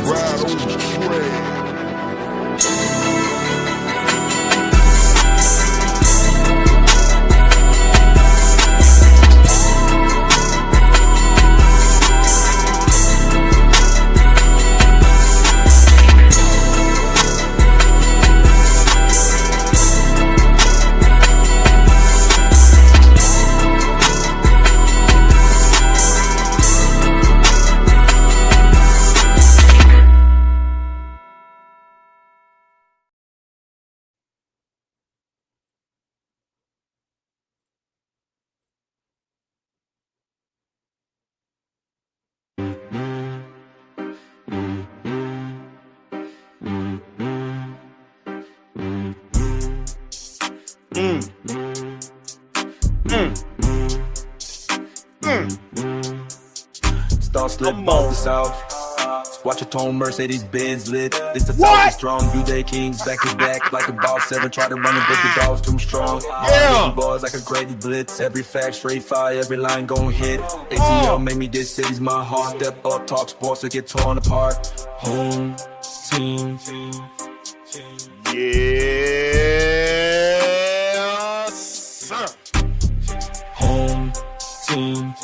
Ride on the track. Start slip off the south. Watch your tone, Mercedes Benz lit. This the Falcons strong. BJ Kings back to back like a boss 7. Try to run it, but the dogs too strong. Yeah. Boys like a Grady blitz. Every fact straight fire, every line gon' hit. ATL made me this city's my heart. Step up, talk sports to get torn apart. Home team. Yes, sir. Home team.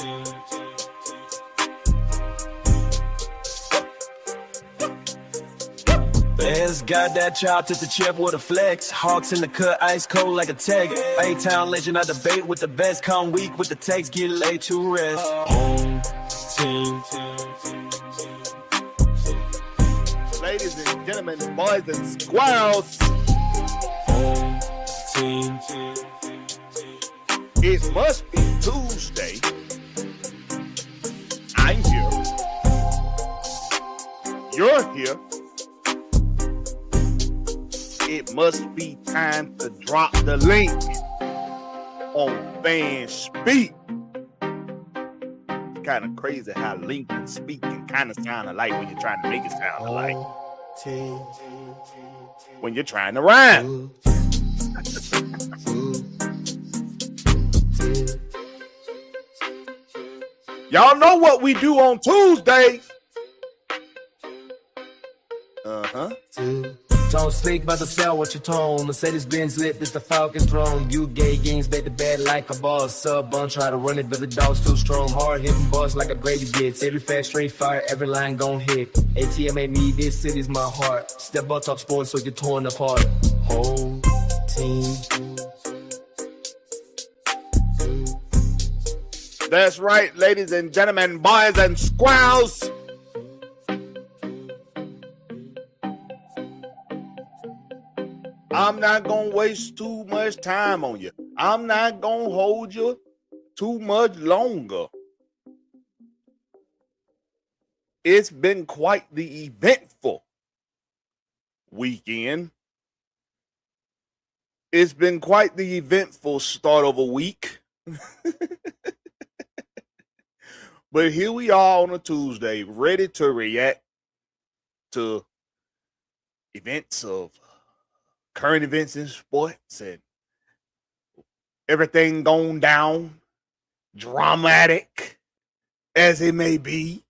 Bears got that chop to the chip with a flex. Hawks in the cut, ice cold like a tag. A-Town legend, I debate with the best. Come weak with the text, get laid to rest. Home team. Ladies and gentlemen, boys and squirrels. Home team. It must be Tuesday. I'm here. You're here. It must be time to drop the link on Fan Speak. It's kind of crazy how link and speak can kind of sound alike when you're trying to make it sound alike. When you're trying to rhyme. Y'all know what we do on Tuesdays. Don't speak about the cell, what you tone. Mercedes Benz lit, this the Falcons throne. You gay games, back to bed like a boss. Sub on, try to run it, but the dog's too strong. Hard hitting boss like a Grady gets. Every fast straight fire, every line gon' hit. ATM made me, this city's my heart. Step up, talk sports, so you're torn apart. Whole team. That's right, ladies and gentlemen, boys and squirrels. I'm not going to waste too much time on you. I'm not going to hold you too much longer. It's been quite the eventful weekend. It's been quite the eventful start of a week. But here we are on a Tuesday, ready to react to events of current events in sports and everything going down, dramatic as it may be.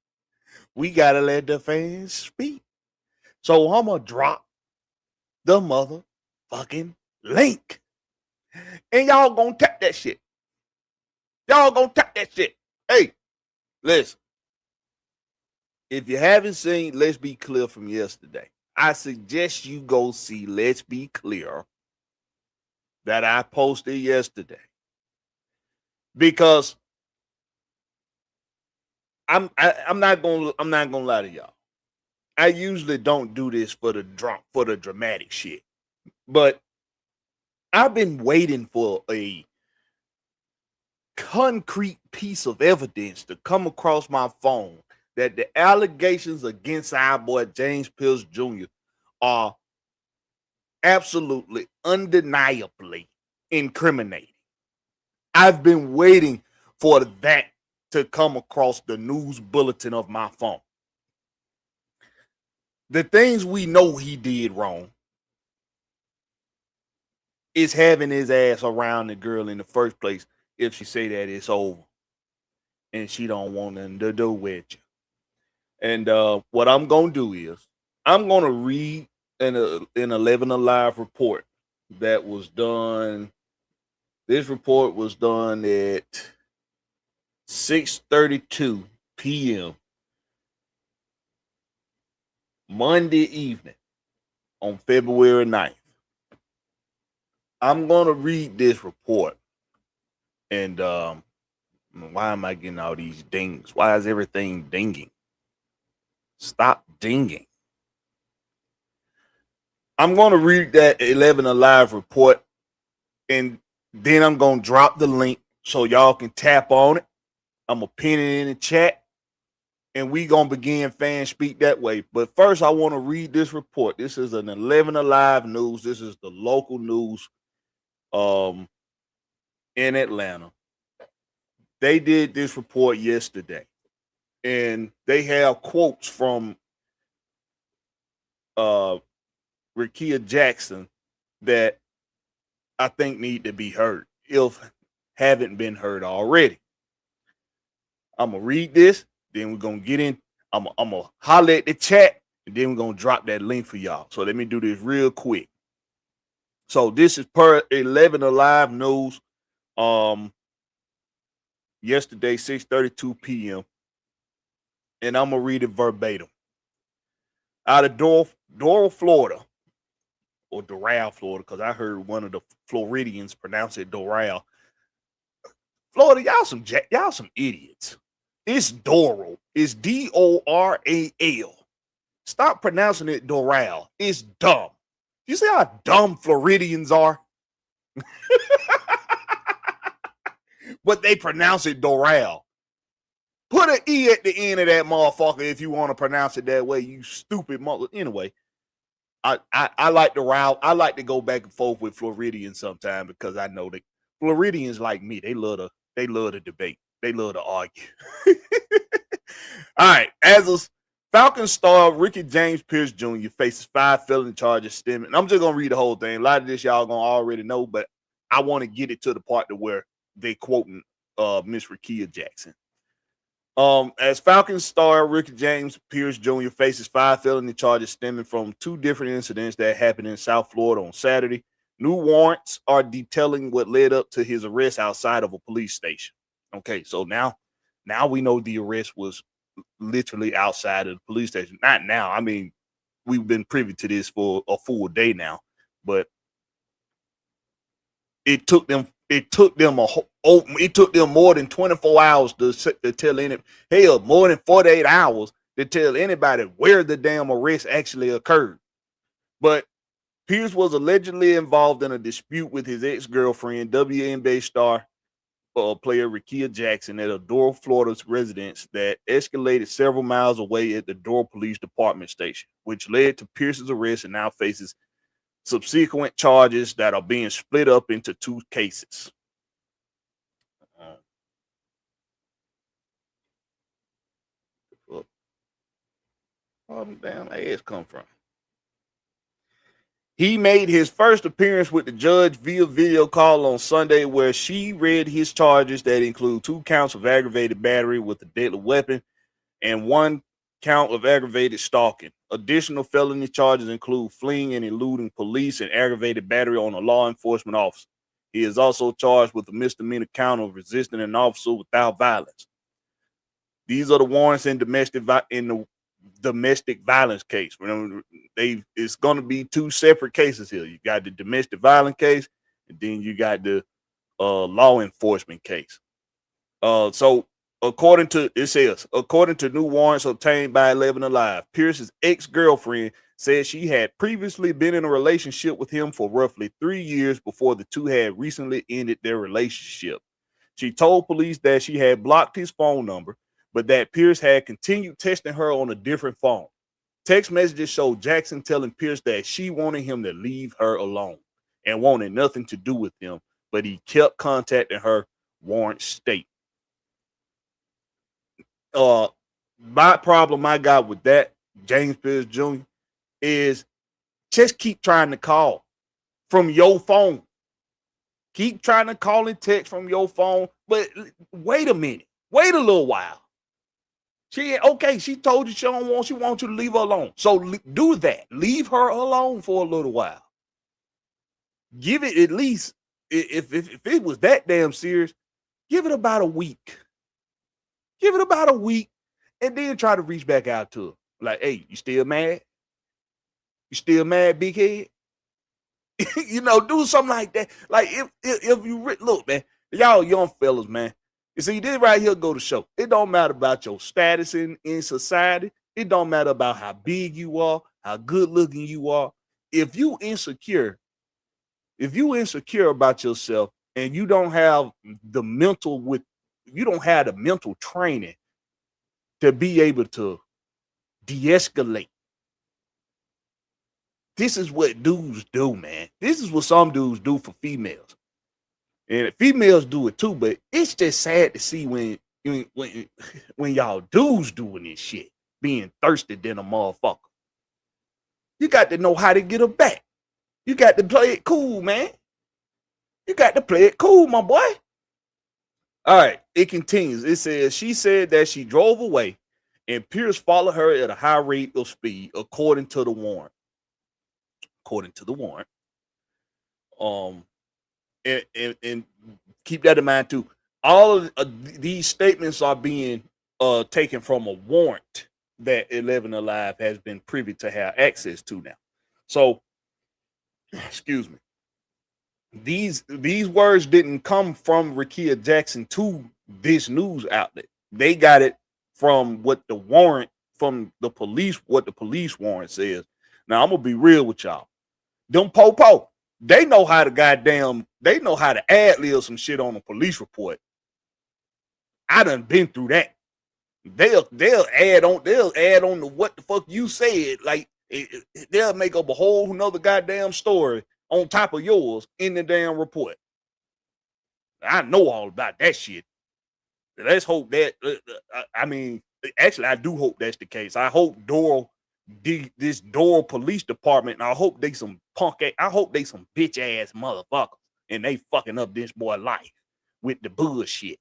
We got to let the fans speak. So I'm going to drop the motherfucking link. And y'all going to tap that shit. Y'all going to tap that shit. Hey, listen. If you haven't seen Let's Be Clear from yesterday, I suggest you go see Let's Be Clear that I posted yesterday. Because I'm not gonna lie to y'all. I usually don't do this for the dramatic shit. But I've been waiting for a concrete piece of evidence to come across my phone that the allegations against our boy James Pierce Jr. are absolutely, undeniably incriminating. I've been waiting for that to come across the news bulletin of my phone. The things we know he did wrong is having his ass around the girl in the first place if she say that it's over and she don't want nothing to do with you. And what I'm gonna do is I'm gonna read an 11 Alive report that was done. This report was done at 6:32 p.m. Monday evening on February 9th. I'm gonna read this report, and why am I getting all these dings? Why is everything dinging? Stop dinging. I'm gonna read that 11 Alive report, and then I'm gonna drop the link so y'all can tap on it. I'm gonna pin it in the chat, and we gonna begin fan speak that way. But first, I want to read this report. This is an 11 Alive news. This is the local news in Atlanta. They did this report yesterday, and they have quotes from Rickea Jackson that I think need to be heard if haven't been heard already. I'm gonna read this, then we're gonna get in. I'm gonna holler at the chat, and then we're gonna drop that link for y'all. So let me do this real quick. So this is per 11 Alive news. Yesterday, 6:32 p.m. And I'm gonna read it verbatim. Out of Doral, Florida, or Doral, Florida, because I heard one of the Floridians pronounce it Doral. Florida, y'all some idiots. It's Doral. It's Doral. Stop pronouncing it Doral. It's dumb. You see how dumb Floridians are? But they pronounce it Doral. Put an E at the end of that motherfucker if you want to pronounce it that way, you stupid mother. Anyway, I like to route. I like to go back and forth with Floridians sometimes because I know that Floridians like me. They love to debate. They love to argue. All right. As a Falcons star, Ricky James Pierce Jr. faces 5 felony charges stemming. I'm just gonna read the whole thing. A lot of this y'all gonna already know, but I want to get it to the part to where they quoting Miss Rickea Jackson. As Falcons star Ricky James Pierce Jr. faces 5 felony charges stemming from 2 different incidents that happened in South Florida on Saturday. New warrants are detailing what led up to his arrest outside of a police station. Okay, so now we know the arrest was literally outside of the police station. Not now. I mean, we've been privy to this for a full day now, but it took them more than 24 hours to tell more than 48 hours to tell anybody where the damn arrest actually occurred. But Pierce was allegedly involved in a dispute with his ex-girlfriend, WNBA star player Rickea Jackson, at a Doral, Florida's residence that escalated several miles away at the Doral Police Department station, which led to Pierce's arrest and now faces subsequent charges that are being split up into 2 cases. Where the damn ass come from? He made his first appearance with the judge via video call on Sunday, where she read his charges that include 2 counts of aggravated battery with a deadly weapon and 1 count of aggravated stalking. Additional felony charges include fleeing and eluding police and aggravated battery on a law enforcement officer. He is also charged with a misdemeanor count of resisting an officer without violence. These are the warrants in the domestic violence case. It's going to be 2 separate cases here. You got the domestic violence case, and then you got the law enforcement case. So according to new warrants obtained by 11 Alive, Pierce's ex-girlfriend said she had previously been in a relationship with him for roughly 3 years before the 2 had recently ended their relationship. She told police that she had blocked his phone number, but that Pierce had continued texting her on a different phone. Text messages showed Jackson telling Pierce that she wanted him to leave her alone and wanted nothing to do with him, but he kept contacting her, warrants state. My problem I got with that, James Pierce Jr., is just keep trying to call from your phone. Keep trying to call and text from your phone, but wait a minute. Wait a little while. She told you she wants you to leave her alone. So do that. Leave her alone for a little while. Give it at least, if it was that damn serious, give it about a week. Give it about a week and then try to reach back out to her. Like, hey, you still mad? You still mad, big head? Do something like that. Like, if you look, man, y'all young fellas, man. You see, this right here go to show. It don't matter about your status in society. It don't matter about how big you are, how good looking you are. If you insecure about yourself and you don't have the mental training to be able to de-escalate. This is what dudes do, man. This is what some dudes do for females. And females do it too, but it's just sad to see when y'all dudes doing this shit, being thirsty than a motherfucker. You got to know how to get her back. You got to play it cool, man. You got to play it cool, my boy. All right, it continues. It says, she said that she drove away and Pierce followed her at a high rate of speed, according to the warrant. And keep that in mind too. All of these statements are being taken from a warrant that 11 Alive has been privy to have access to now. So, excuse me. These words didn't come from Rekia Jackson to this news outlet. They got it from what the police warrant says. Now I'm gonna be real with y'all. Them po-po, they know how to ad-lib some shit on a police report. I done been through that. They'll add on to what the fuck you said. Like they'll make up a whole nother goddamn story on top of yours in the damn report. I know all about that shit. Let's hope that. Actually, I do hope that's the case. I hope this Doral Police Department, I hope they some bitch ass motherfuckers, and they fucking up this boy life with the bullshit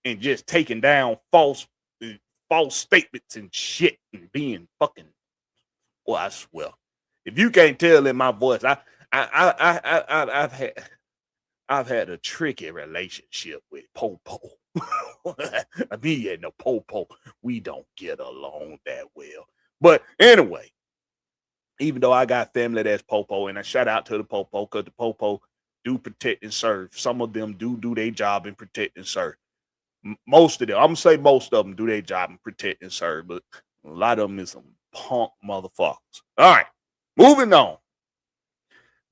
and just taking down false statements and shit and being fucking. Well, I swear, if you can't tell in my voice, I've had a tricky relationship with Popo. Me and the Popo, we don't get along that well. But anyway, even though I got family that's Popo, and I shout out to the Popo because the Popo do protect and serve. Some of them do their job and protect and serve. Most of them, I'm gonna say most of them do their job and protect and serve, but a lot of them is some punk motherfuckers. All right, moving on.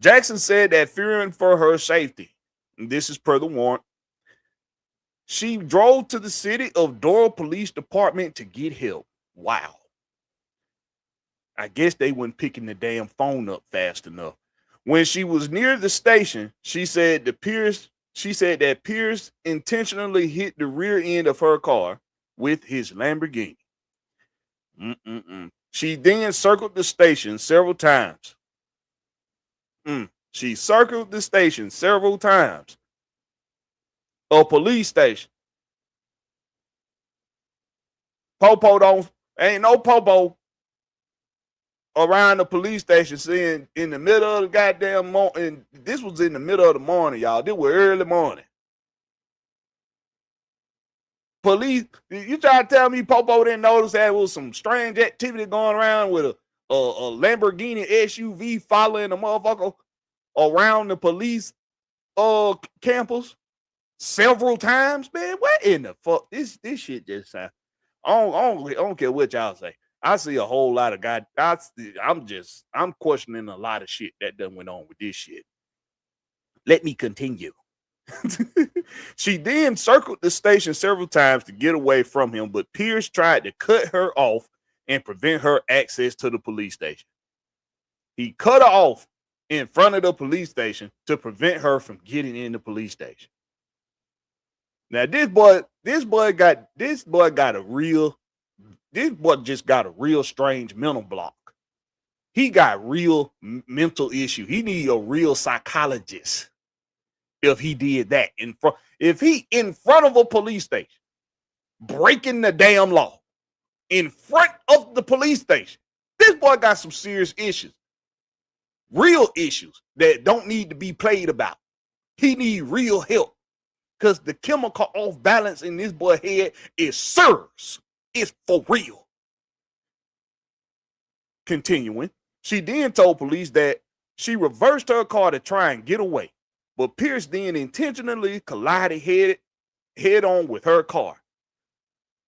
Jackson said that fearing for her safety, and this is per the warrant, she drove to the city of Doral Police Department to get help. Wow. I guess they weren't picking the damn phone up fast enough. When she was near the station, she said that Pierce intentionally hit the rear end of her car with his Lamborghini. She then circled the station several times. She circled the station several times. A police station. Ain't no Popo around the police station saying in the middle of the goddamn morning. This was in the middle of the morning, y'all. This was early morning. Police, you trying to tell me Popo didn't notice there was some strange activity going around with a Lamborghini SUV following the motherfucker around the police campus several times? Man, what in the fuck? This shit just sounds. I don't care what y'all say. I see a whole lot of guys. I'm questioning a lot of shit that done went on with this shit. Let me continue. She then circled the station several times to get away from him, but Pierce tried to cut her off and prevent her access to the police station. He cut her off in front of the police station to prevent her from getting in the police station. Now this boy just got a real strange mental block. He got real mental issue. He need a real psychologist if he did that in front of a police station, breaking the damn law. in front of the police station. This boy got some serious issues. Real issues that don't need to be played about. He need real help. Because the chemical off balance in this boy head is serious. It's for real. Continuing, she then told police that she reversed her car to try and get away, but Pierce then intentionally collided head on with her car.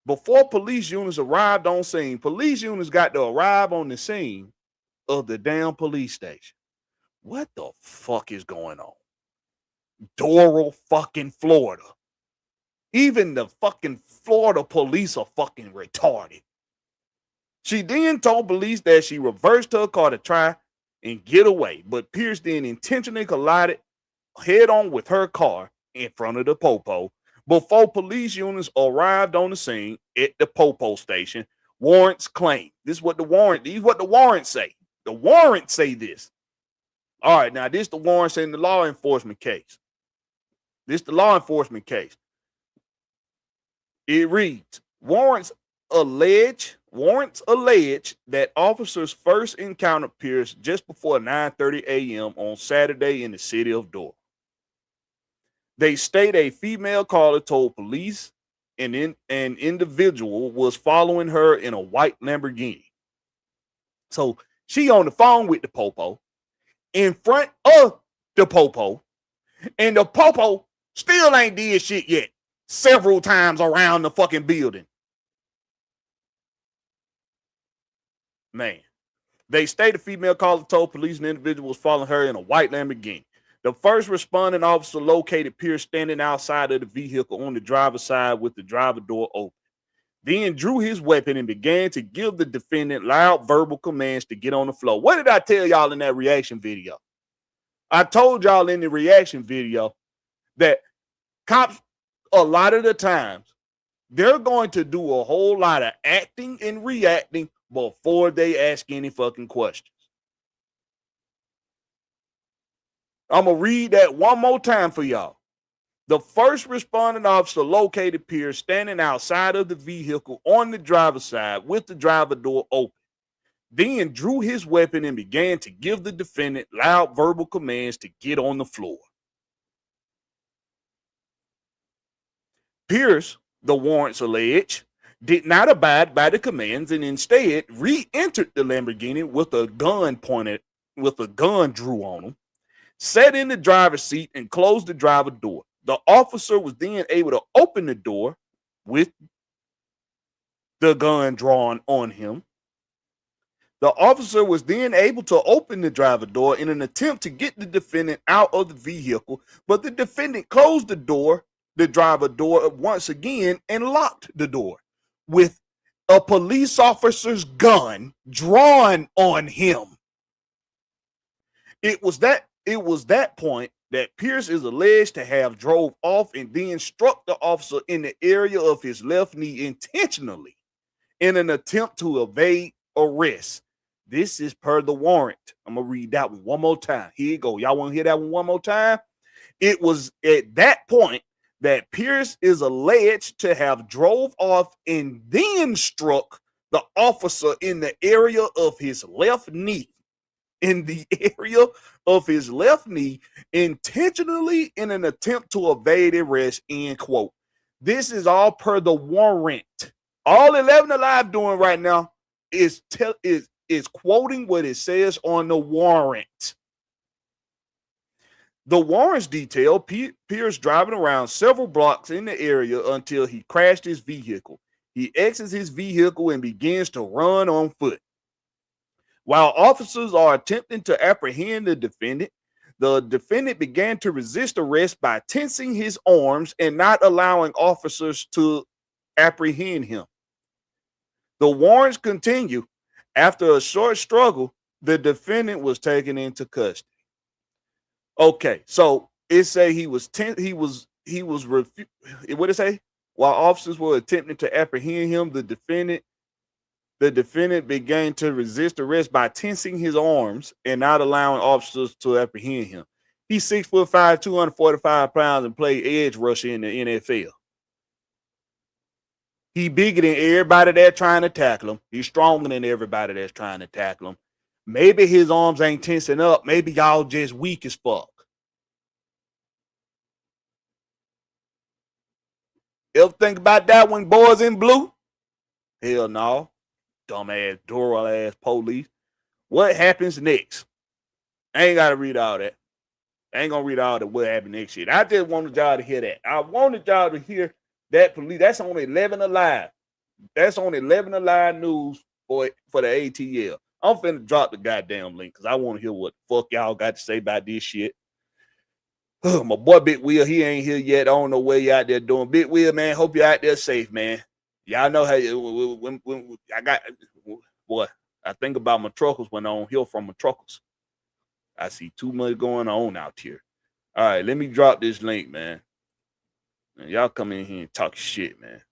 Before police units arrived on scene, police units got to arrive on the scene of the damn police station. What the fuck is going on? Doral fucking Florida. Even the fucking Florida police are fucking retarded. She then told police that she reversed her car to try and get away, but Pierce then intentionally collided head on with her car in front of the Popo before police units arrived on the scene at the Popo station. Warrants claim. These what the warrants say. The warrants say this. All right, now this the warrants in the law enforcement case. This the law enforcement case. It reads, warrants allege that officers first encountered Pierce just before 9:30 a.m. on Saturday in the city of Doral. They state a female caller told police an individual was following her in a white Lamborghini. So she on the phone with the Popo, in front of the Popo, and the Popo still ain't did shit yet. Several times around the fucking building. Man. They state a female caller told police an individual was following her in a white Lamborghini. The first responding officer located Pierce standing outside of the vehicle on the driver's side with the driver door open. Then drew his weapon and began to give the defendant loud verbal commands to get on the floor. What did I tell y'all in that reaction video? I told y'all in the reaction video that cops, a lot of the times, they're going to do a whole lot of acting and reacting before they ask any fucking questions. I'm going to read that one more time for y'all. The first responding officer located Pierce standing outside of the vehicle on the driver's side with the driver door open. Then drew his weapon and began to give the defendant loud verbal commands to get on the floor. Pierce, the warrants allege, did not abide by the commands and instead re-entered the Lamborghini with a gun drew on him, sat in the driver's seat and closed the driver door. The officer was then able to open the door with the gun drawn on him. The officer was then able to open the driver door in an attempt to get the defendant out of the vehicle, but the defendant closed the driver door once again and locked the door with a police officer's gun drawn on him. It was that point that Pierce is alleged to have drove off and then struck the officer in the area of his left knee intentionally in an attempt to evade arrest. This is per the warrant. I'm going to read that one more time. Here you go. Y'all want to hear that one more time? It was at that point that Pierce is alleged to have drove off and then struck the officer in the area of his left knee. In the area of his left knee, intentionally in an attempt to evade arrest, end quote. This is all per the warrant. All 11 Alive doing right now is quoting what it says on the warrant. The warrants detail Pierce driving around several blocks in the area until he crashed his vehicle. He exits his vehicle and begins to run on foot. While officers are attempting to apprehend the defendant began to resist arrest by tensing his arms and not allowing officers to apprehend him. The warrants continue. After a short struggle, the defendant was taken into custody. Okay, so it say what did it say? While officers were attempting to apprehend him, the defendant began to resist arrest by tensing his arms and not allowing officers to apprehend him. He's 6'5", 245 pounds, and played edge rusher in the NFL. He bigger than everybody that's trying to tackle him. He's stronger than everybody that's trying to tackle him. Maybe his arms ain't tensing up. Maybe y'all just weak as fuck. Ever think about that when boys in blue? Hell no. Dumbass, Doral ass police. What happens next? I ain't got to read all that. I ain't going to read all the what happened next shit. I just wanted y'all to hear that. I wanted y'all to hear that police. That's on 11 Alive. That's on 11 Alive news for the ATL. I'm finna drop the goddamn link because I want to hear what the fuck y'all got to say about this shit. My boy Big Will, he ain't here yet. I don't know where you out there doing. Big Will, man, hope you out there safe, man. Y'all know how when I got, boy, I think about my truckers when I don't hear from my truckers. I see too much going on out here. All right, let me drop this link, man. Y'all come in here and talk shit, man.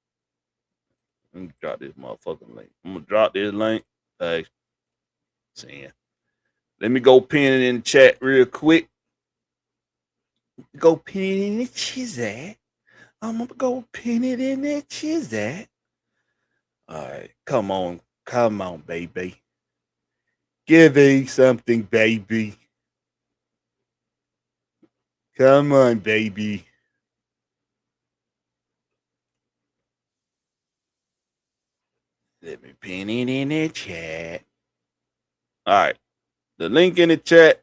Let me drop this motherfucking link. I'm gonna drop this link. Saying, let me go pin it in the chat real quick. Go pin it in the chizat. I'm gonna go pin it in the chizat. All right, come on, baby. Give me something, baby. Come on, baby. Let me pin it in the chat. All right. The link in the chat.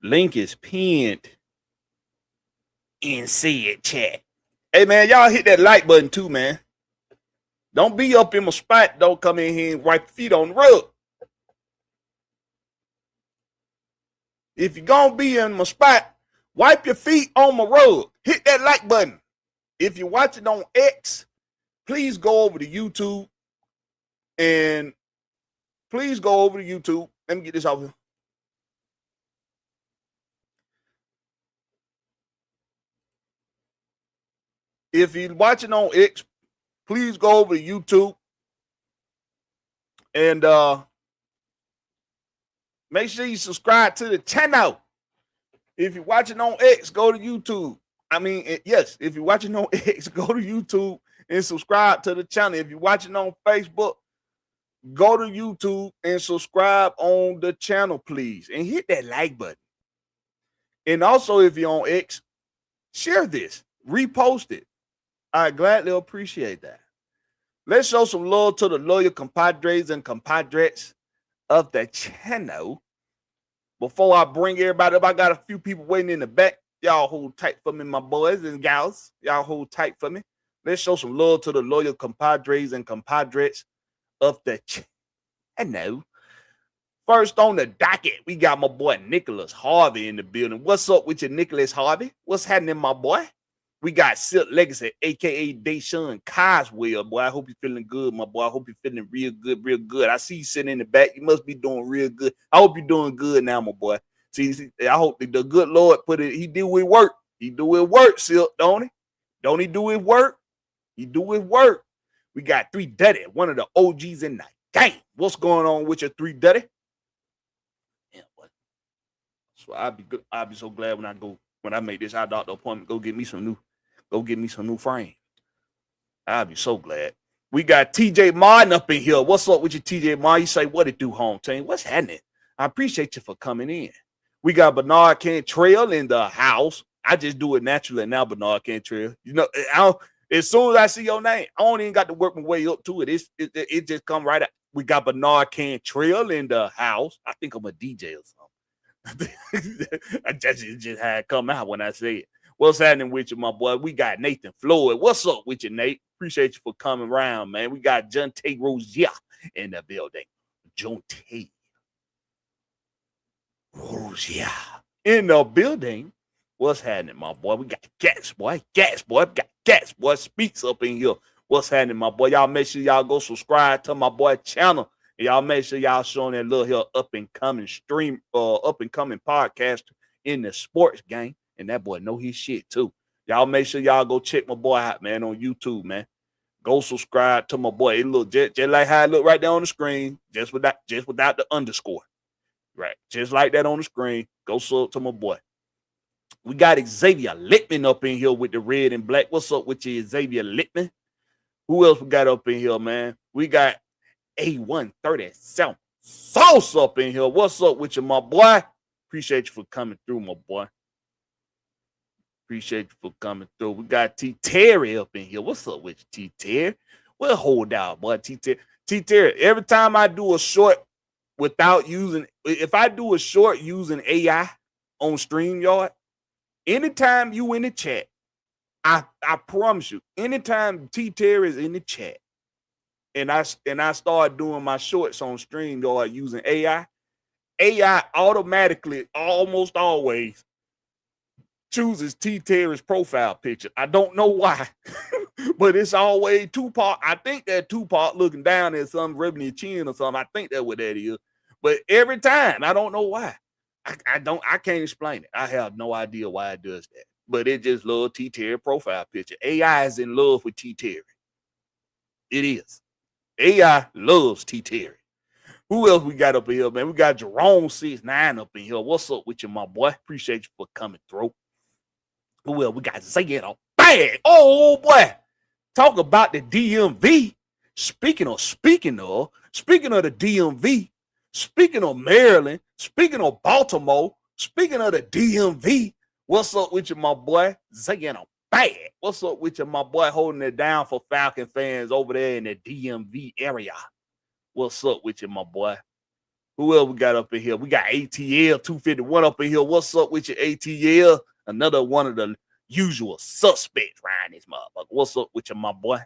Link is pinned in said chat. Hey, man, y'all hit that like button too, man. Don't be up in my spot. Don't come in here and wipe your feet on the rug. If you're going to be in my spot, wipe your feet on my rug. Hit that like button. If you're watching on X, please go over to YouTube and please go over to YouTube. Let me get this off here. If you're watching on X, please go over to YouTube and make sure you subscribe to the channel. If you're watching on X, go to YouTube. Yes, if you're watching on X, go to YouTube and subscribe to the channel. If you're watching on Facebook, go to YouTube and subscribe on the channel, please. And hit that like button. And also, if you're on X, share this. Repost it. I gladly appreciate that. Let's show some love to the loyal compadres and compadres of the channel. Before I bring everybody up, I got a few people waiting in the back. Y'all hold tight for me, my boys and gals. Y'all hold tight for me. Let's show some love to the loyal compadres and compadres of the channel. First on the docket, we got my boy Nicholas Harvey in the building. What's up with you, Nicholas Harvey? What's happening, my boy? We got Silk Legacy, a.k.a. Deshaun Coswell. Boy, I hope you're feeling good, my boy. I hope you're feeling real good, real good. I see you sitting in the back. You must be doing real good. I hope you're doing good now, my boy. See, I hope the good Lord put it, he do his work. He do his work, Silk, don't he? Don't he do his work? He do his work. We got 3 Daddy, one of the OGs in the game. What's going on with your 3 Daddy? Yeah, boy. So I'll be so glad when I make this eye doctor appointment, go get me some new frame. I'll be so glad. We got TJ Martin up in here. What's up with you, TJ Martin? You say, what it do, home team? What's happening? I appreciate you for coming in. We got Bernard Cantrell in the house. I just do it naturally now, Bernard Cantrell. You know, as soon as I see your name, I don't even got to work my way up to it. It just come right out. We got Bernard Cantrell in the house. I think I'm a DJ or something. It just had to come out when I say it. What's happening with you, my boy? We got Nathan Floyd. What's up with you, Nate? Appreciate you for coming around, man. We got John T. Rozier in the building. John T. Rozier in the building. What's happening, my boy? We got Gas Boy. Gas Boy. We got Gas Boy Speaks up in here. What's happening, my boy? Y'all make sure y'all go subscribe to my boy channel. And y'all make sure y'all showing that little here up and coming podcast in the sports game. And that boy know his shit too. Y'all make sure y'all go check my boy out, man, on YouTube, man. Go subscribe to my boy. It look just like how it look right there on the screen, just without the underscore. Right. Just like that on the screen. Go sub to my boy. We got Xavier Littman up in here with the red and black. What's up with you, Xavier Littman? Who else we got up in here, man? We got A137 Sauce up in here. What's up with you, my boy? Appreciate you for coming through, my boy. Appreciate you for coming through. We got T Terry up in here. What's up with you, T Terry? Well, hold out, boy. T Terry. Every time I do a short without using, if I do a short using AI on StreamYard, anytime you in the chat, I promise you, anytime T Terry is in the chat, and I start doing my shorts on StreamYard using AI automatically, almost always, chooses T Terry's profile picture. I don't know why, but it's always Tupac. I think that Tupac looking down at some rubbing his chin or something. I think that's what that is. But every time, I don't know why. I can't explain it. I have no idea why it does that. But it just loves T Terry profile picture. AI is in love with T Terry. It is. AI loves T Terry. Who else we got up in here, man? We got Jerome 69 up in here. What's up with you, my boy? Appreciate you for coming through. Who else? We got Zayano. Bang! Oh boy. Talk about the DMV. Speaking of the DMV, speaking of Maryland, speaking of Baltimore, speaking of the DMV, what's up with you, my boy? Zayano. Bang! What's up with you, my boy? Holding it down for Falcon fans over there in the DMV area. What's up with you, my boy? Who else we got up in here? We got ATL 251 up in here. What's up with you, ATL? Another one of the usual suspects around this motherfucker. What's up with you, my boy?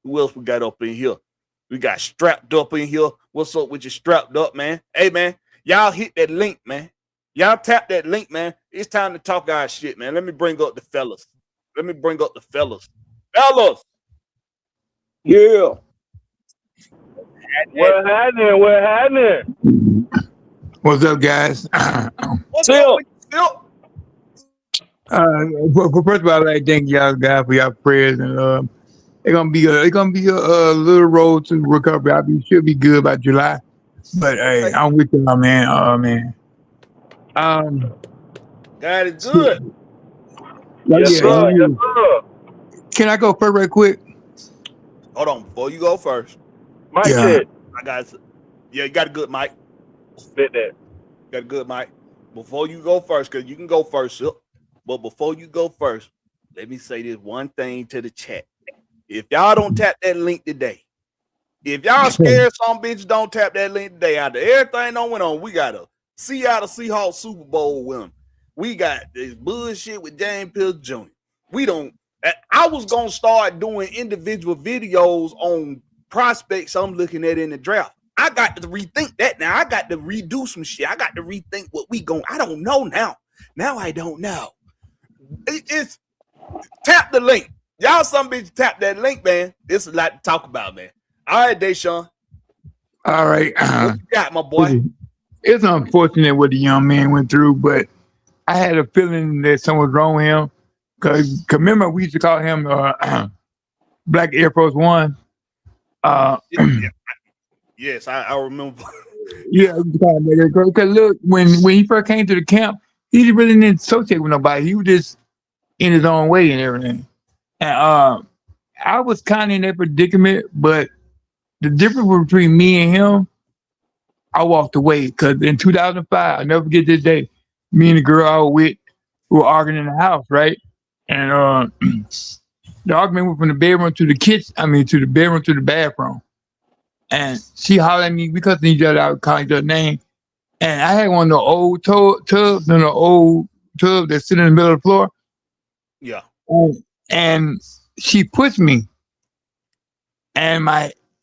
Who else we got up in here? We got Strapped Up in here. What's up with you, Strapped Up, man? Hey, man, y'all hit that link, man. Y'all tap that link, man. It's time to talk our shit, man. Let me bring up the fellas. Fellas. Yeah. What happening? What's up, guys? What's up with you, First of all, I'd like to thank y'all guys for your prayers, and it's gonna be a little road to recovery. Should be good by July, but hey, I'm with y'all, man. God is good. Yes, sir. Can I go first, right quick? Hold on, before you go first. Mike said, I got it. Yeah, you got a good mic. spit that. Got a good mic. Before you go first, because you can go first, but before you go first, let me say this one thing to the chat. If y'all don't tap that link today, if y'all scared some bitch don't tap that link today, after everything that went on, we got a Seattle Seahawks Super Bowl win. We got this bullshit with James Pierce Jr. We don't. I was gonna start doing individual videos on prospects I'm looking at in the draft. I got to rethink that now. I got to redo some shit. I got to rethink what we going. I don't know now. Now I don't know. It's tap the link. Y'all some bitch tap that link, man. It's a lot to talk about, man. All right, Deshaun. All right. What you got, my boy? It's unfortunate what the young man went through, but I had a feeling that something was wrong with him. Cause remember we used to call him Black Air Force One. Yes, I remember. Yeah, because look, when he first came to the camp, he really didn't associate with nobody. He was just in his own way and everything. And I was kind of in that predicament, but the difference between me and him, I walked away because in 2005, I'll never forget this day. Me and the girl I was with were arguing in the house, right? And the argument went from the bedroom to the kitchen. To the bedroom to the bathroom. And she hollered at me because each other. I would call each other name. And I had one of the old tubs, the old tub that's sitting in the middle of the floor. Yeah. And she pushed me. And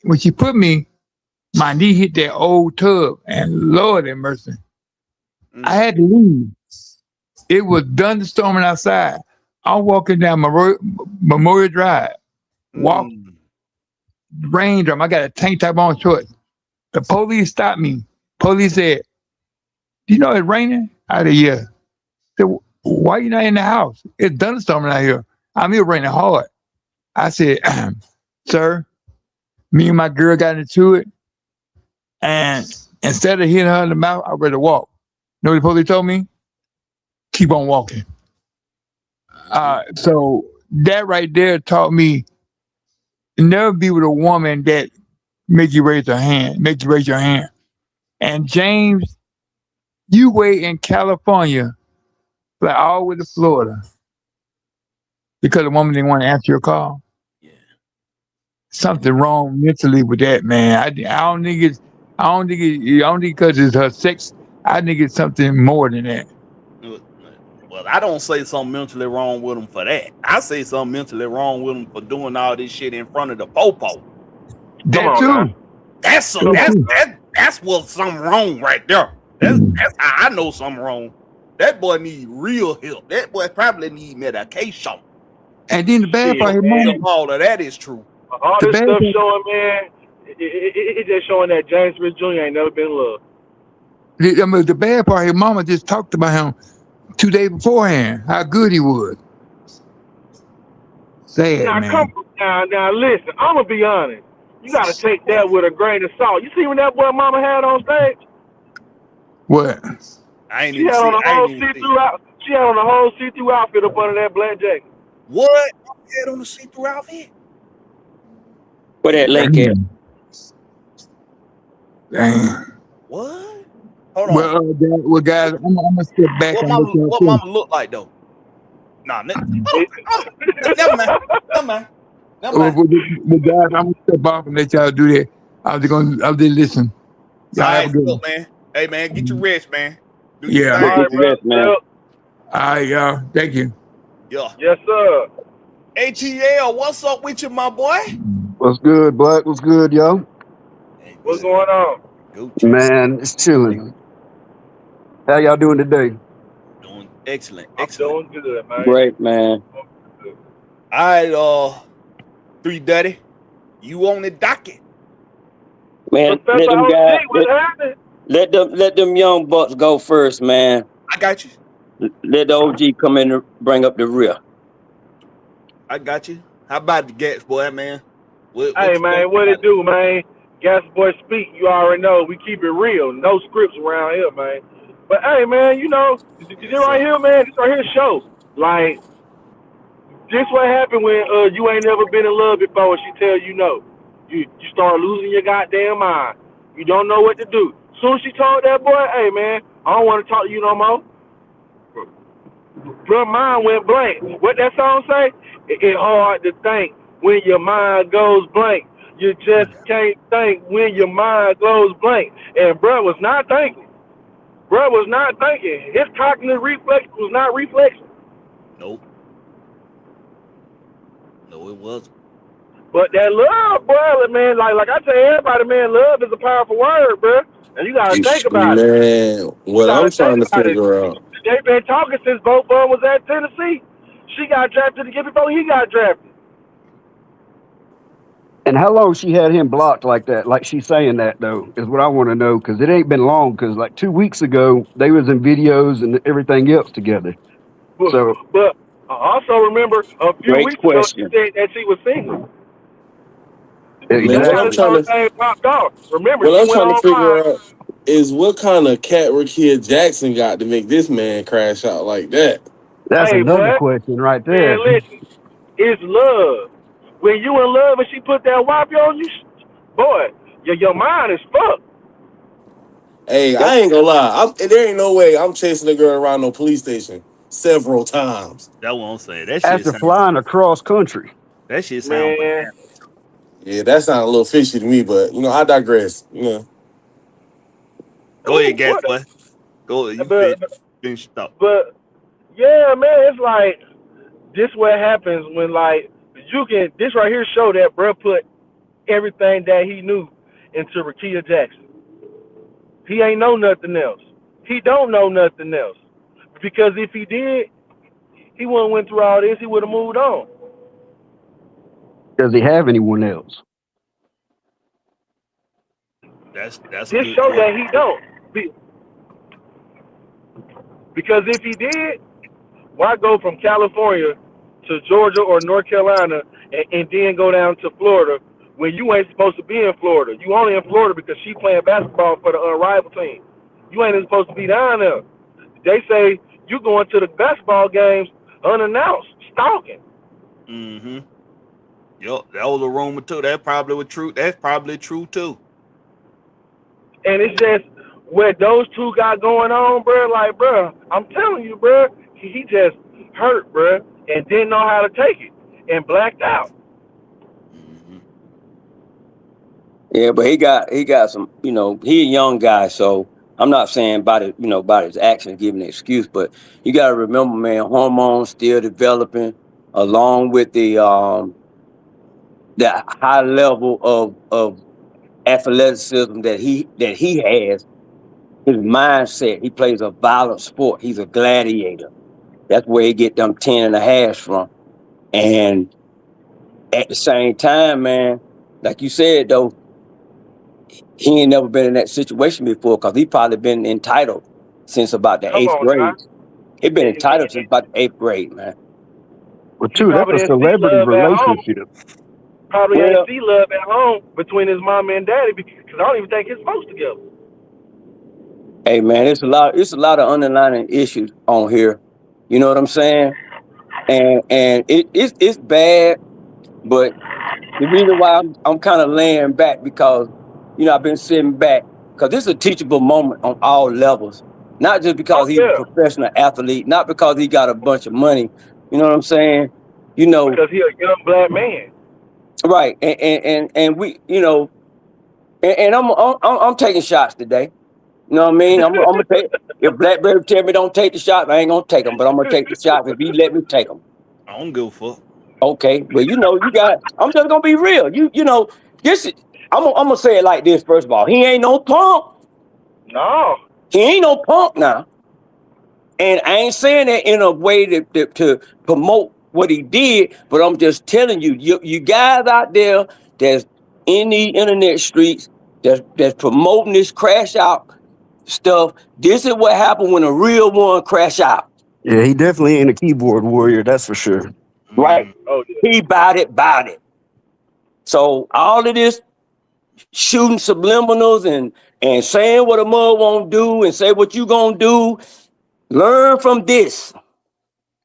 when she put me, my knee hit that old tub. And Lord have mercy. I had to leave. It was thunderstorming outside. I'm walking down Memorial Drive. Raindrop. I got a tank top on short. The police stopped me. Police said, "Do you know it's raining?" I said, "Yeah." Said, "Why you not in the house? It's thunderstorming out here. I'm here raining hard." I said, "Sir, me and my girl got into it, and instead of hitting her in the mouth, I rather walk." You know what the police told me? Keep on walking. So that right there taught me never be with a woman that make you raise your hand. And James, you wait in California, like all the way to Florida, because the woman didn't want to answer your call. Yeah. Something wrong mentally with that, man. I don't think it's. I don't think because it's her sex. I think it's something more than that. Well, I don't say something mentally wrong with them for that. I say something mentally wrong with them for doing all this shit in front of the popo. That too. That's what's something wrong right there. That's how I know something wrong. That boy need real help. That boy probably need medication. And then the bad part, all of that is true. All this stuff showing, man, it just showing that James Smith Jr. ain't never been in love. The bad part, his mama just talked about him 2 days beforehand, how good he was. Sad, now, man. Now, listen, I'm going to be honest. You got to take that with a grain of salt. You see when that boy mama had on stage? What? She had on the whole see-through outfit up under that black jacket. What? She had on the see-through outfit? Where that link at? Damn. What? Hold on. Well, guys, I'm gonna step back. What mama look like though? Nah, never mind. Well, guys, I'm gonna step off and let y'all do that. I'll just listen. Y'all have a good one. Man. Hey man, get your rest, man. Yeah. All right, rest, man. All right, y'all. Thank you. Yeah. Yes, sir. ATL, what's up with you, my boy? What's good, Black? What's good, yo? What's going on? Man, it's chilling. How y'all doing today? Doing excellent. I'm doing good, man. Great, man. All right, 3 Daddy, you on the docket. Man, let them guys, let them young bucks go first, man. I got you. Let the OG come in and bring up the rear. I got you. How about the Gats, boy, man? Hey, man, what it do, man? Gas Boy Speak, you already know. We keep it real. No scripts around here, man. But, hey, man, you know, this right here, man, this right here show. Like, this what happened when you ain't never been in love before and she tell you no. You start losing your goddamn mind. You don't know what to do. Soon as she told that boy, hey, man, I don't want to talk to you no more. Her mind went blank. What that song say? It's hard to think when your mind goes blank. You just can't think when your mind goes blank. And bruh was not thinking. His cognitive reflex was not reflexing. Nope. No, it wasn't. But that love, bro, man, like I tell everybody, man, love is a powerful word, bro. And you gotta think about it. Man, what I'm trying to figure out. They've been talking since both of them was at Tennessee. She got drafted again before he got drafted. And how long she had him blocked like that? Like she's saying that, though, is what I want to know. Because it ain't been long. Because like 2 weeks ago, they was in videos and everything else together. But also remember, a few weeks ago, she said that she was single. Man, what I'm trying to figure out is what kind of cat Rakia Jackson got to make this man crash out like that. That's another question right there. Man, listen, it's love. When you in love and she put that whoppy on you, boy, your mind is fucked. Hey, I ain't gonna lie. There ain't no way I'm chasing a girl around no police station several times. That's what I'm saying. That shit after flying across country. That shit sounds bad. Yeah, that sounds a little fishy to me, but I digress. Go ahead, Gas boy. Go ahead. You finish your thought. But yeah, man, it's like this what happens when this right here show that bruh put everything that he knew into Rakia Jackson. He ain't know nothing else. He don't know nothing else. Because if he did, he wouldn't went through all this, he would have moved on. Does he have anyone else? That's this show that he don't. Because if he did, why go from California to Georgia or North Carolina and then go down to Florida when you ain't supposed to be in Florida? You only in Florida because she playing basketball for the rival team. You ain't even supposed to be down there. They say you going to the basketball games unannounced, stalking. Mm-hmm. Yup, that was a rumor too. That probably was true. That's probably true too. And it's just what those two got going on, bro. Like, bro, I'm telling you, bro, he just hurt, bro, and didn't know how to take it and blacked out. Mm-hmm. Yeah, but he got some, he a young guy, so I'm not saying about it, about his actions giving an excuse, but you got to remember, man, hormones still developing, along with the high level of athleticism that he has. His mindset, he plays a violent sport. He's a gladiator. That's where he get them 10.5 from. And at the same time, man, like you said though, he ain't never been in that situation before, because he probably been entitled since about the Come 8th on, grade. now. He been entitled since about the 8th grade, man. Well, He too, that's probably a didn't see celebrity love at home. relationship. Probably Well, ain't see love at home between his mom and daddy, because I don't even think it's supposed together. hey man, it's a lot of underlying issues on here. You know what I'm saying? And it's bad, but the reason why I'm kind of laying back, because I've been sitting back, because this is a teachable moment on all levels. Not just because Oh he's a yeah, professional athlete, not because he got a bunch of money. You know what I'm saying? You know, because he a young black man. right? And we, and I'm taking shots today. You know what I mean? I'm gonna take. If Blakberry tell me don't take the shot, I ain't gonna take them. But I'm gonna take the shot if he let me take them. I don't give a fuck. Okay, well, I'm just gonna be real. This is. I'm gonna say it like this. First of all, he ain't no punk. No. He ain't no punk now. And I ain't saying that in a way to promote what he did, but I'm just telling you, you guys out there that's in the internet streets that's promoting this crash out stuff. This is what happened when a real one crash out. Yeah, he definitely ain't a keyboard warrior, that's for sure. Right? Oh yeah. He bought it. So all of this shooting subliminals and saying what a mother won't do and say what you gonna do, learn from this.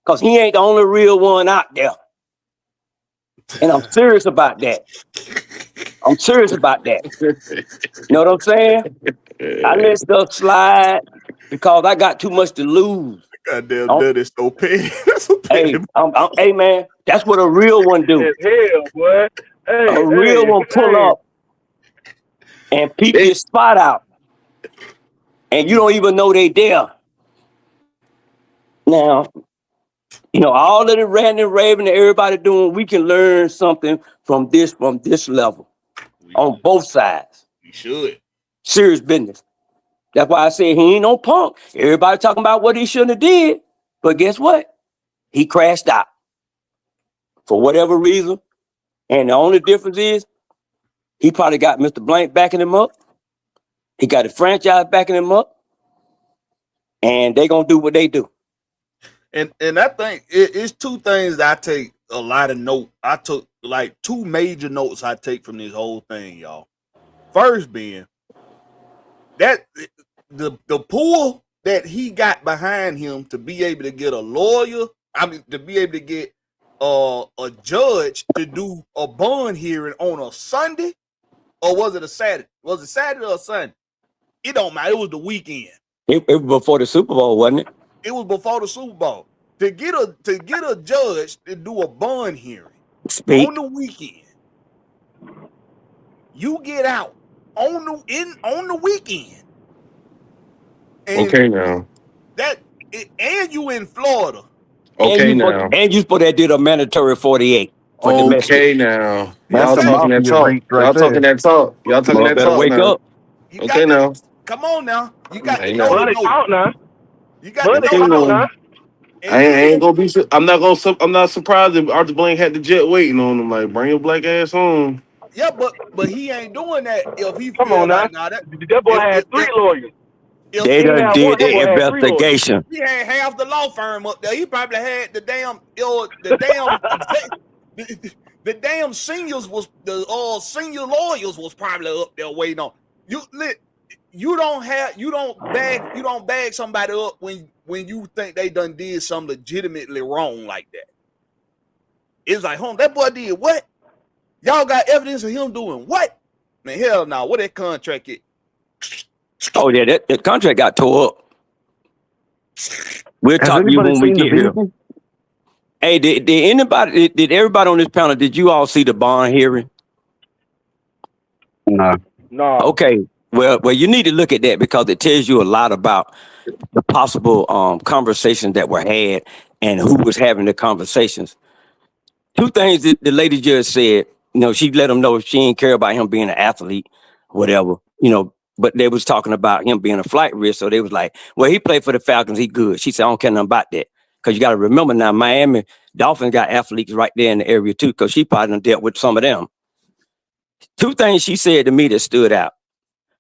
Because he ain't the only real one out there. And I'm serious about that. I'm serious about that. You know what I'm saying? I let stuff slide because I got too much to lose. Goddamn, that is so petty. That's so petty. Hey, man, that's what a real one do. As hell, boy. A real one pull up and peep your spot out. And you don't even know they there. Now, all of the ranting and raving that everybody doing, we can learn something from this level on both sides. We should. Serious business. That's why I said he ain't no punk. Everybody talking about what he shouldn't have did. But guess what? He crashed out. For whatever reason. And the only difference is he probably got Mr. Blank backing him up. He got the franchise backing him up. And they gonna do what they do. And I think it's two things I take a lot of note. I took like two major notes I take from this whole thing, y'all. First being that the pull that he got behind him to be able to get a lawyer, to be able to get a judge to do a bond hearing on a Sunday, or was it a Saturday? Was it Saturday or Sunday? It don't matter. It was the weekend. It was before the Super Bowl, wasn't it? It was before the Super Bowl. To get a judge to do a bond hearing on the weekend, you get out on the weekend. And okay now. And you in Florida. Okay now. And you supposed to did a mandatory 48 for domestic. Okay now. That's Y'all the talking that mafia talk. rate right Y'all there. talking that talk. Y'all talking that Better talk wake now. up. Okay now. Come on now. You got to Ain't know. Money talk now. You got to Money know. talk now. I ain't gonna be. I'm not surprised if Arthur Blank had the jet waiting on him. Like, bring your black ass home. Yeah, but he ain't doing that if he Come feel on now. like that boy had three lawyers. They done did That boy the had 3 lawyers. investigation. he had half the law firm up there. He probably had the damn seniors was the senior lawyers was probably up there waiting on you. Don't bag somebody up when you think they done did something legitimately wrong like that. It's like, that boy did what? Y'all got evidence of him doing what? Man, hell no. What that contract is? Oh yeah, that contract got tore up. We'll Has talk to you anybody when we seen the get here. vehicle? Hey, did everybody on this panel? Did you all see the bond hearing? No. No. Okay. Well, you need to look at that because it tells you a lot about the possible conversations that were had and who was having the conversations. Two things that the lady just said. She let him know she didn't care about him being an athlete, whatever. But they was talking about him being a flight risk. So they was like, well, he played for the Falcons. He good. She said, I don't care nothing about that. Because you got to remember now, Miami Dolphins got athletes right there in the area too, because she probably done dealt with some of them. Two things she said to me that stood out.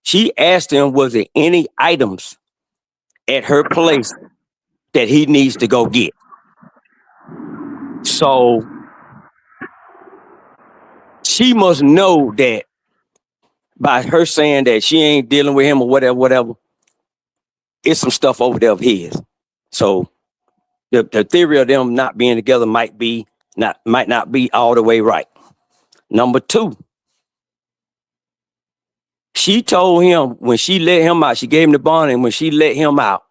She asked him, was there any items at her place that he needs to go get? So she must know that by her saying that she ain't dealing with him or whatever, it's some stuff over there of his. So the theory of them not being together might not be all the way right. Number two, she told him when she let him out, she gave him the bond, and when she let him out,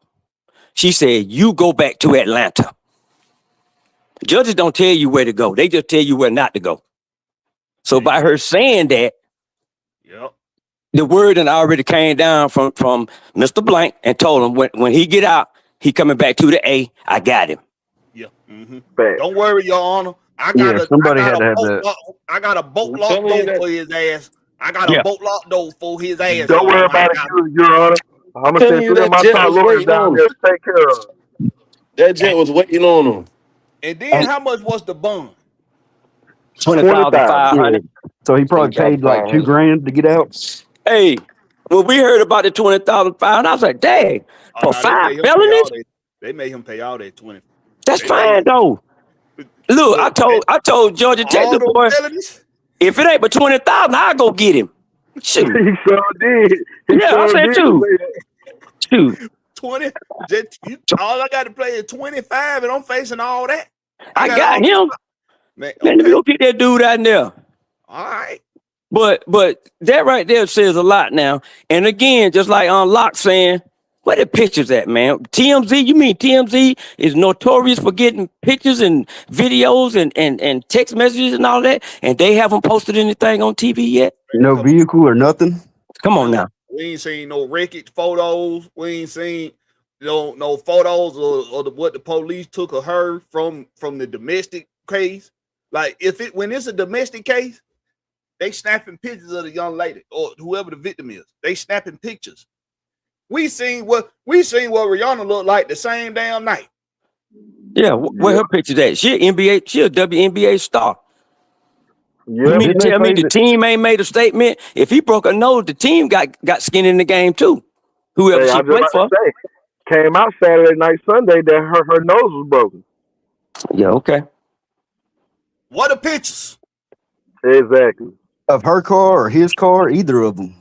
she said, you go back to Atlanta. Judges don't tell you where to go. They just tell you where not to go. So by her saying that, Yep. the word that already came down from Mr. Blank and told him when he get out, he coming back to the A. I got him. Yeah. Mm-hmm. Don't worry, Your Honor. I Yeah, got somebody had to a have boat that. lock. I got a boat I'm lock telling you door that- for his ass. I got a boat lock door for his ass. Don't worry about it, Your Honor. I'm gonna send 3 of my top lawyers down there to take care of it. That jet was waiting on him. And then how much was the bond? 20,500. So he probably paid like $2,000 to get out. Hey, when we heard about the 20,000 I was like, dang, for 5 felonies? They made him pay all that 20. That's fine though. Look, I told Georgia Tech boy, if it ain't but 20,000, I'll go get him. Shoot. He sure did. I said too. Shoot. 20. All I got to play is 25, and I'm facing all that. I got him. Man, let me go get that dude out there. All right. But that right there says a lot now. And again, just like Locke saying, where the pictures at, man? TMZ, you mean TMZ is notorious for getting pictures and videos and text messages and all that, and they haven't posted anything on TV yet? No vehicle or nothing? Come on now. We ain't seen no wreckage photos. We ain't seen no photos or what the police took of her from the domestic case. Like when it's a domestic case, they snapping pictures of the young lady or whoever the victim is. They snapping pictures. We seen what Rihanna looked like the same damn night. Yeah, where her pictures at? She a WNBA star. Yeah. You mean to tell me the team ain't made a statement? If he broke a nose, the team got skin in the game too. Whoever she played for. Came out Saturday night, Sunday that her nose was broken. Yeah, okay. What are pictures? Exactly. Of her car or his car, either of them.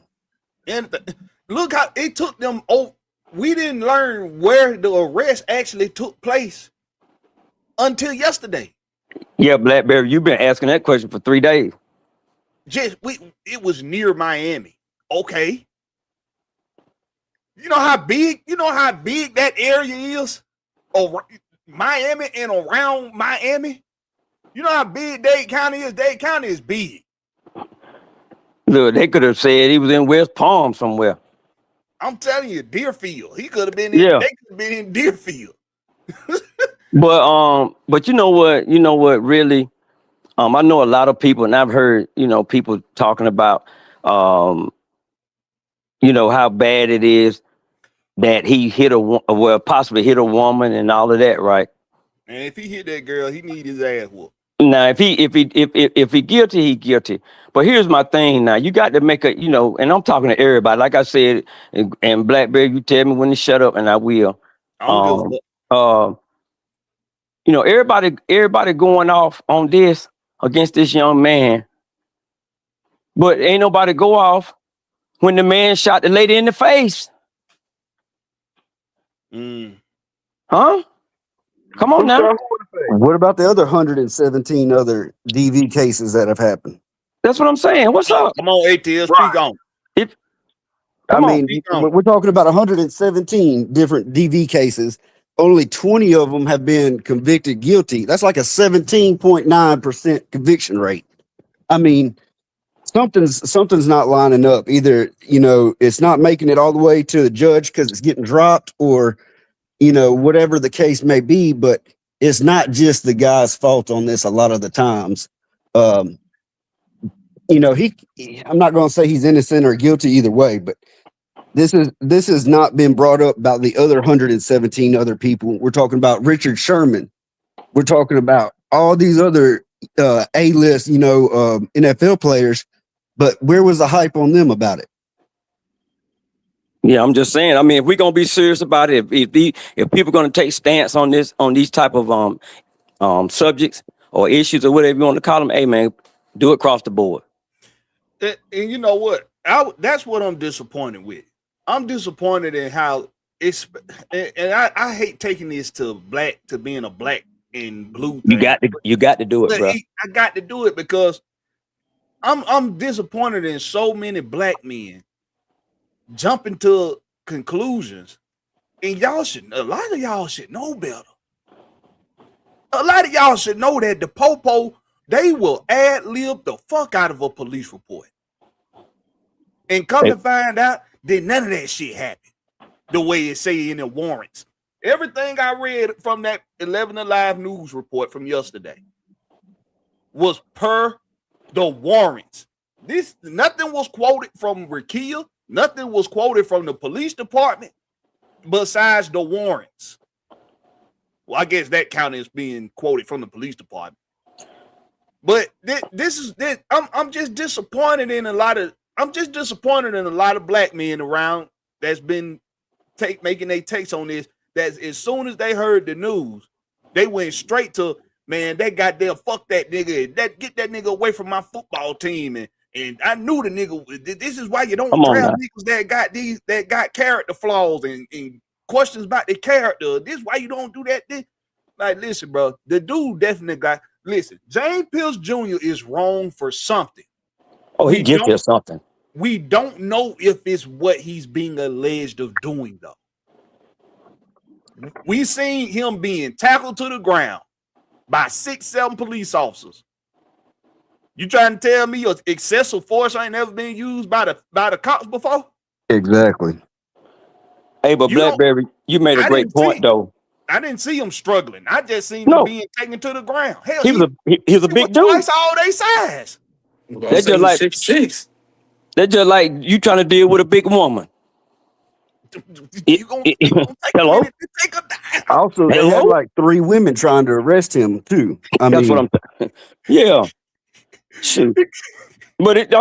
And look how it took them. Oh, we didn't learn where the arrest actually took place until yesterday. Yeah, Blakberry, you've been asking that question for 3 days. It was near Miami. Okay. You know how big that area is? Miami and around Miami. You know how big Dade County is? Dade County is big. Look, they could have said he was in West Palm somewhere. I'm telling you, Deerfield. He could have been in. Yeah. They could have been in Deerfield. But you know what? Really, I know a lot of people, and I've heard people talking about how bad it is that he possibly hit a woman and all of that, right? And if he hit that girl, he need his ass whooped. Now, if he guilty, he guilty. But here's my thing. Now, you got to make and I'm talking to everybody. Like I said, and Blakberry, you tell me when to shut up, and I will. Everybody going off on this against this young man, but ain't nobody go off when the man shot the lady in the face. Huh? Come on now. What about the other 117 other DV cases that have happened? That's what I'm saying. What's up? Come on, ATL, speak on. Come on. We're talking about 117 different DV cases. Only 20 of them have been convicted guilty. That's like a 17.9% conviction rate. I mean, something's not lining up. Either, it's not making it all the way to the judge because it's getting dropped, or, whatever the case may be, but it's not just the guy's fault on this a lot of the times. I'm not going to say he's innocent or guilty either way, but this has not been brought up about the other 117 other people. We're talking about Richard Sherman. We're talking about all these other A-list, NFL players, but where was the hype on them about it? Yeah, I'm just saying. I mean, if we're gonna be serious about it, if people are gonna take stance on these type of subjects or issues or whatever you want to call them, hey man, do it across the board. And you know what? That's what I'm disappointed with. I'm disappointed in how it's, and I hate taking this to being a black and blue thing. You got to do it, bro. I got to do it because I'm disappointed in so many black men jumping to conclusions, and a lot of y'all should know better. A lot of y'all should know that the popo, they will ad-lib the fuck out of a police report. And come to find out that none of that shit happened the way it say in the warrants. Everything I read from that 11 Alive news report from yesterday was per the warrants. Nothing was quoted from Rakia. Nothing was quoted from the police department besides the warrants. Well, I guess that counted as being quoted from the police department. But I'm just disappointed in a lot of black men around that's been making their takes on this. That as soon as they heard the news, they went straight to, man, that goddamn fuck that nigga, get that nigga away from my football team. And I knew the nigga. This is why you don't draft niggas that got character flaws and questions about their character. This is why you don't do that. Like, listen, bro, the dude definitely got. Listen, James Pierce Jr. is wrong for something. Oh, he guilty of something. We don't know if it's what he's being alleged of doing, though. We seen him being tackled to the ground by 6-7 police officers. You trying to tell me excessive force ain't never been used by the cops before? Exactly. Hey, but Blakberry, you made a great point, though. I didn't see him struggling. I just seen him being taken to the ground. Hell, he was a big dude. Twice all they size. They're just like 6'6". They're just like you trying to deal with a big woman. You gonna take hello? take her down. Also, they had like 3 women trying to arrest him too. That's what I'm saying. Yeah. Shoot. But if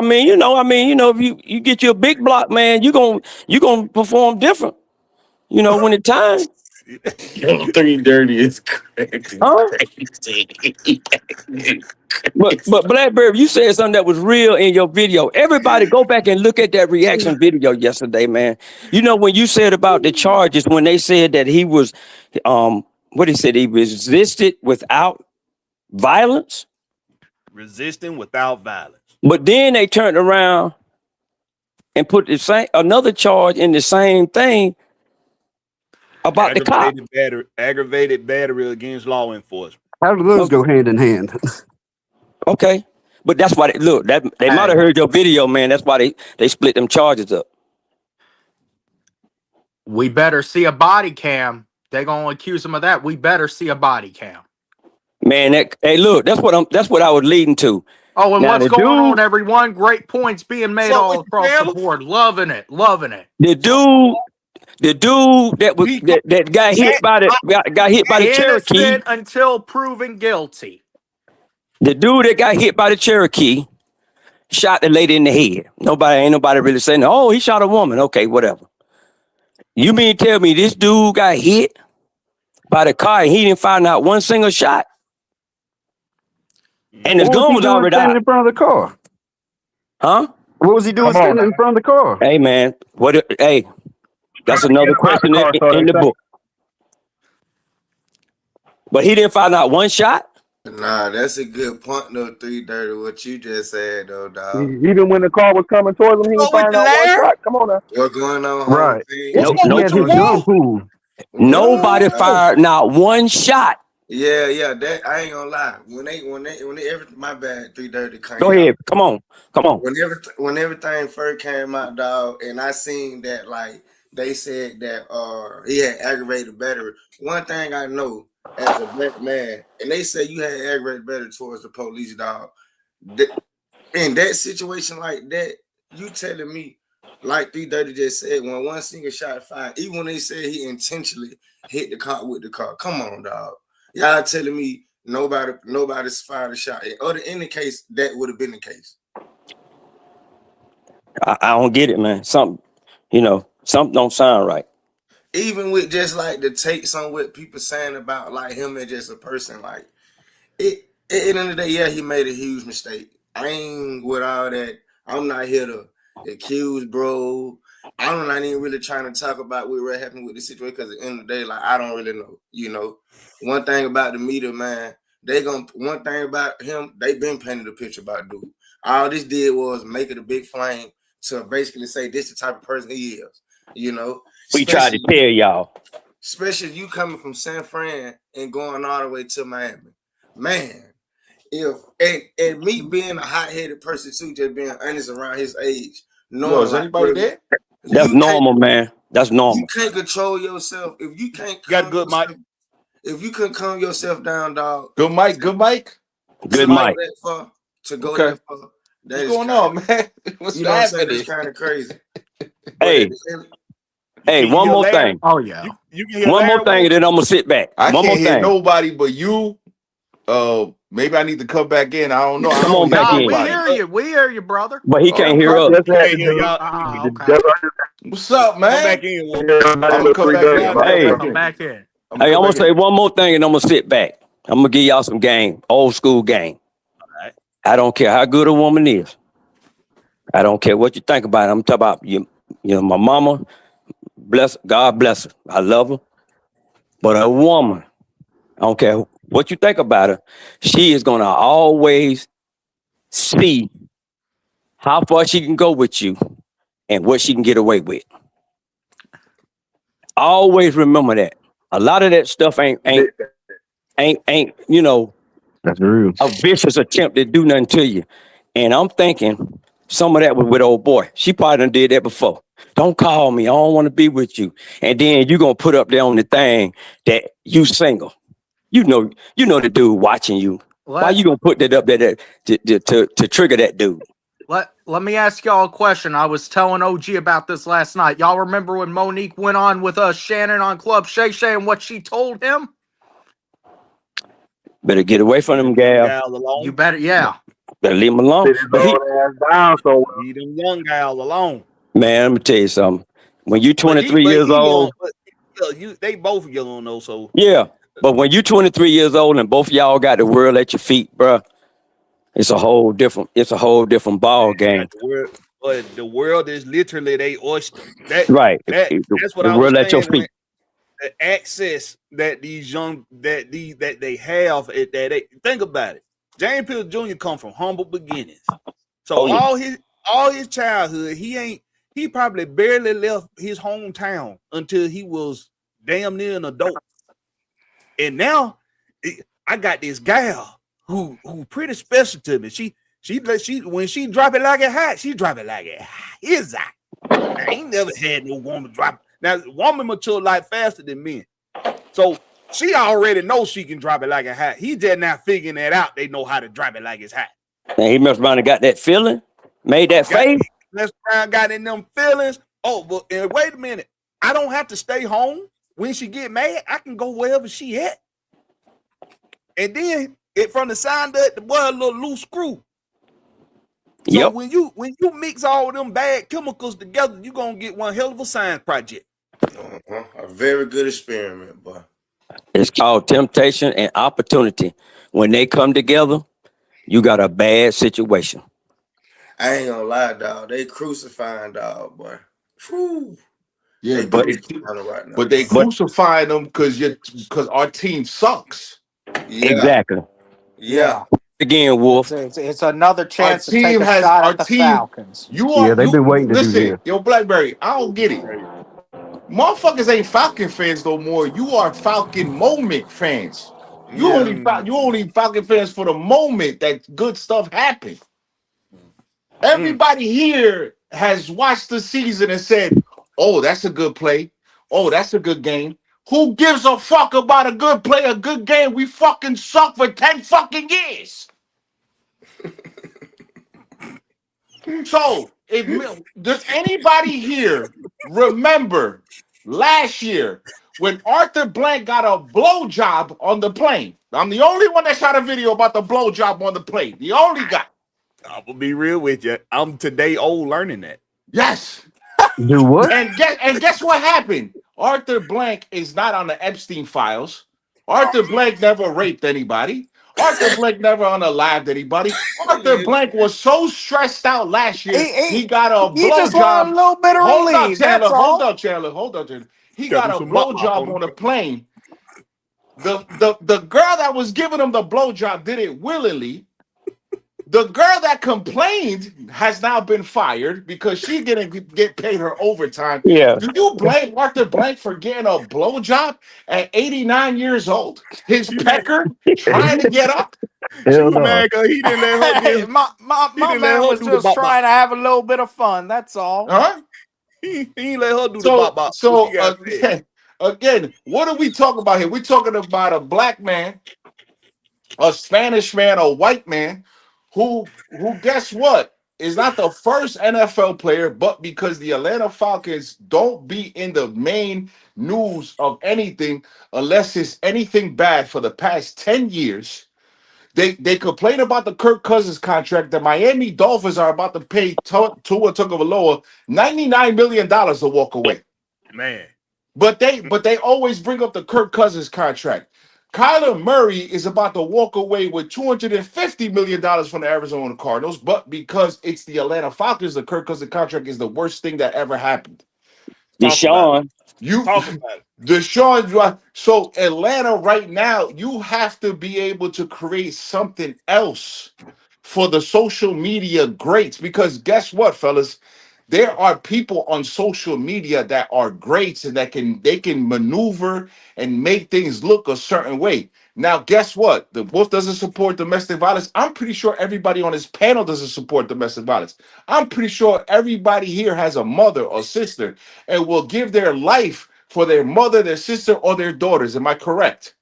you get you a big block, man, you gonna perform different. When it's time. 3 dirty is crazy. But Blakberry, you said something that was real in your video. Everybody go back and look at that reaction video yesterday, man. When you said about the charges, when they said that he was what he said, he resisted without violence. Resisting without violence. But then they turned around and put another charge in the same thing about the cop. Aggravated battery against law enforcement. How do those go hand in hand? Okay. But that's why they might have heard your video, man. That's why they split them charges up. We better see a body cam. They're gonna accuse him of that. We better see a body cam. Man, that's what I was leading to. Oh, and what's going on, everyone? Great points being made all across the board. Loving it. The dude that got hit by the Cherokee innocent until proven guilty. The dude that got hit by the Cherokee shot the lady in the head. Ain't nobody really saying, oh, he shot a woman. Okay, whatever. You mean to tell me this dude got hit by the car and he didn't find out one single shot? And his gun was already out. In front of the car. Huh? What was he doing standing in front of the car? Hey, man. That's another question in the book. But he didn't find out one shot? Nah, that's a good point, though. 330. What you just said, though, dog. Even when the car was coming towards him, he was firing out one shot. Come on now. What's going on, Right. That's No, he had his gun pool. nobody fired not one shot. Yeah, that I ain't gonna lie. When they my bad 330 came Go ahead. Come on. When everything first came out, dog, and I seen that like they said that he had aggravated battery. One thing I know as a black man, and they say you had aggravated battery towards the police, dog. In that situation like that, you telling me, like 330 just said, when one single shot fired, even when they said he intentionally hit the car with the car. Come on, dog. Y'all telling me nobody's fired a shot. In the case, that would have been the case. I don't get it, man. Something don't sound right. Even with just like the takes on what people saying about like him as just a person, like it at the end of the day, yeah, he made a huge mistake. I ain't with all that. I'm not here to accuse, bro. I'm not even really trying to talk about what happened with the situation because at the end of the day, like I don't really know. You know, one thing about the media, man, one thing about him, they been painted a picture about dude. All this did was make it a big flame to basically say this the type of person he is. You know, we tried to tell y'all. Especially you coming from San Fran and going all the way to Miami, man. If and me being a hot-headed person too, just being honest around his age. No, is anybody there? That's normal, man. That's normal. You can't control yourself if you can't. Got a good mic. If you couldn't calm yourself down, dog. Good mic. Good mic. That far, to go okay. that far. What's going on, man? What's happening? It's kind of crazy. Hey, one more thing. Oh yeah. One more thing, and then I'm gonna sit back. I can't hear nobody but you. Maybe I need to come back in. I don't know. Come on back in. We hear you, brother. But he can't hear us. Okay. What's up, man? Come back in. I'm gonna come back in. Hey, I'm gonna say one more thing, and I'm gonna sit back. I'm gonna give y'all some game, old school game. Right. I don't care how good a woman is. I don't care what you think about it. I'm talking about you know, my mama. God bless her. I love her. But a woman, I don't care what you think about her, she is gonna always see how far she can go with you and what she can get away with. Always remember that. A lot of that stuff ain't you know, that's real. A vicious attempt to do nothing to you. And I'm thinking some of that was with old boy. She probably done did that before. Don't call me. I don't want to be with you. And then you're gonna put up there on the thing that you single. You know the dude watching you. Why you gonna put that up there to trigger that dude? Let me ask y'all a question. I was telling OG about this last night. Y'all remember when Monique went on with Shannon on Club Shay Shay and what she told him? Better get away from him, gal. You better, yeah. Better leave him alone. Leave them young gals alone. Man, let me tell you something. When you 23 years old, they both young though. So yeah. But when you 23 years old and both of y'all got the world at your feet, bro, it's a whole different ball game. The world is literally they oyster. Right. That's what the I world was at your feet. The access that these young that they have that think about it. James Pill Jr. come from humble beginnings. So all his childhood, he probably barely left his hometown until he was damn near an adult. And now I got this gal who pretty special to me. She when she drop it like it hot, she drop it like it is hot. I ain't never had no woman drop. Now woman mature like faster than men. So she already knows she can drop it like it's hot. He just now figuring that out. They know how to drop it like it's hot. And he must have got that feeling, made that face. Messed around, got in them feelings. Oh, but wait a minute. I don't have to stay home. When she get mad, I can go wherever she at. And then from the side that the boy a little loose screw. So when you mix all of them bad chemicals together, you're gonna get one hell of a science project. A very good experiment, boy. It's called temptation and opportunity. When they come together, you got a bad situation. I ain't gonna lie, dog. They crucifying dog, boy. Whew. Yeah, but they crucifying them because our team sucks. Yeah. Exactly. Yeah. Again, Wolf. It's another Our chance to take team a has shot our at the team. Falcons. You Yeah, are they've been waiting to do listen, this. yo, Blackberry. I don't get it. Motherfuckers ain't Falcon fans no more. You are Falcon moment fans. You Yeah. only Falcon fans for the moment that good stuff happened. Everybody here has watched the season and said, "Oh, that's a good play. Oh, that's a good game." Who gives a fuck about a good play, a good game? We fucking suck for 10 fucking years. So, does anybody here remember last year when Arthur Blank got a blowjob on the plane? I'm the only one that shot a video about the blowjob on the plane. The only guy. I'm gonna be real with you. I'm today old learning that. Yes. Do what? And guess what happened? Arthur Blank is not on the Epstein files. Arthur Blank never raped anybody. Arthur Blank never unalived anybody. Arthur Blank was so stressed out last year, he got a He just wanted a blowjob. little bit of Hold up, relief. Chandler. That's Hold all. up, Chandler. Hold up, Chandler. He Gotta got do a some mop blowjob on on a plane. The girl that was giving him the blowjob did it willingly. The girl that complained has now been fired because she didn't get paid her overtime. Yeah. Do you blame Arthur Blank for getting a blowjob at 89 years old? His pecker trying to get up? Hell Too no. mad because he didn't let her Hey, do. my didn't let man her was do the just bop trying to have a little bit of fun. That's all. Huh? He ain't let her do the bop bop. So She got fed. again, what are we talking about here? We're talking about a black man, a Spanish man, a white man, who guess what? Is not the first NFL player, but because the Atlanta Falcons don't be in the main news of anything unless it's anything bad for the past 10 years. They complain about the Kirk Cousins contract. The Miami Dolphins are about to pay Tua Tagovailoa $99 million to walk away. Man. But they always bring up the Kirk Cousins contract. Kyler Murray is about to walk away with $250 million from the Arizona Cardinals, but because it's the Atlanta Falcons, the Kirk Cousins contract is the worst thing that ever happened. Deshaun. Talk about it. Deshaun, so Atlanta right now, you have to be able to create something else for the social media greats, because guess what, fellas? There are people on social media that are greats and that they can maneuver and make things look a certain way. Now, guess what? The Wolf doesn't support domestic violence. I'm pretty sure everybody on this panel doesn't support domestic violence. I'm pretty sure everybody here has a mother or sister and will give their life for their mother, their sister, or their daughters. Am I correct?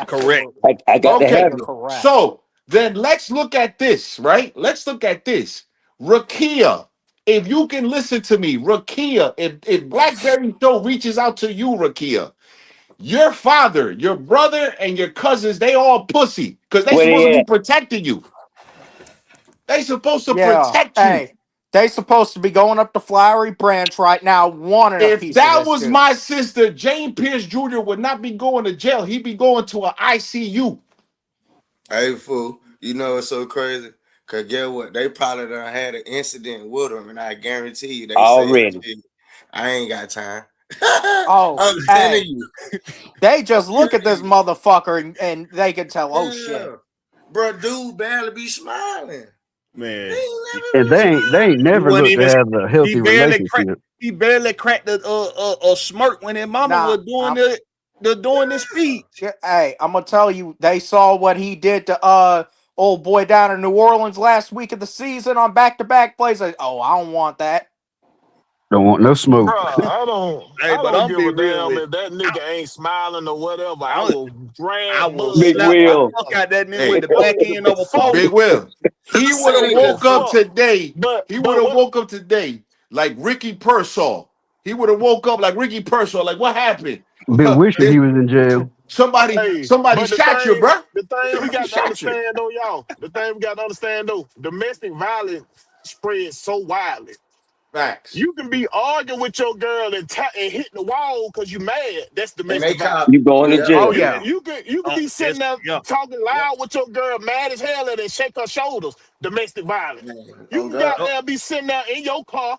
Correct. I got to Okay. have it. Correct. So then let's look at this, right? Let's look at this. Rakia, if you can listen to me, Rakia, if Blackberry Show reaches out to you, Rakia, your father, your brother, and your cousins, they all pussy because they Where supposed to they be at? protecting you. They supposed to Yeah. protect you. Hey, they supposed to be going up the Flowery Branch right now, wanting a If piece that of this was dude. my sister, Jane Pierce Jr. would not be going to jail. He'd be going to an ICU. Hey, fool. You know what's so crazy? Because get what? They probably done had an incident with him, and I guarantee you they Already. say, I ain't got time. Oh, I'm hey. telling you. They just look at this motherfucker and they can tell, oh shit. Bro, dude barely be smiling. Man. And they ain't never wasn't looked to even- have a healthy relationship. He barely cracked a smirk when his mama Nah, was doing this speech. Hey, I'm gonna tell you, they saw what he did to old boy down in New Orleans last week of the season on back-to-back plays. Like, oh, I don't want that. Don't want no smoke. Bruh, I But don't I'm give be a real damn with if that nigga ain't smiling or whatever. I will I drag will Bud Big slap out the Will. fuck out that nigga Hey. with the back end of a phone. Big Will. He would have woke up today. He would have woke up today like Ricky Pearsall. He would have woke up like Ricky Pearsall. Like, what happened? Been wishing he was in jail. Somebody but shot you, bro. the thing we got to Shot you. understand though, y'all. The thing we got to understand though, domestic violence spreads so widely. Facts. You can be arguing with your girl and hit the wall because you mad. That's domestic violence. You going to jail. Oh yeah. You could be sitting there talking loud with your girl, mad as hell, and then shake her shoulders. Domestic violence. You got there be sitting there in your car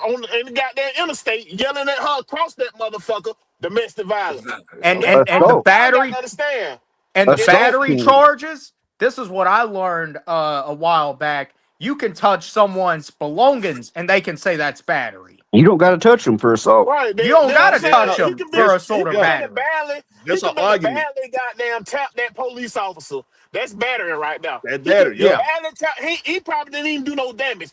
in the goddamn interstate yelling at her across that motherfucker. Domestic violence. And the battery understand. and the battery charges. This is what I learned a while back. You can touch someone's belongings and they can say that's battery. You don't got to touch them for assault. Right. You don't got to Saying touch he them can for be, assault or battery. he can badly goddamn tap that police officer. That's battery right now. That's battery, yeah. He probably didn't even do no damage.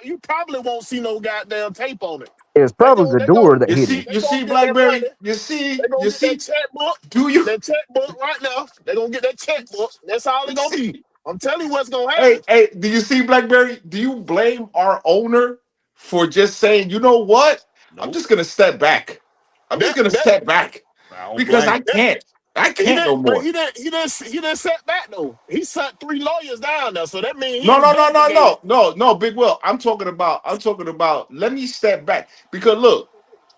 You probably won't see no goddamn tape on it. It's probably the door that hit him. You see, Blakberry. You see. That checkbook. Do you? That checkbook right now. They're gonna get that checkbook. That's all they're gonna be. I'm telling you what's gonna happen. Hey, do you see, Blakberry? Do you blame our owner for just saying, you know what? Nope. I'm just gonna step back. Step back because I can't. I can't no more. He didn't set back though. He sent 3 lawyers down there, so that means no, Big Will. I'm talking about. Let me step back because look,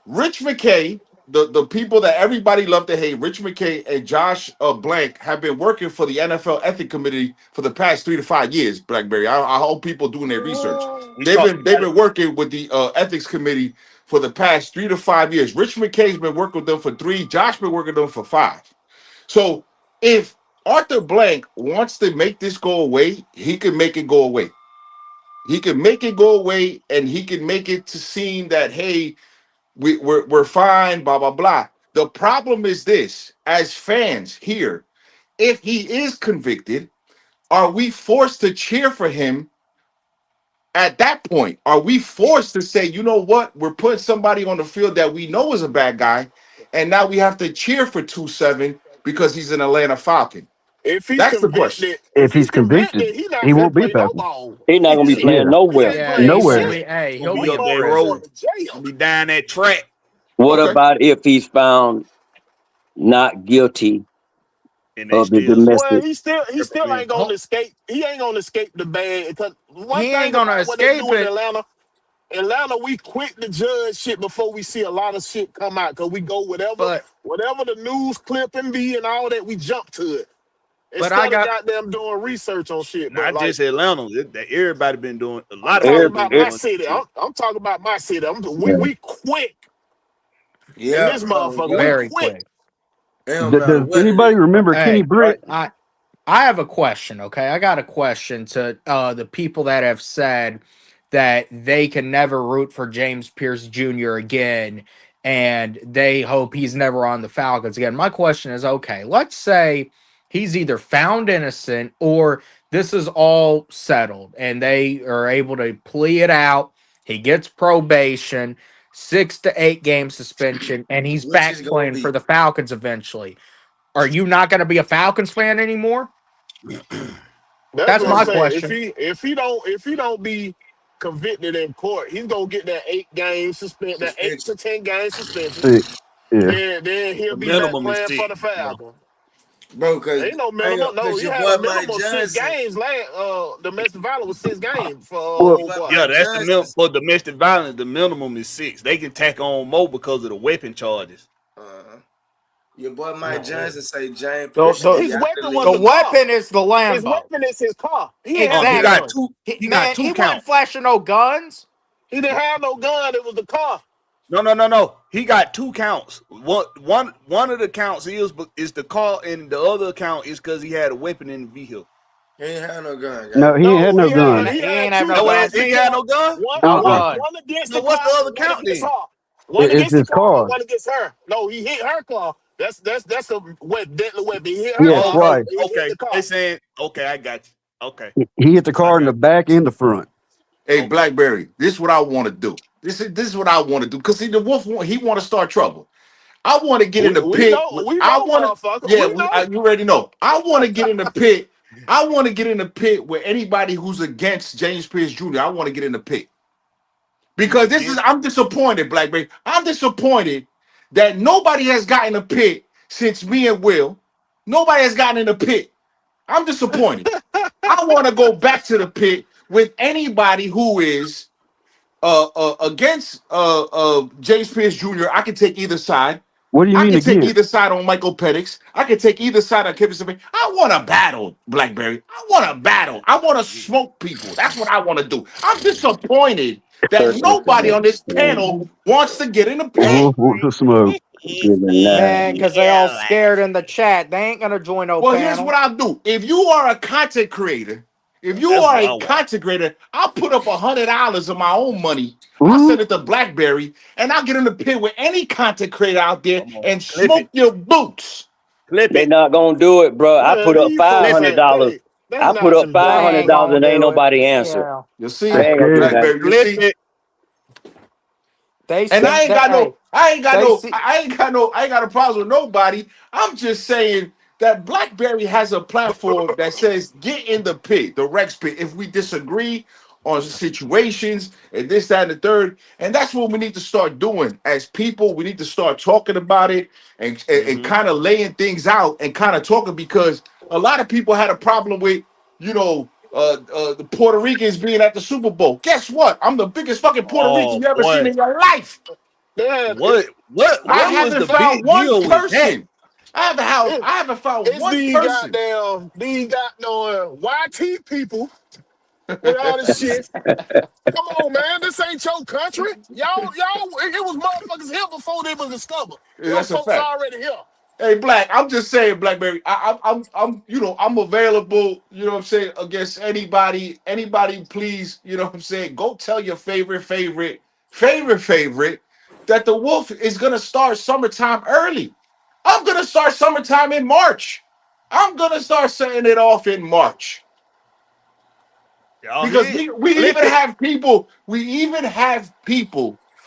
Rich McKay, the people that everybody love to hate, Rich McKay and Josh Blank have been working for the NFL Ethics Committee for the past 3 to 5 years. Blakberry. I hope people doing their research. They've been working with the Ethics Committee for the past 3 to 5 years. Rich McKay's been working with them for 3. Josh been working with them for 5. So if Arthur Blank wants to make this go away, he can make it go away. He can make it go away, and he can make it to seem that, hey, we're fine, blah, blah, blah. The problem is this, as fans here, if he is convicted, are we forced to cheer for him at that point? Are we forced to say, you know what, we're putting somebody on the field that we know is a bad guy, and now we have to cheer for 2-7 because he's an Atlanta Falcon? That's the question. If he's convicted, he won't be back. He's not gonna be playing nowhere. Nowhere. He'll be up that road. He'll be down that track. What about if he's found not guilty of the domestic? Well, he still ain't gonna escape. He ain't gonna escape the bag because he ain't gonna escape it. Atlanta, we quick to judge shit before we see a lot of shit come out because we go whatever the news clipping be and all that, we jump to it. Instead of goddamn doing research on shit. Not like, just Atlanta. Everybody been doing a lot of about my city. I'm talking about my city. We quick. Yeah, in this motherfucker. Very quick. Does anybody remember Kenny Britt? I have a question, okay? I got a question to the people that have said that they can never root for James Pierce Jr. again, and they hope he's never on the Falcons again. My question is, okay, let's say he's either found innocent or this is all settled and they are able to plea it out. He gets probation, 6 to 8 game suspension, and he's back playing for the Falcons eventually. Are you not going to be a Falcons fan anymore? That's my question. If he don't be convicted in court, he's gonna get that 8 game suspension, that 8 to 10 game suspension. Then he'll be back playing for the Falcons. Bro, cause ain't no minimum. No, he had a minimum 6 games. Domestic violence was 6 games for. Yeah, that's the minimum for domestic violence. The minimum is 6. They can tack on more because of the weapon charges. Your boy Mike Johnson say James. His weapon was the weapon is the Lambo. His weapon is his car. He got two. He wasn't flashing no guns. He didn't have no gun. It was the car. No. He got 2 counts. One of the counts is the car, and the other account is because he had a weapon in the vehicle. He ain't had no gun. Guys. No, he ain't had no gun. He ain't have no gun. He ain't had no gun. One against the what's car, the other count then? One against his car. One against her. No, he hit her car. That's a deadly weapon. He hit her car. Right. Okay. They saying, okay, I got you. Okay. He hit the car in the back and the front. Hey, Blakberry, this is what I want to do. This is what I want to do. Because the Wolf, he want to start trouble. I want to get in the pit. You already know. I want to get in the pit. I want to get in the pit with anybody who's against James Pierce Jr. I want to get in the pit. Because I'm disappointed, Blakberry. I'm disappointed that nobody has gotten a pit since me and Will. Nobody has gotten in the pit. I'm disappointed. I want to go back to the pit with anybody who is against James Pierce Jr. I can take either side. What do you mean I can take either side on Michael Penix. I can take either side on Kevin Smith. I want to battle, Blakberry. I want to battle. I want to smoke people. That's what I want to do. I'm disappointed that nobody on this panel wants to get in the pit. Want to smoke. Man, because they all scared in the chat. They ain't gonna join no Well, panel. here's what I'll do. If you are a content creator, I'll put up $100 of my own money. I'll send it to Blakberry, and I'll get in the pit with any content creator out there and smoke your boots. They not gonna do it, bro. I put up $500. I put up $500 and ain't nobody answer. Yeah. You see, They ain't gonna do that. Blakberry, you see. And I ain't got a problem with nobody. I'm just saying that Blakberry has a platform that says get in the pit, the Rex pit, if we disagree on situations and this, that, and the third. And that's what we need to start doing as people. We need to start talking about it and kind of laying things out and kind of talking, because a lot of people had a problem with, the Puerto Ricans being at the Super Bowl. Guess what? I'm the biggest fucking Puerto Rican you ever seen in your life. What I was haven't the found big one deal with that? person. I haven't found one person. These goddamn YT people with all this shit. Come on, man. This ain't your country. Y'all, it was motherfuckers here before they was discovered. Yeah, Your that's a folks fact. already here. Hey, Black, I'm just saying, Blakberry, I'm available, against anybody. Anybody, please, go tell your favorite that the Wolf is gonna start summertime early. I'm gonna start summertime in March. I'm gonna start setting it off in March. Because we even have people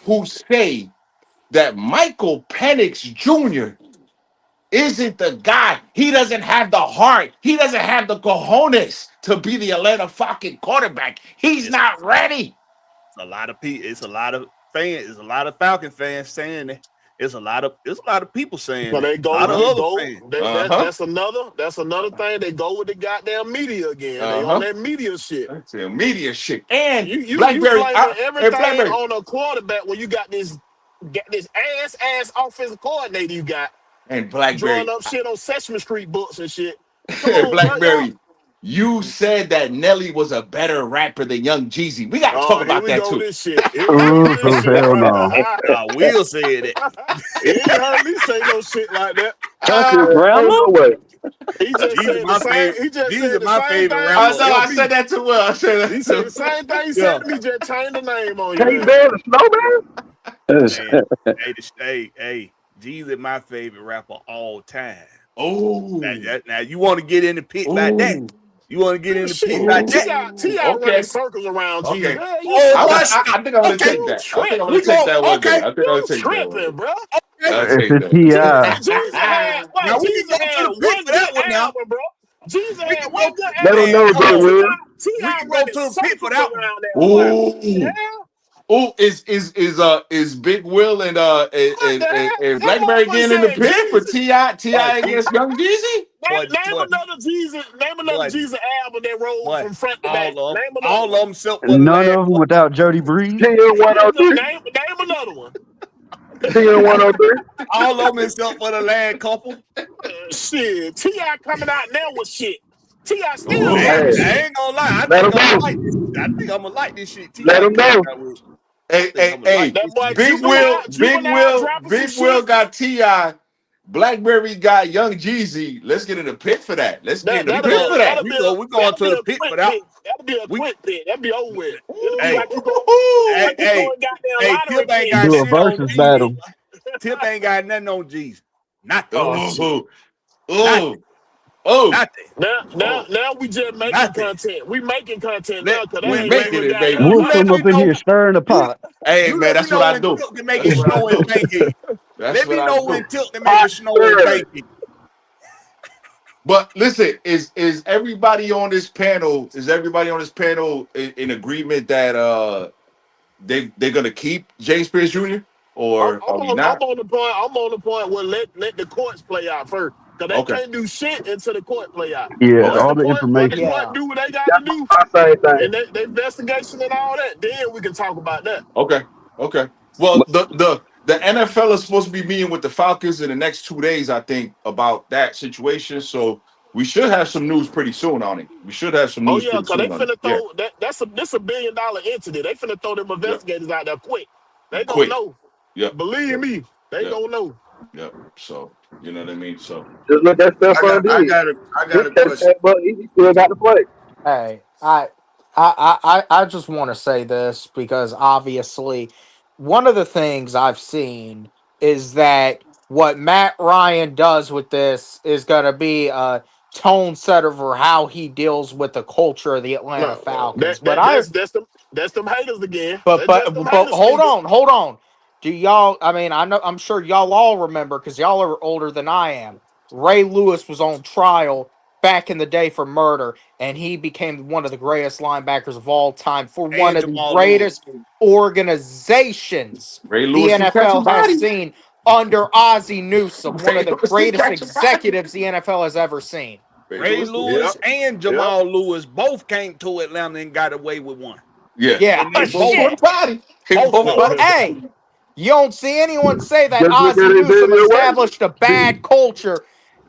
who say that Michael Penix Jr. isn't the guy. He doesn't have the heart. He doesn't have the cojones to be the Atlanta Falcons quarterback. He's not ready. It's a lot of people. It's a lot of fans. It's a lot of Falcon fans saying that. It's a lot of people saying So they that. go. A lot of other fans. That's another thing. They go with the goddamn media again. They on that media shit. That's the media shit. And you Blakberry, blaming everything on a quarterback when you got this ass offensive coordinator you got. And Blakberry drawing up shit on Sesame Street books and shit. Come on, Blakberry, you said that Nelly was a better rapper than Young Jeezy. We got to talk about that too. This shit. Hell no. Will said it. He ain't heard me say no shit like that. He just said the same. He just said the same thing. I said that too well. I said that. He said the same thing. He said to me, just change the name on you. Hey, man, the snowman. Hey, Jeezy, my favorite rapper all time. Oh, now you want to get in the pit by that? You want to get in the pit by that? T.I. running circles around Jeezy. I think I'm gonna take that. I think I'm gonna take that one day. I think I'm gonna take that one. Bro. It's a T.I. Jeezy had one good album, bro. Jeezy had one good album. Let them know, Big Will. T.I. running circles around that one. Oh, is Big Will and Blakberry getting in the pit for T.I. against Young Jeezy? Name another Jeezy album that rolled from front to back. All of them except none of them without Jody Breeze. Name another one. All of them except for the last couple. Shit, T.I. coming out now with shit. T.I. still. I ain't gonna lie. I think I'm gonna like this shit. Let him know. Hey, Big Will got T.I. Blakberry got Young Jeezy. Let's get in the pit for that. Let's get in the pit for that. We're going to the pit for that. That'll be a quick pit. That'll be over with. Tip ain't got do a versus battle. Tip ain't got nothing on Jeezy. Nothing. Now we just making content. We making content now because we making it, baby. We'll come up in here stirring the pot. Hey, man, that's what I do. To make it snow and bacon. Let me know when Tilt to make it snow and bacon. But listen, is everybody on this panel? Is everybody on this panel in agreement that they're gonna keep James Pierce Jr. or are we not? I'm on the point where let the courts play out first. Because they can't do shit until the court play out. Yeah, all the information. The court do what they got to do. And the investigation and all that. Then we can talk about that. Okay. Well, the NFL is supposed to be meeting with the Falcons in the next 2 days, I think, about that situation. So we should have some news pretty soon on it. We should have some news. Because they finna throw this a $1 billion entity. They finna throw them investigators out there quick. They gonna know. Yeah. Believe me, they gonna know. Yep. So you know what I mean. So Just look at Stephon I Diggs. got a I He got a catch question. that, but he still got to play. Hey, I just want to say this because obviously one of the things I've seen is that what Matt Ryan does with this is going to be a tone setter for how he deals with the culture of the Atlanta No, Falcons. But I that's them haters again. but That's just but them but haters hold speaking. on, hold on. Do y'all? I mean, I know. I'm sure y'all all remember because y'all are older than I am. Ray Lewis was on trial back in the day for murder, and he became one of the greatest linebackers of all time for one And of the Jamal Lewis. greatest organizations Ray the Lewis can catch a NFL has body. seen under Ozzie Newsome, one Ray of the Lewis can greatest catch a body. executives the NFL has ever seen. Ray Ray Lewis can catch. Yep. Lewis and Yep. Jamal Lewis both came to Atlanta and got away with one. Yeah. Yeah, And they both One shit. body. He both both of them. But body. hey, you don't see anyone say that Just look Ozzie at Newsome Xavier West. established a bad culture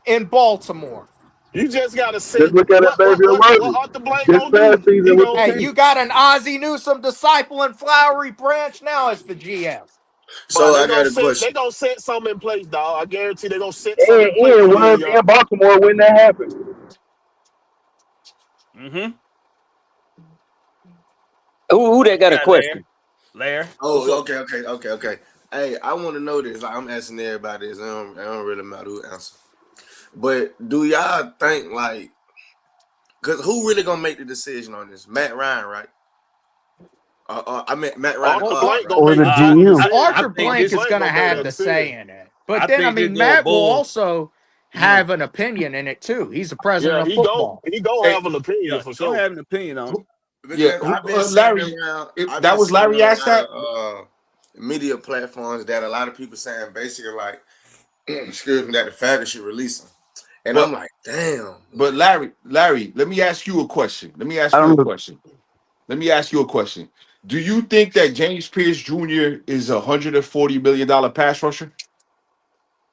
in Baltimore. You just gotta Just sit. look at Xavier What Worthy. Arthur Blank This gonna past do? He season with the go, Hey, you Chiefs. got an Ozzie Newsome disciple in Flowery Branch now as the GM. but So I got a they question. gonna set something in place, dog. I guarantee they gonna set something in place And for you was and in your. Baltimore when that happened. Mm-hmm. Who that got a Yeah, Larry. question? Larry, what's Oh, up? okay. Hey, I want to know this. Like, I'm asking everybody this. It don't really matter who answer. But do y'all think like, cause who really gonna make the decision on this? Matt Ryan, right? I mean Matt Ryan, the Well, Arthur coach, Blank right? gonna Or make the the GM. I Arthur decision. think Arthur Blank this. is Blank going to gonna make have that the say decision. in it. But I then, I think this mean, more Matt will bull. also Yeah, have an opinion in it too. He's the president Yeah, of football. he go Hey, have an opinion yeah. for He gonna sure. have an opinion on it. yeah, Because I've been seeing Larry. around. I've That been was seeing Larry on a asked lot that. of media platforms that a lot of people saying basically like, excuse me, that the Falcons should release him, and I'm But like, damn, but like, Larry, let me ask you a question. Let me I ask you don't a know. question. Let me ask you a question. Do you think that James Pierce Jr. is $140 million pass rusher?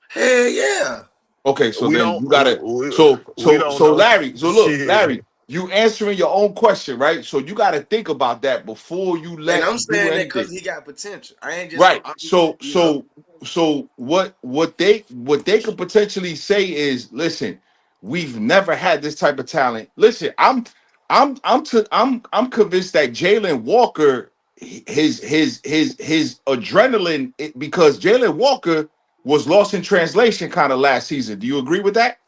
hell yeah. Okay, so We then don't you gotta we don't so know. Larry, so look, Larry, Shit. you answering your own question, right? So you gotta think about that before you And let I'm do saying that because anything. he got potential. I ain't just, Right. So what they could potentially say is, listen, we've never had this type of talent. Listen, I'm convinced that Jalen Walker, his adrenaline, because Jalen Walker was lost in translation kind of last season. Do you agree with that?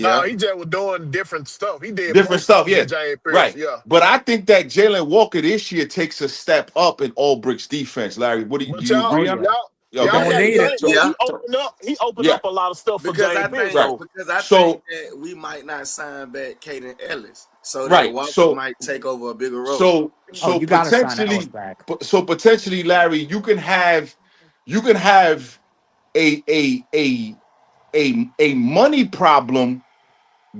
No, yeah. he just was doing different stuff. He did more Different stuff, stuff yeah. than James Pierce. Right. Yeah. But I think that Jalen Walker this year takes a step up in All Bricks defense. Larry, do But you Oh agree on? yeah, Yeah, you're go y'all gonna ahead. got need it. So, Yeah. he opened yeah, up a lot of stuff for Because James I Pierce think right. though. because I think So that we might not sign back Caden Ellis, so that right. Walker So might take over a bigger role. so Oh, so you got to sign Ellis potentially back. Larry, you can have a a money problem.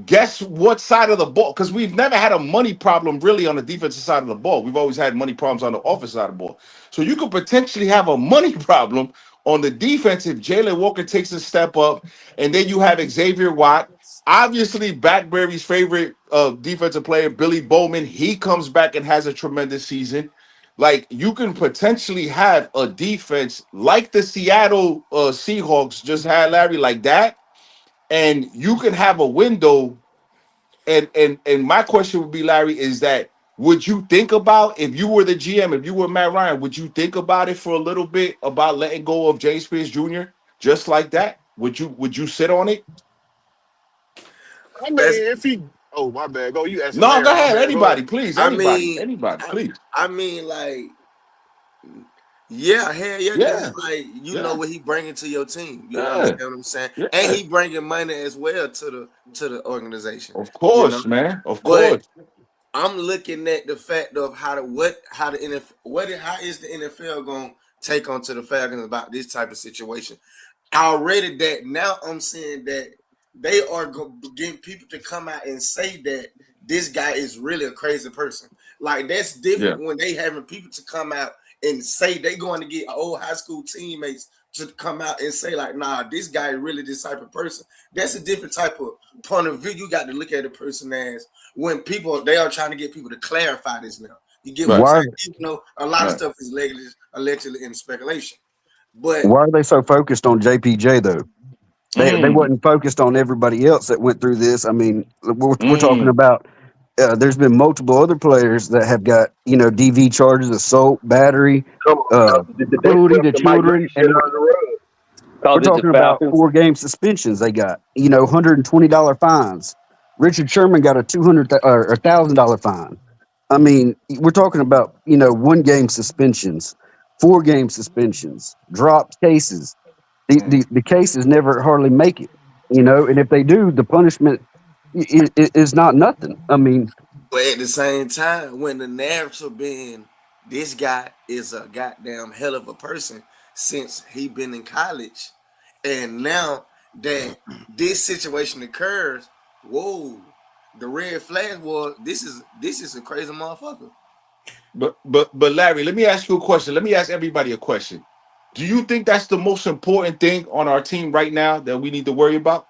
Guess what side of the ball? Because we've never had a money problem really on the defensive side of the ball. We've always had money problems on the offensive side of the ball. So you could potentially have a money problem on the defense if Jalen Walker takes a step up, and then you have Xavier Watt. Obviously, Blackberry's favorite defensive player, Billy Bowman, he comes back and has a tremendous season. Like you can potentially have a defense like the Seattle Seahawks just had, Larry, like that, and you can have a window. And my question would be, Larry, is that would you think about, if you were the GM, if you were Matt Ryan, would you think about it for a little bit about letting go of James Pierce Jr. just like that? Would you sit on it? I mean, That's if he oh my bad, go you asking No, go Larry, my ahead. bad, go ahead. Anybody, please. I Anybody, mean anybody, I, please. I mean like yeah, hell yeah, because Yeah, it's like you know yeah, what he bringing to your team. You yeah, understand what I'm saying? And yeah. he bringing money as well to the organization. Of You know, course, man. Of but course. I'm looking at the fact of how the NFL how is the NFL going to take on to the Falcons about this type of situation. Already that now I'm seeing that they are getting people to come out and say that this guy is really a crazy person. Like that's Yeah, different when they having people to come out and say they going to get old high school teammates to come out and say like, nah, this guy is really this type of person. That's a different type of point of view. You got to look at the person as when people they are trying to get people to clarify this now. You get what I'm right, Why? saying? You know, a lot of right. stuff is allegedly in speculation. But Why are they so focused on JPJ though? They wasn't focused on everybody else that went through this. I mean, we're talking about. There's been multiple other players that have got DV charges, assault, battery, Come on, they cruelty to swept the Mike children, Leach shit and under the rug. we're Call it the talking about Falcons. 4-game suspensions. They got $120 fines. Richard Sherman got a $200 or $1,000 fine. I mean, we're talking about 1-game suspensions, 4-game suspensions, dropped cases. The cases never hardly make it, and if they do, the punishment is not nothing. I mean, But at the same time, when the narrative being this guy is a goddamn hell of a person since he been in college, and now that this situation occurs, whoa, the red flag was this is a crazy motherfucker. But Larry, let me ask you a question. Let me ask everybody a question. Do you think that's the most important thing on our team right now that we need to worry about?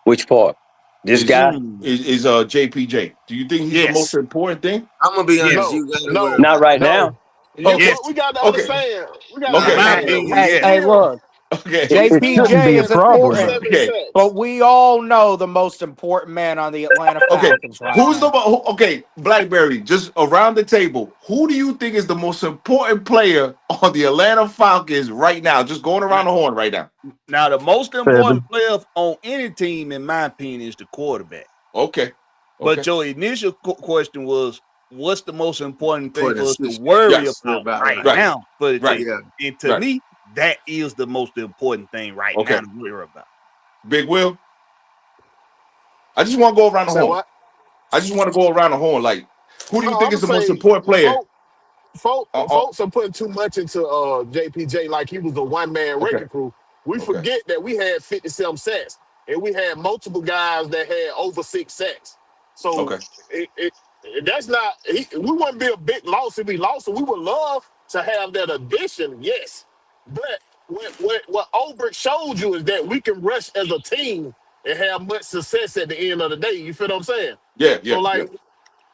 Which part? This guy? Is JPJ. Do you think he's the most important thing? I'm gonna be honest, No, you gotta no, worry Not about right it. now. What we got to Okay. understand, Okay. my Okay. opinion, we yes. Hey, still, look, Okay. we it still shouldn't be a JPJ is paying problem. important, Though. 47 Okay. cents. but we all know the most important man on the Atlanta Okay. Falcons right Who's now. okay, Blackberry, just around the table. Who do you think is the most important player on the Atlanta Falcons right now? Just going around the horn right now. Now, the most important Seven. player on any team, in my opinion, is the quarterback. Okay. But your initial question was, what's the most important thing for us to Yes. worry Yes. about right Right. now for the Right. team? Yeah. And to Right. me, that is the most important thing right Okay. now to worry about. Big Will. I just want to go around the Say horn. what? I just want to go around the horn. Like, who do you I'm think gonna is the most say, important player? folks are putting too much into JPJ like he was a one-man Okay. wrecking crew. We Okay. forget that we had 57 sacks, and we had multiple guys that had over 6 sacks. So Okay. that's not we wouldn't be a big loss if we lost. So we would love to have that addition, yes. But what Ulbrich showed you is that we can rush as a team and have much success at the end of the day. You feel what I'm saying? Yeah. So Yeah.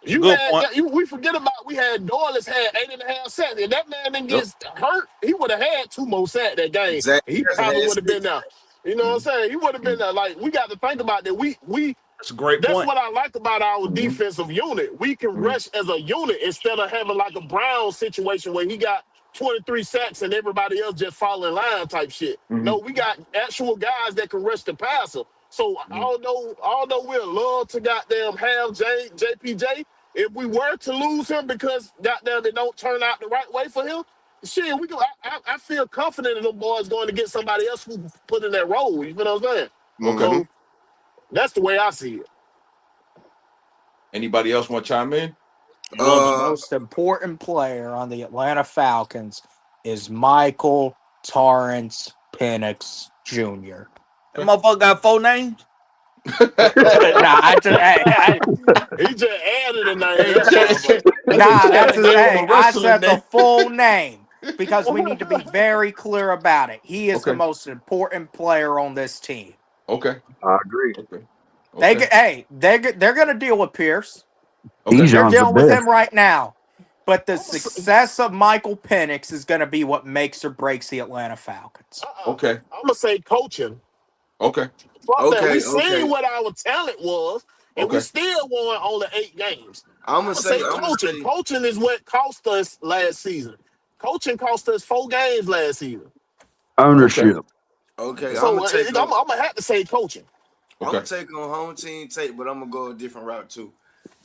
you Good had point. we forget about we had Doyle's had 8.5 sacks. If that man didn't get hurt, he would have had 2 more sacks that game. Exactly. He probably would have been there. You know what I'm saying? He would have been there. Like, we got to think about that. That's a great That's point. what I like about our defensive unit. We can rush as a unit instead of having like a Brown situation where he got 23 sacks and everybody else just fall in line type shit. No, we got actual guys that can rush the passer. So although we'd love to goddamn have JPJ, if we were to lose him because goddamn it don't turn out the right way for him, shit, we go. I feel confident in the boys going to get somebody else who put in that role. You know what I'm saying? Okay. So that's the way I see it. Anybody else want to chime in? The most important player on the Atlanta Falcons is Michael Torrance Penix Jr. That motherfucker got 4 names? Nah, he just added a name. I said the full name because we need to be very clear about it. He is the most important player on this team. Okay. I agree. Okay. They're going to deal with Pierce. Okay. They're Bijan's the dealing with him best. right now. But the success of Michael Penix is going to be what makes or breaks the Atlanta Falcons. Okay. I'm going to say coaching. Okay. Fuck that. We seen what our talent was, and we Okay. still won only 8 games. I'm gonna say coaching. Coaching is what cost us last season. Coaching cost us 4 games last season. Ownership. Okay. So I'm gonna have to say coaching. I'm gonna take on home team tape, but I'm gonna go a different route too.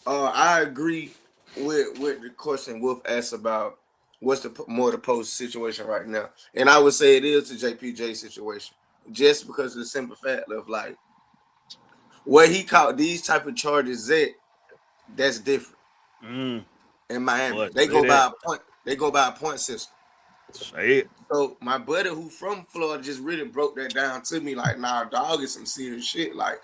I agree with the question Wolf asked about what's the post situation right now, and I would say it is the JPJ situation, just because of the simple fact of like where he caught these type of charges at. That's different. In Miami, they go by a point. They go by a point system. Say it. So my buddy who from Florida just really broke that down to me. Like, nah, dog, is some serious shit. Like,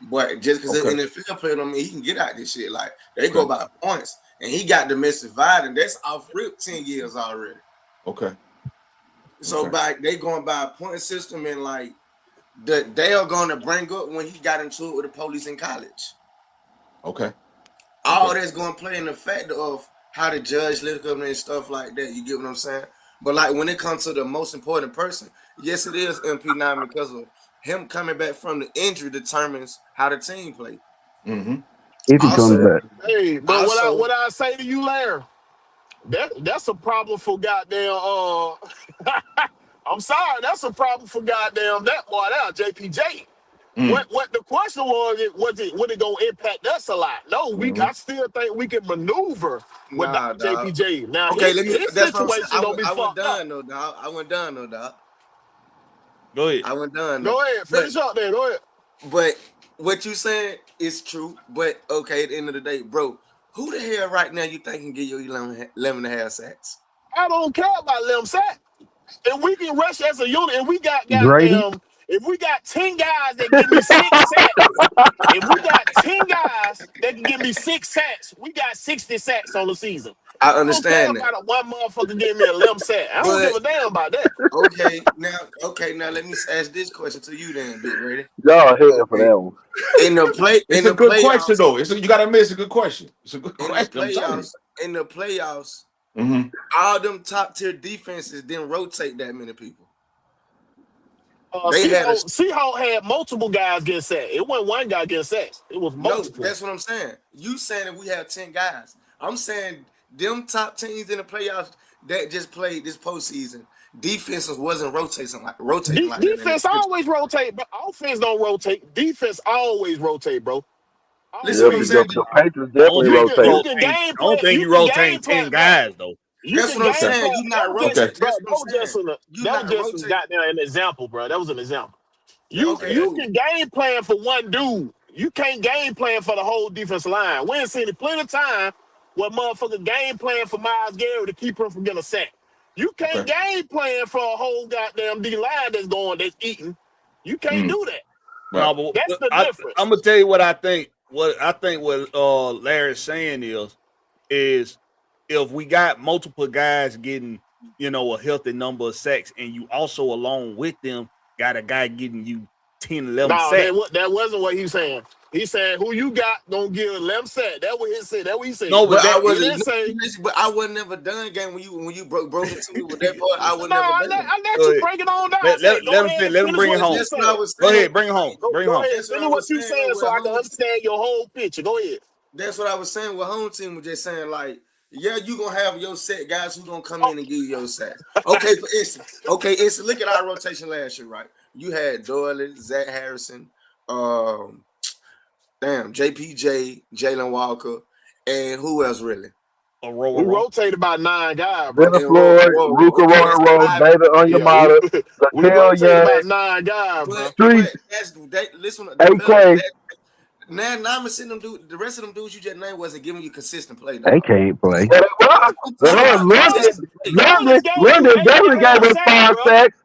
but just because the NFL player don't mean he can get out this shit. Like, they go by points, and he got domestic violence. That's off rip 10 years already. Okay. So by they going by a point system, and like they are going to bring up when he got into it with the police in college. Okay. All that's going to play in the factor of how the judge look up and stuff like that. You get what I'm saying? But like when it comes to the most important person, yes, it is MP9 because of him coming back from the injury determines how the team play. Mm-hmm. If he comes back. Hey, but Also, what I say to you, Larry, that's a problem for goddamn. I'm sorry, that's a problem for goddamn that boy there, JPJ. What the question was it gonna impact us a lot? No, I still think we can maneuver without JPJ. Now okay, his that's what I'm situation saying. gonna be I went fucked up. done though, dog. I went done though, dog. Go ahead. I went done. Go ahead, finish up there. Go ahead. But what you saying is true. But okay, at the end of the day, bro, who the hell right now you think can get you 11 and a half sacks? I don't care about Lim Sack. If we can rush as a unit, and we got Grady? goddamn, if we got 10 guys that give me 6 sacks, if we got 10 guys that can give me 6 sacks, we got 60 sacks on the season. I understand that. About one motherfucker give me a limb sack. I don't give a damn about that. Okay, now let me ask this question to you then, Big Grady. Y'all here for that one. In the play, it's a good question though. You gotta admit it's a good question. It's a good question. In the playoffs, mm-hmm. all them top tier defenses didn't rotate that many people. Seahawks had multiple guys get sacked. It wasn't one guy getting sacked. It was multiple. No, that's what I'm saying. You saying that we have 10 guys. I'm saying them top teams in the playoffs that just played this postseason, defenses wasn't rotating like defense always rotate, but offense don't rotate. Defense always rotate, bro. Listen, what I'm saying. The Patriots definitely rotate. I don't think you rotate 10 guys though. That's what I'm saying. You not rotating. That was just goddamn an example, bro. That was an example. You can game plan for one dude. You can't game plan for the whole defensive line. We ain't seen it plenty of time where motherfucker game plan for Myles Garrett to keep him from getting a sack. You can't game plan for a whole goddamn D line that's eating. You can't do that. No, but that's the difference. I'm gonna tell you what I think. What Larry's saying is if we got multiple guys getting, a healthy number of sacks, and you also along with them got a guy getting you 10, 11 sacks. That wasn't what he's saying. He said, "Who you got gonna give 11 sacks?" That's what he said. That's what he said. No, but I wasn't never done game when you broke it to me with that part. I wasn't never done. I let you break it on down. Let him bring it home. Go ahead, bring it home. Bring it home. Tell me what you saying so I can understand your whole picture. Go ahead. That's what I was saying. With home team was just saying like, yeah, you gonna have your set guys who gonna come in and give you your sacks. Okay, for instance. Look at our rotation last year, right? You had Doyle, Zach Harrison, JPJ, Jalen Walker, and who else really? We rotated about 9 guys. Dennis Floyd, Ruka Rose, David Onyemata, we rotated about 9 guys, bro. Listen, AK. Now I'm seeing them do the rest of them dudes you just named wasn't giving you consistent play. They can't play. London definitely gave us 5 sacks.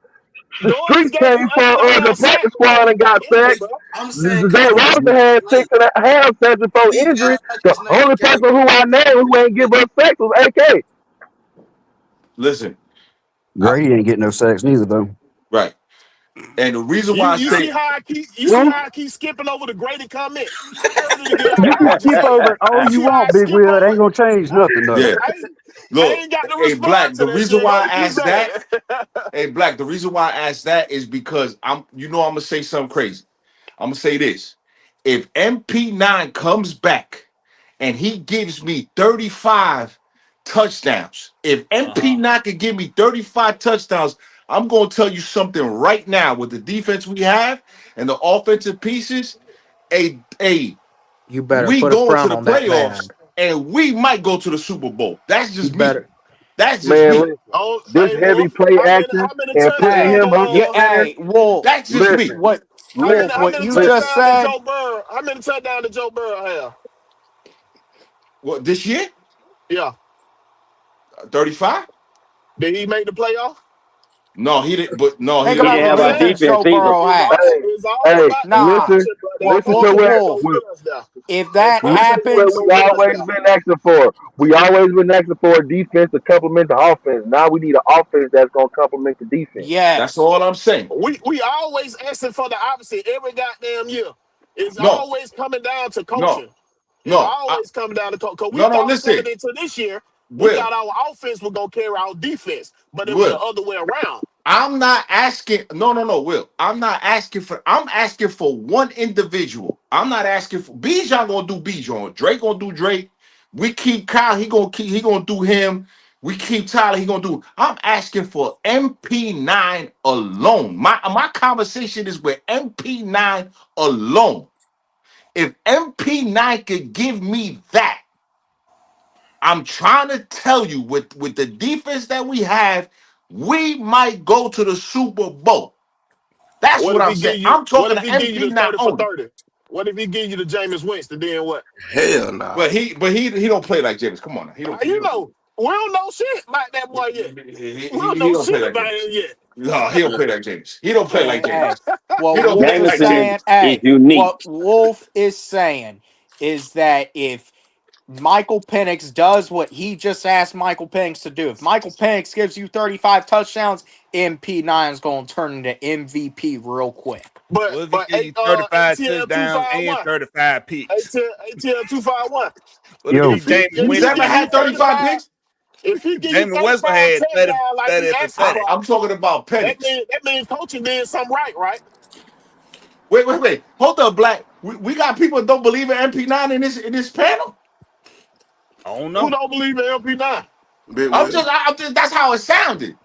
The streets came from the practice squad and got sacked. Zach Robinson had 6.5 sacks before injury. The only person who I know who ain't give us sacks was AK. Listen, Grady ain't getting no sacks neither though. Right. And the reason why you see how I keep skipping over the Grady comment. You can skip over all you want, Big Wheel. It ain't gonna change nothing though. Yeah. Look, I ain't got to hey Black, the reason why I asked that. Hey Black, the reason why I asked that is because I'm gonna say something crazy. I'm gonna say this. If MP9 comes back and he gives me 35 touchdowns, if MP9 can give me 35 touchdowns, I'm going to tell you something right now with the defense we have and the offensive pieces. You better we put go a crown into on the that playoffs man. and we might go to the Super Bowl. That's just me. Better. That's just me. This heavy play action and putting him up. That's just me. What you just said? How many touchdowns did Joe Burrow have? What, this year? Yeah. 35? Did he make the playoff? No, he didn't. But no, think he about didn't. the defense Joe Burrow had. If that happens, we always been asking for. We always been asking for a defense to complement the offense. Now we need an offense that's gonna complement the defense. Yeah, that's all I'm saying. We always asking for the opposite every goddamn year. It's always coming down to coaching. No, always coming down to coaching. Listen. Coming into this year, We thought our offense was gonna carry our defense, but it was the other way around. I'm not asking. No, Will. I'm not asking for. I'm asking for one individual. I'm not asking for. Bijan gonna do Bijan. Drake gonna do Drake. We keep Kyle. He gonna do him. We keep Tyler. He gonna do. I'm asking for MP9 alone. My conversation is with MP9 alone. If MP9 could give me that, I'm trying to tell you, with the defense that we have, we might go to the Super Bowl. That's what I'm saying. I'm talking to MP9 only. 30? What if he give you the Jameis Winston? Then what? Hell no. But he don't play like Jameis. Come on, now. We don't know shit about that boy yet. We don't know shit about him yet. No, he don't play like Jameis. He don't play like Jameis. What Wolf is saying, what Wolf is saying is that if Michael Penix does what he just asked Michael Penix to do, if Michael Penix gives you 35 touchdowns, MP9 is going to turn into MVP real quick. But 35 touchdowns and 35 picks. ATL 251. He's never had 35 picks. If he gives you 35 touchdowns like he asked for, I'm talking about Penix. That means coaching did something right? Wait. Hold up, Black. We got people that don't believe in MP9 in this panel. I don't know. Who don't believe in MP9? I'm just. That's how it sounded.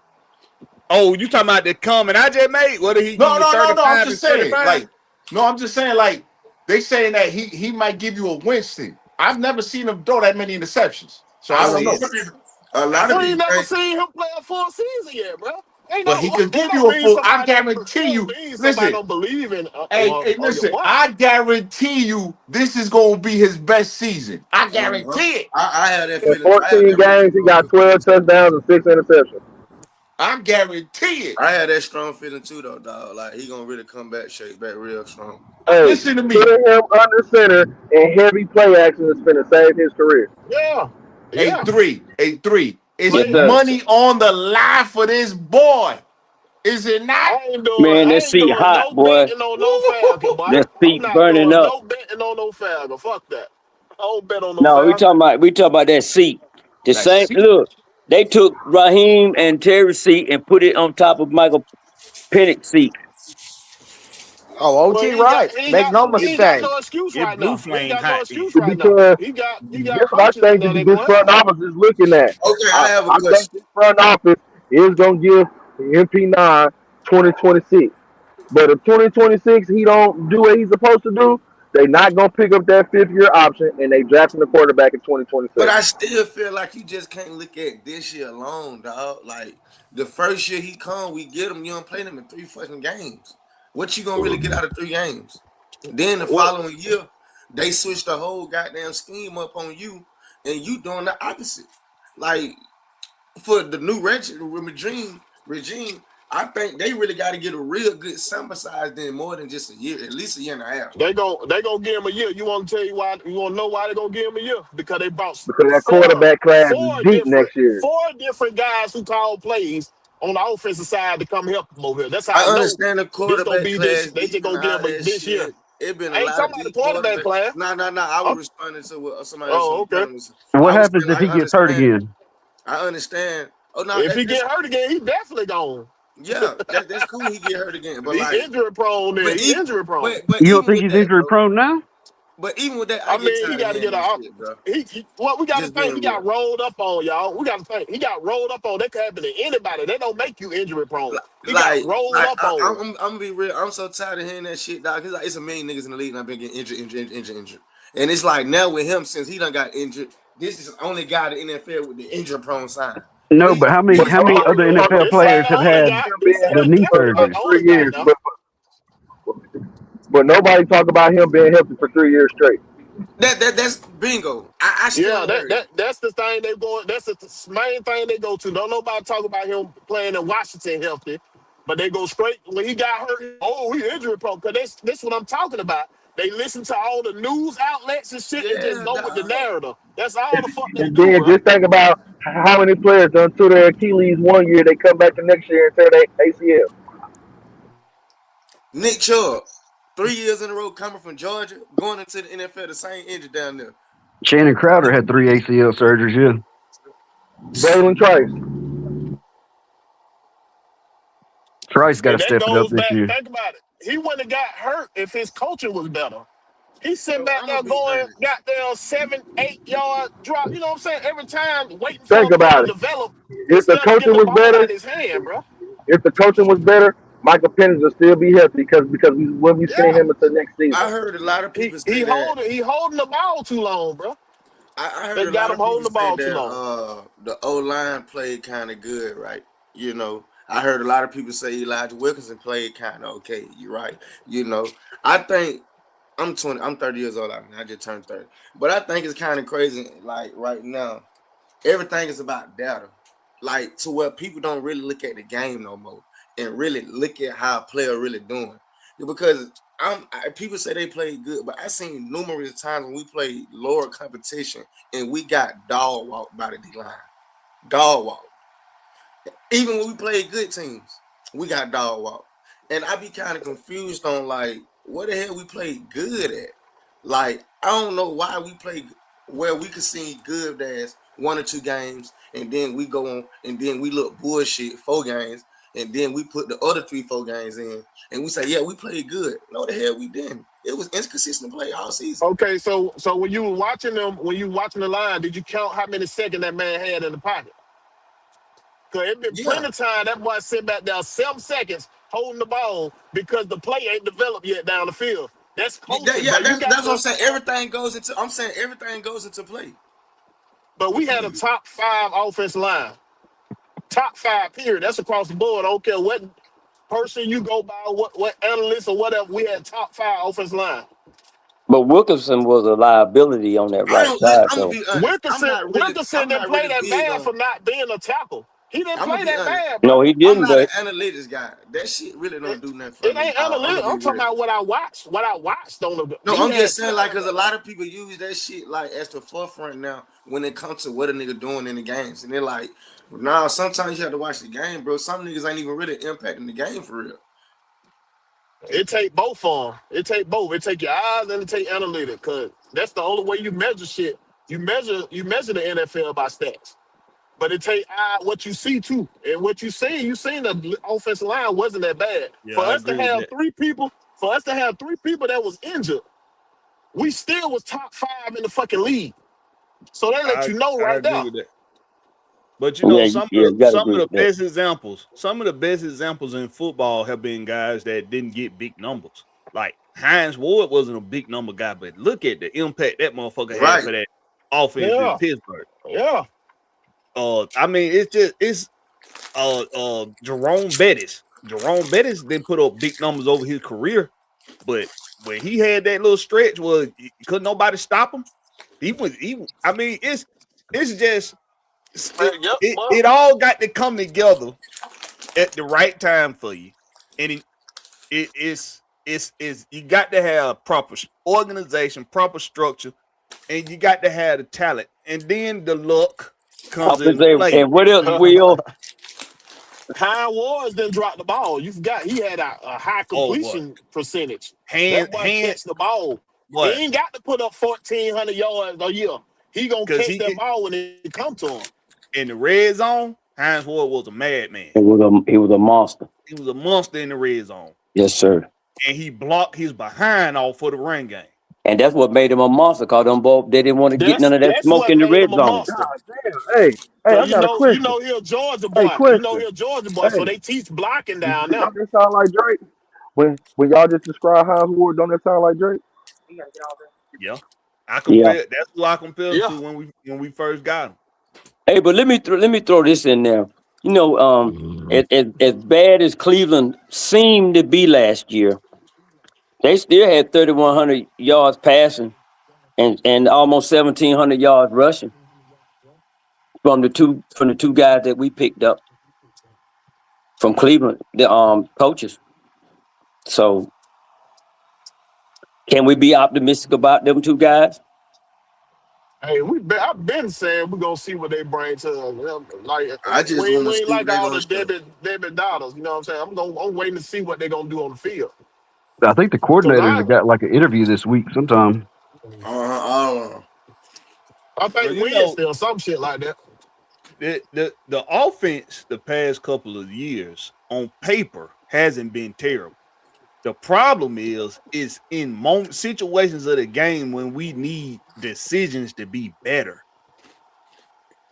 Oh, you talking about the comment I just made? What did he? No. I'm just saying. I'm just saying. Like they saying that he might give you a Winston. I've never seen him throw that many interceptions, so I don't know. A lot of people never seen him play a full season yet, bro. But he could give you a full. I guarantee you. Listen, don't believe in. Hey, listen. I guarantee you, this is going to be his best season. I guarantee it. I had that feeling. In 14 games, he got 12 touchdowns and 6 interceptions. I guarantee it. I had that strong feeling too, though, dog. Like he gonna really come back, shake back real strong. Hey, listen to me. Putting him under center and heavy play action is going to save his career. Yeah. 8-3. Is money on the line for this boy? Is it not? Man, that seat hot, boy. That seat burning up. No betting on no Falcon. Fuck that. I don't bet on no Falcon. we talking about that seat. The same. Look, they took Raheem and Terry's seat and put it on top of Michael Penix's seat. Oh, OG, right. Make no mistake. He got no excuse right now. He got no excuse right now. He got that's what I think that this front office is looking at. Okay, I have a question. I think this front office is going to give MP9 2026. But if 2026 he don't do what he's supposed to do, they're not going to pick up that 5th-year option, and they drafting the quarterback in 2026. But I still feel like you just can't look at this year alone, dog. Like, the first year he come, we get him. You don't play him in 3 fucking games. What you gonna really get out of 3 games? Then the following year, they switch the whole goddamn scheme up on you, and you doing the opposite. Like, for the new regime, I think they really got to get a real good sample size then more than just a year, at least a year and a half. They gonna give him a year. You want to tell you why? You want to know why they gonna give him a year? Because they bought that quarterback class is deep next year. 4 different guys who call plays on the offensive side to come help them over here. That's how I understand the quarterback class. They just gonna give him this year. It been ain't talking about the quarterback class. No. I was responding to what somebody else. Oh, okay. What happens if he gets hurt again? I understand. Oh no, if he get hurt again, he definitely gone. Yeah, that's cool. He get hurt again, but he's injury prone. Then he's injury prone. You don't think he's injury prone now? But even with that, I mean, he got to get we got to think he got rolled up on, y'all. We got to think he got rolled up on. That could happen to anybody. They don't make you injury prone. He got rolled up on. I'm gonna be real. I'm so tired of hearing that shit, dog. Cause it's a million niggas in the league, and I've been getting injured. And it's like now with him, since he done got injured, this is the only guy in the NFL with the injury prone sign. No, but how many other NFL players have had the knee surgery? 3 years, but nobody talk about him being healthy for 3 years straight. That's bingo. I still that's the thing they going. That's the main thing they go to. Don't nobody talk about him playing in Washington healthy, but they go straight when he got hurt. Oh, he injury prone. Because that's what I'm talking about. They listen to all the news outlets and shit and just go with the narrative. That's all the fuck they do. Then just think about how many players done to their Achilles 1 year, they come back the next year and tear their ACL. Nick Chubb, 3 years in a row coming from Georgia, going into the NFL, the same injury down there. Shannon Crowder had 3 ACL surgeries, yeah. Braylon Trice. Trice got to And that step it up goes this back. year. Think about it. He wouldn't have got hurt if his coaching was better. He's sitting So back I'm there gonna be going, honest. got there 7, 8 yard drop. You know what I'm saying? Every time waiting for Think a play to about it. develop If the instead of getting coaching the was ball out better, of his hand, bro. Michael Penix will still be healthy because we will be seeing Yeah. him until next I season. heard a lot of He people say he that. holding the ball too long, bro. I heard They a got lot him of people holding the say ball too that long. the O line played kind of good, right? You know, I heard a lot of people say Elijah Wilkinson played kind of okay. You're right. You know, I think I'm 20. I'm 30 years old. I just turned 30, but I think it's kind of crazy. Like right now, everything is about data. Like to where people don't really look at the game no more and really look at how a player really doing. Because people say they played good, but I seen numerous times when we played lower competition and we got dog walked by the D line. Dog walk. Even when we played good teams, we got dog walk. And I be kind of confused on like what the hell we played good at. Like I don't know why we play where we could see good as 1 or 2 games, and then we go on and then we look bullshit 4 games, and then we put the other 3, 4 games in, and we say yeah we played good. No, the hell we didn't. It was inconsistent play all season. Okay, so when you were watching them, when you were watching the line, did you count how many seconds that man had in the pocket? Because it been Yeah, plenty of time that boy sitting back there 7 seconds holding the ball because the play ain't developed yet down the field. That's coaching, yeah. but you got That's what I'm to. saying. Everything goes into. I'm saying everything goes into play. But we had a top 5 offensive line, top 5 period. That's across the board. I don't care what person you go by, what analyst or whatever. We had top 5 offensive line. But Wilkerson was a liability on that I right don't. Listen, side, I'm gonna though. be honest. Wilkerson, Wilkerson I'm didn't not play really that big bad on. for not being a tackle. He didn't I'm gonna play be that honest. bad, No, bro. he I'm didn't, not an but analytics guy. That shit really don't It, do nothing for it me, ain't dog. I'm gonna analytics. be I'm talking real. about what I watched. What I watched on the. No, He I'm had just saying like time, because a bro. lot of people use that shit like as the forefront now when it comes to what a nigga doing in the games, and they're like, nah. Sometimes you have to watch the game, bro. Some niggas ain't even really impacting the game for real. It take both of them. It take both. It take your eyes and it take analytics, cause that's the only way you measure shit. You measure the NFL by stats. But it take what you see too, and what you seen the offensive line wasn't that bad. Yeah, For I us to agree with have that. 3 people, that was injured, we still was top 5 in the fucking league. So that let you know I right agree there. with that. But you know, yeah, yeah, you gotta some of agree the with that. some of the best examples in football have been guys that didn't get big numbers. Like Hines Ward wasn't a big number guy, but look at the impact that motherfucker had Right. for that offense in Yeah, Pittsburgh. yeah. I mean, it's Jerome Bettis. Jerome Bettis didn't put up big numbers over his career, but when he had that little stretch where couldn't nobody stop him, I mean, it's just Yep, boy. it all got to come together at the right time for you, and it's you got to have proper organization, proper structure, and you got to have the talent, and then the luck I comes was into say, play. and what else, Will? Kyle Wars didn't drop the ball. You forgot he had a high Oh boy, completion percentage. hand That boy hand catch the ball. He what? ain't got to put up 1,400 yards a year. He gonna Because catch that ball when it come to him. in the red zone, Hines Ward was a madman. He was a monster. He was a monster in the red zone, Yes, sir. and he blocked his behind off for the run game. And that's what made him a monster. Cause them both they didn't want to get none of that That's smoke what in the made red him a zone. monster. Hey, Cause I got a you question. know he a Georgia Hey, boy. You know question. he a Georgia boy. So Hey, they teach blocking don't down there. that sound like Drake? When y'all just describe Hines Ward, don't that sound like Drake? Yeah, Yeah. That's who I compare him Yeah. to when we first got him. Hey, but let me throw this in there. You know, as bad as Cleveland seemed to be last year, they still had 3,100 yards passing and almost 1,700 yards rushing from the two guys that we picked up from Cleveland, the coaches. So can we be optimistic about them two guys? Hey, I've been saying we're gonna see what they bring to us. Like I just we, want to we ain't see what like they're all gonna the show. David Dollars. You know what I'm saying? I'm waiting to see what they're gonna do on the field. I think the Cause coordinators have got like an interview this week sometime. Uh, I Well, think you know, Wednesday or some shit like that. the offense the past couple of years on paper hasn't been terrible. The problem is in situations of the game when we need decisions to be better.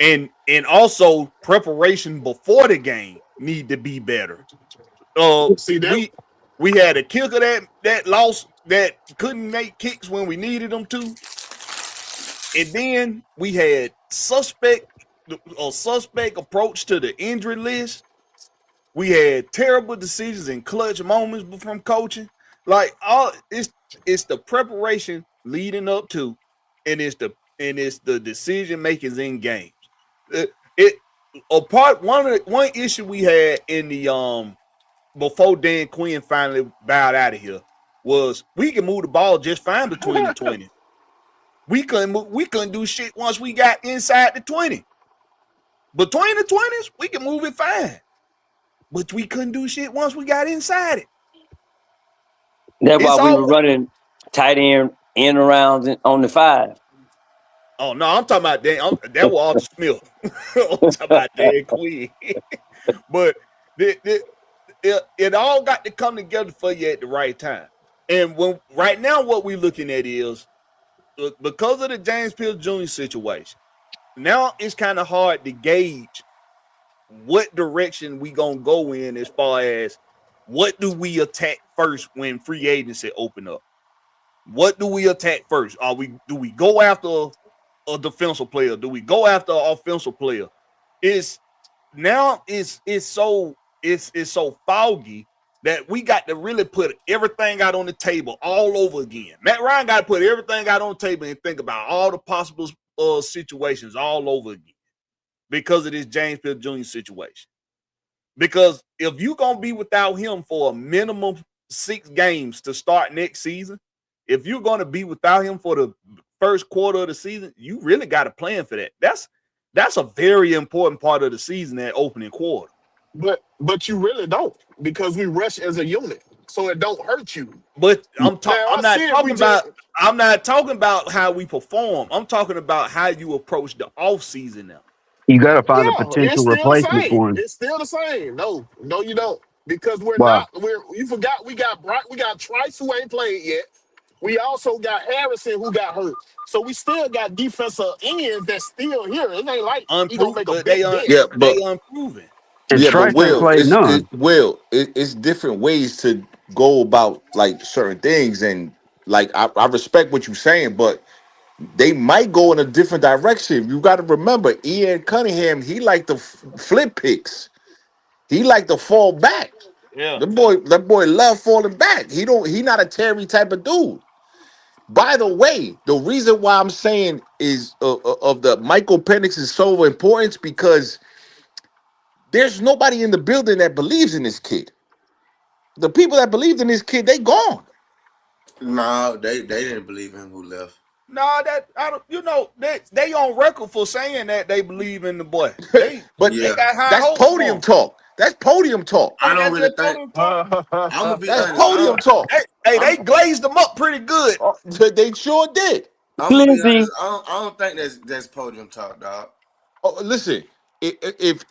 And also preparation before the game need to be better. See that? We had a kicker that lost, that couldn't make kicks when we needed them to. And then we had suspect approach to the injury list. We had terrible decisions in clutch moments from coaching. Like it's the preparation leading up to, and it's the decision makings in games. One issue we had in the before Dan Quinn finally bowed out of here was we can move the ball just fine between the 20s. We couldn't do shit once we got inside the 20. Between the 20s, we can move it fine. But we couldn't do shit once we got inside it. That's why we were running tight end in around on the 5. Oh no, I'm talking about Dan. That was Arthur Smith. I'm talking about Dan Quinn. But it all got to come together for you at the right time. And right now, what we're looking at is because of the James Pierce Jr. situation. Now it's kind of hard to gauge what direction we gonna go in as far as what do we attack first when free agency open up. What do we attack first? Do we go after a defensive player? Do we go after an offensive player? It's so foggy that we got to really put everything out on the table all over again. Matt Ryan got to put everything out on the table and think about all the possible situations all over again because of this James Pierce Jr. situation. Because if you're going to be without him for a minimum 6 games to start next season, if you're going to be without him for the first quarter of the season, you really got to plan for that. That's a very important part of the season, that opening quarter. But you really don't, because we rush as a unit, so it don't hurt you. But I'm not talking about how we perform. I'm talking about how you approach the offseason now. You got to find a potential replacement for him. It's still the same. No, you don't, because you forgot we got Trice who ain't played yet. We also got Harrison who got hurt. So we still got defensive ends that's still here. It ain't like he gonna make a big dent. They unproven. But it's different ways to go about like certain things, and like I respect what you're saying, but they might go in a different direction. You got to remember, Ian Cunningham, he like to flip picks. He like to fall back. Yeah, that boy love falling back. He not a Terry type of dude. By the way, the reason why I'm saying is of the Michael Penix is so important because there's nobody in the building that believes in this kid. The people that believed in this kid, they gone. No, they didn't believe in who left. No, they on record for saying that they believe in the boy. They got high hopes. That's podium talk. That's podium talk. I don't really think. I'm gonna be honest. That's podium talk. Hey, they glazed them up pretty good. They sure did. I'm gonna be honest. I don't think that's podium talk, dog. Oh, listen. If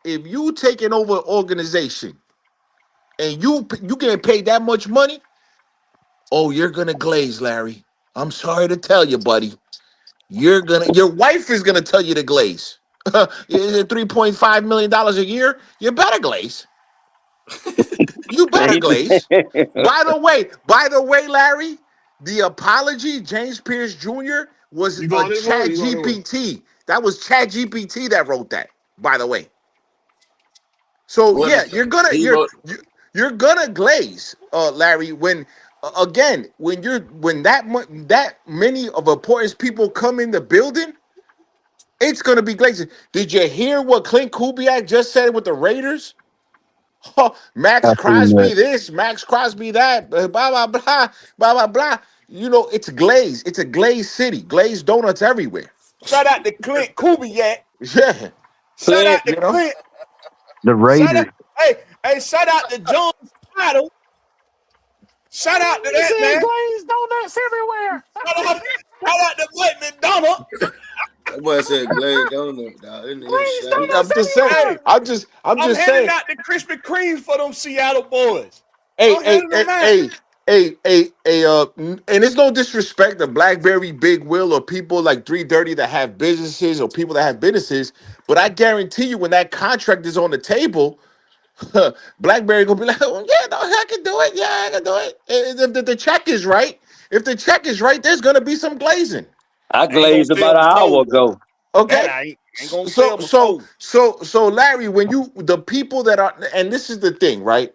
you taking over an organization and you getting paid that much money, you're gonna glaze, Larry. I'm sorry to tell you, buddy. Your wife is gonna tell you to glaze. $3.5 million a year. You better glaze. You better glaze. By the way, Larry, the apology, James Pierce Jr. was ChatGPT. That was ChatGPT that wrote that, by the way. So you're gonna glaze, Larry. When that many of important people come in the building, it's gonna be glazing. Did you hear what Clint Kubiak just said with the Raiders? Max Crosby this, Max Crosby that, blah blah blah, blah blah blah. It's glaze. It's a glazed city. Glazed donuts everywhere. Shout out to Clint Kubiak. Yeah. Shout out to Clint. The Raiders. Shout out to John Seattle. Shout out to that man. Glazed donuts everywhere. Shout out to Mike McDonald. boy said glazed donut, dog. I'm just saying. Hey, I'm just handing saying. out the Krispy Kremes for them Seattle boys. Hey, I'm handing them out. and it's no disrespect to Blackberry, Big Will, or people like 330 that have businesses or people that have businesses, but I guarantee you when that contract is on the table, Blackberry gonna be like, oh, yeah, no, I can do it. Yeah, I can do it. And if the check is right, there's gonna be some glazing. I Ain't gonna glazed about sell an my hour soul though. ago. That Okay. ain't gonna So sell my soul. Larry, when the people that are, and this is the thing, right?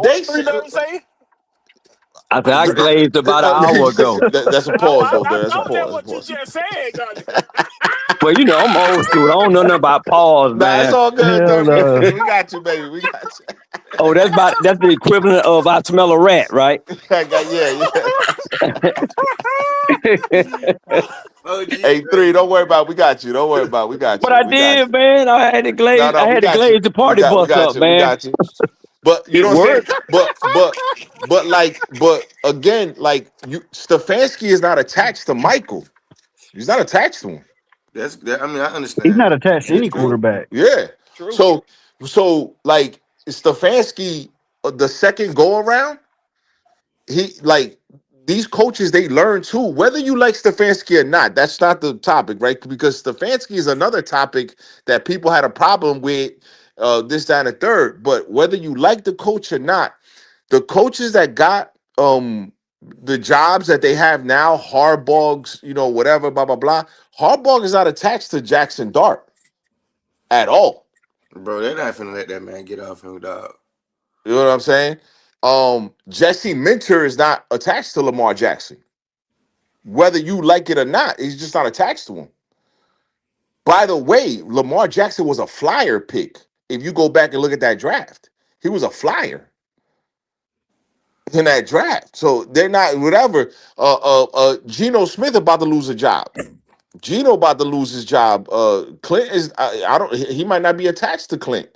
They What say, 330 say? I said I glazed about an hour ago. that's a Oh, pause, though. I That's a thought that pause. what you just said. God. Well, you know, I'm old school. I don't know nothing about pause, Nah, it's man. all good, Hell 30. no. We got you, baby. We got you. Oh, that's the equivalent of I smell a rat, right? Yeah. Oh, G, Hey, three, don't worry about it. We got you. Don't worry about it. We got But you. I We got did, you. man. I had to glaze. No, I we had to got you. glaze the party We bus got up, you. We man. got you. But you It know what I'm saying? worked. But again, like Stefanski is not attached to Michael. He's not attached to him. I mean, I He's understand not that. attached to any True. quarterback. Yeah. True. So like Stefanski, the second go around, he like these coaches they learn too. Whether you like Stefanski or not, that's not the topic, right? Because Stefanski is another topic that people had a problem with. This, that, and the third. But whether you like the coach or not, the coaches that got the jobs that they have now, Harbaugh's, whatever, blah blah blah. Harbaugh is not attached to Jackson Dart at all. Bro, they're not finna let that man get off him, dog. You know what I'm saying? Jesse Minter is not attached to Lamar Jackson. Whether you like it or not, he's just not attached to him. By the way, Lamar Jackson was a flyer pick. If you go back and look at that draft, he was a flyer in that draft. So they're not whatever. Geno Smith about to lose a job. Geno about to lose his job. Clint is I don't he might not be attached to Clint.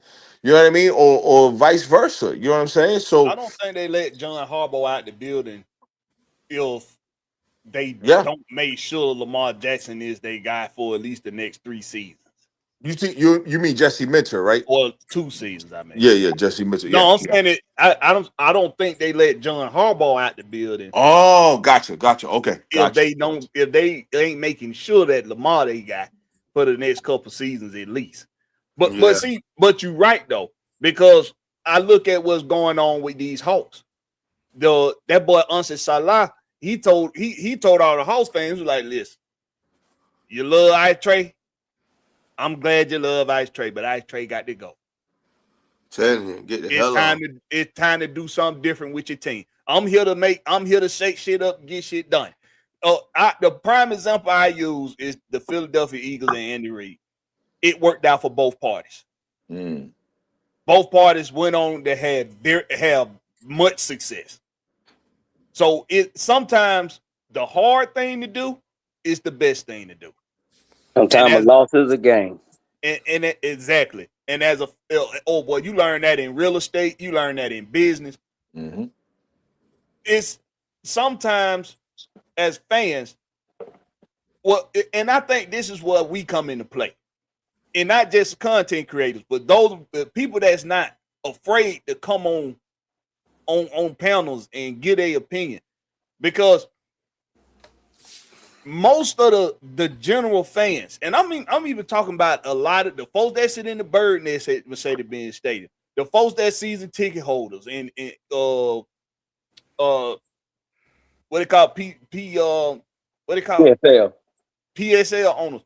You know what I mean? Or vice versa. You know what I'm saying? I So don't think they let John Harbaugh out the building if they yeah. don't make sure Lamar Jackson is their guy for at least the next 3 seasons. You mean Jesse Minter, right? Or 2 seasons, I mean. Yeah, Jesse Minter. Yeah. No, I'm saying it. I don't think they let John Harbaugh out the building Oh, gotcha. Okay, if gotcha. they ain't making sure that Lamar they got for the next couple seasons at least. But Yeah. but you're right though, because I look at what's going on with these Hawks. That boy Ansel Salah, he told all the Hawks fans, he was like, listen, you love Ice Trey. I'm glad you love Ice Trey, but Ice Trey got to go. Telling you, get the hell on. It's time to do something different with your team. I'm here to shake shit up, get shit done. The prime example I use is the Philadelphia Eagles and Andy Reid. It worked out for both parties. Mm. Both parties went on to have much success. So sometimes the hard thing to do is the best thing to do. Sometimes a loss is a game. Exactly. And as you learn that in real estate, you learn that in business. Mm-hmm. It's sometimes as fans, and I think this is where we come into play. And not just content creators, but those people that's not afraid to come on panels and give their opinion. Because most of the general fans, and I'm even talking about a lot of the folks that sit in the bird nest at Mercedes-Benz Stadium, the folks that season ticket holders, and what they call PSL owners.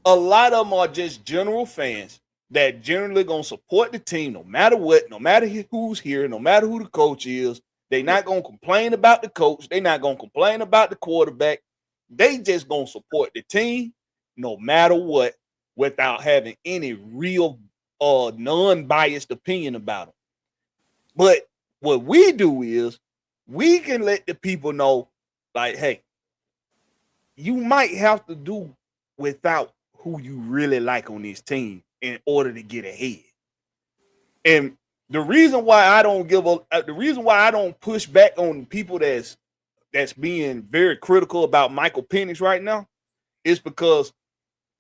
A lot of them are just general fans that generally gonna support the team no matter what, no matter who's here, no matter who the coach is. They not gonna complain about the coach. They not gonna complain about the quarterback. They just gonna support the team no matter what, without having any real non-biased opinion about them. But what we do is we can let the people know, like, hey, you might have to do without who you really like on this team in order to get ahead. And the reason why I don't push back on people that's being very critical about Michael Penix right now it's because,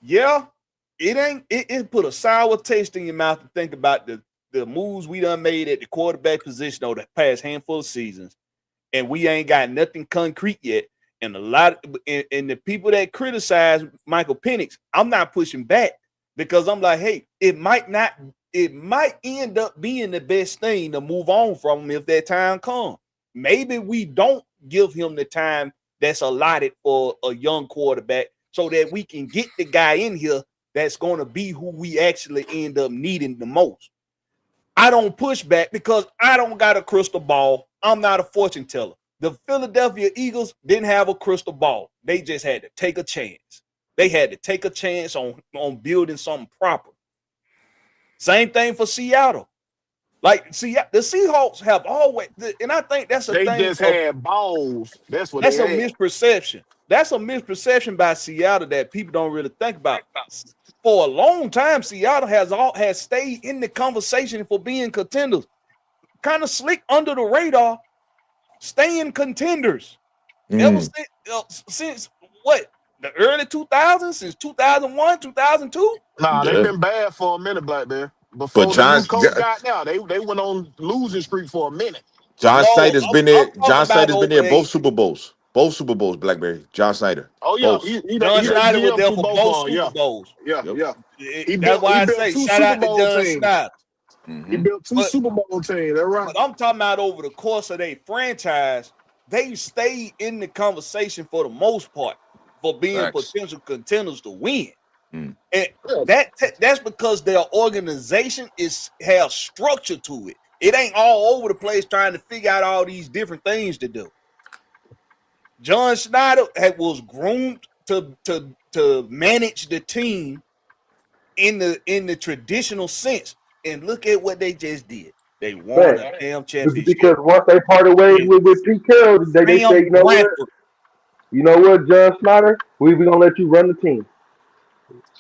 it put a sour taste in your mouth to think about the moves we done made at the quarterback position over the past handful of seasons, and we ain't got nothing concrete yet. And and the people that criticize Michael Penix, I'm not pushing back because I'm like, hey, it might end up being the best thing to move on from him if that time comes. Maybe we don't give him the time that's allotted for a young quarterback so that we can get the guy in here that's going to be who we actually end up needing the most. I don't push back because I don't got a crystal ball. I'm not a fortune teller. The Philadelphia Eagles didn't have a crystal ball. They just had to take a chance. They had to take a chance on building something proper. Same thing for Seattle. Like, see, the Seahawks have always, and I think that's they just had balls. That's what that's they a had. misperception. That's a misperception by Seattle that people don't really think about. For a long time, Seattle has stayed in the conversation for being contenders. Kind of slick under the radar, staying contenders. Ever since what? The early 2000s, since 2001, 2002? Nah, they've been bad for a minute, Blakberry. Before the new coach got there, they went on losing streak for a minute. John Snyder's been there. I'm John talking Snyder's about been there over both Super Bowls. Both Super Bowls, Blackberry. John Snyder. Oh yeah, Both. John he Snyder was GM there for for both both of them. Super Bowls. Yeah. He That's why I built say two shout Super out to Bowl John teams. Snyder. He built two Super Bowl teams. That's right. But I'm talking about over the course of their franchise, they stayed in the conversation for the most part for being potential contenders to win. And that's because their organization has structure to it. It ain't all over the place trying to figure out all these different things to do. John Snyder was groomed to manage the team in the traditional sense. And look at what they just did. They won a damn championship. Because once they parted ways with Pete Carroll, they say, you know what, John Snyder, we gonna let you run the team.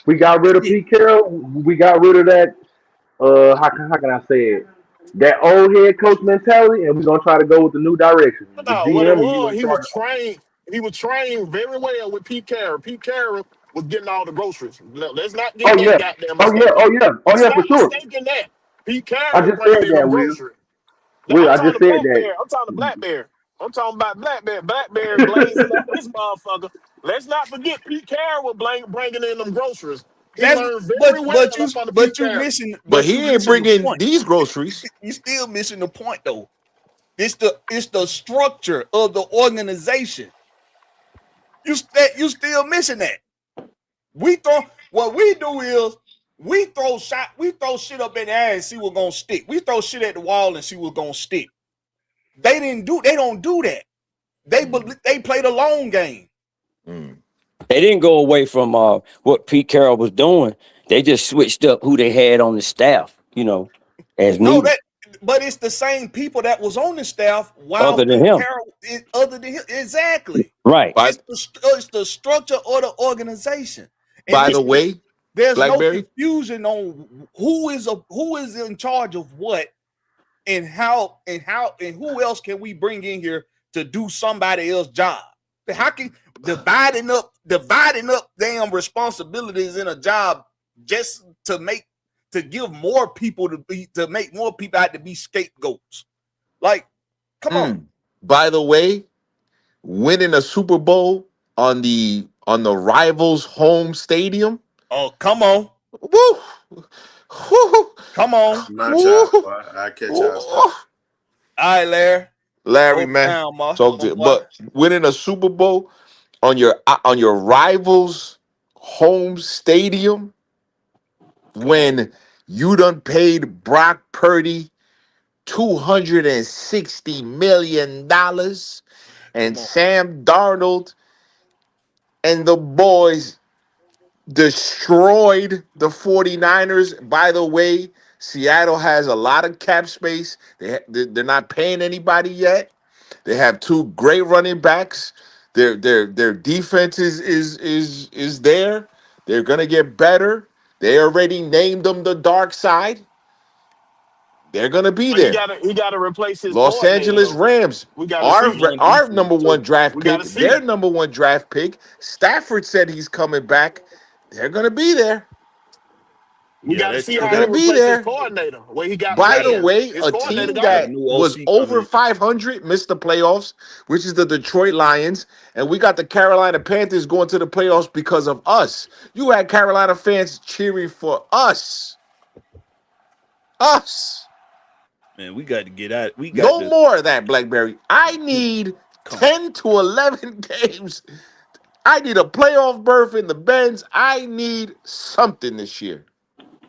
We got rid of Pete Carroll. We got rid of that. How can I say it? That old head coach mentality, and we're gonna try to go with the new direction. The No, what it GM and you was, in he charge. was trained very well with Pete Carroll. Pete Carroll was getting all the groceries. Let's not get that goddamn mistaken. Let's For not sure. mistaken that. Pete Carroll I was just bringing said in that, them Will. groceries. Will, I I'm just talking said that. Blakberry. I'm talking about Blakberry. Blakberry blazing up this motherfucker. Let's not forget Pete Carroll was bringing in them groceries. He learned very well up under Pete Carroll. But he ain't bringing these groceries. You still missing the point though. It's the structure of the organization. You still missing that. What we do is we throw shit up in the air and see what's gonna stick. We throw shit at the wall and see what's gonna stick. They don't do that. They play the long game. They didn't go away from what Pete Carroll was doing. They just switched up who they had on the staff, as needed. But it's the same people that was on the staff while Other than Pete him. Carroll other than him. Exactly. Right. It's the structure of the organization. And by the way, there's Blackberry? no confusion on who is in charge of what and how and who else can we bring in here to do somebody else's job. How can dividing up damn responsibilities in a job just to give more people to make more people out to be scapegoats? Like, come on. By the way, winning a Super Bowl on the rivals' home stadium. Oh, come on. Woo! Woo! Come on. I catch y'all. All right, Larry, man. But winning a Super Bowl on your rivals' home stadium when you done paid Brock Purdy $260 million and Sam Darnold and the boys destroyed the 49ers. By the way, Seattle has a lot of cap space. They're not paying anybody yet. They have two great running backs. Their defense is there. They're gonna get better. They already named them the dark side. They're gonna be But there. he gotta replace his Los coordinator. Angeles Though. Rams, We gotta our see. our number one draft We pick, gotta see. their number one draft pick. Stafford said he's coming back. They're gonna be there. We Yeah, gotta that's see They're how true. he gonna be replaced his there. coordinator. Where he got him By the there. way, His a coordinator team got Got a that him. new was OC over coming. 500 missed the playoffs, which is the Detroit Lions, and we got the Carolina Panthers going to the playoffs because of us. You had Carolina fans cheering for us. Us. Man, we got to get out. We got No to more of that, Blackberry. I need come 10 to 11 games. I need a playoff berth in the Benz. I need something this year.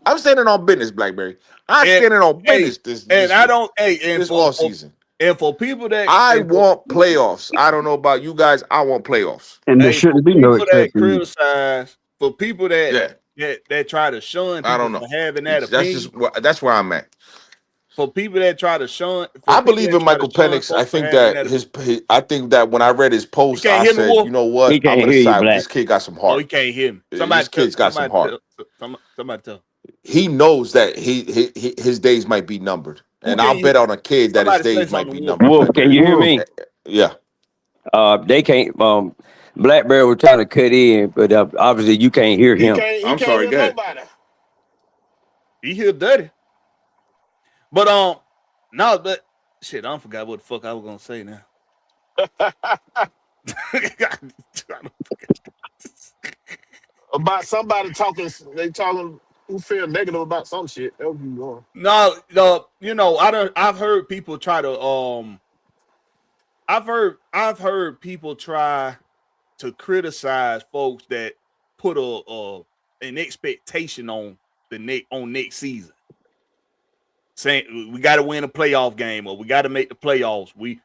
I'm standing on business, Blackberry. I'm and, standing on hey, business and this I year, don't and this all for season. and for people that I and for, want playoffs. I don't know about you guys. I want playoffs. And there hey, for shouldn't be no people that exception. criticize, for people that Yeah, that try to shun I people don't know. for having that That's opinion, that's where I'm at. for people that try to shun, I for people believe that in try to Michael shun Penix. I folks for think having that that, I think that when I read his you post, can't I hear me, said, Wolf. you know He what? I'm can't gonna hear you, side. Black. This kid got some Oh, heart. he can't hear me. This kid's got some heart. Somebody tell. He knows that his days might be numbered, Who and can I'll you? bet on a kid that his Somebody say days might something be to Wolf. numbered. Wolf, can Blackberry. you hear Wolf, me? Yeah, They can't. Blackberry was trying to cut in, but obviously you can't hear He him. can't. He I'm can't sorry. hear Go ahead. nobody. He here dirty. But no, but shit, I forgot what the fuck I was gonna say now. About somebody talking. They talking. Who feel negative about some shit? That would be wrong. No, you know, I've heard people try to I've heard people try to criticize folks that put an expectation on next season. Saying we got to win a playoff game or we got to make the playoffs. We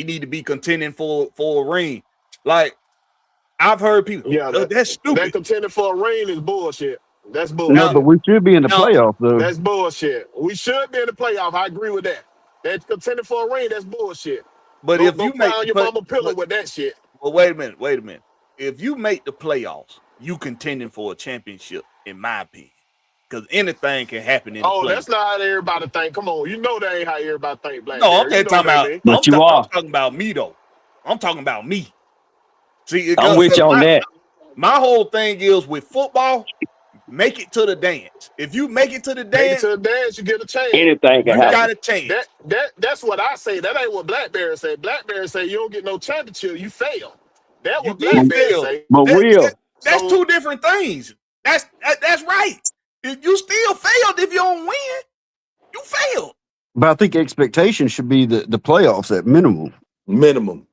need to be contending for a ring. Like I've heard people, Yeah, that's that stupid. contending for a ring is bullshit. That's no, Now, bullshit. but we should be in the now, playoffs though. That's bullshit. We should be in the playoff. I agree with that. That contending for a ring, that's bullshit. but if Go you make cry on the your play, mama pillow with that shit. well, wait a minute. If you make the playoffs, you contending for a championship, in my opinion, because anything can happen in the Oh, playoffs. that's not how everybody think. Come on, you know that ain't how everybody think, No, I'm Blackberry. You just know what talking that about. mean. But you I'm are. talking about me though. I'm talking about me. See, I'm with you on that. my whole thing is with football. Make it to the dance. If you make it to the Make it dance, to the dance, you get a chance. Anything can you happen. got a chance. That's what I say. That ain't what Blackberry say. Blackberry say you don't get no championship, you fail. That's You what did Blackberry fail. say. But Will, That's So two different things. That's right. If you still failed if you don't win, you failed. But I think expectation should be the playoffs at minimum. Minimum.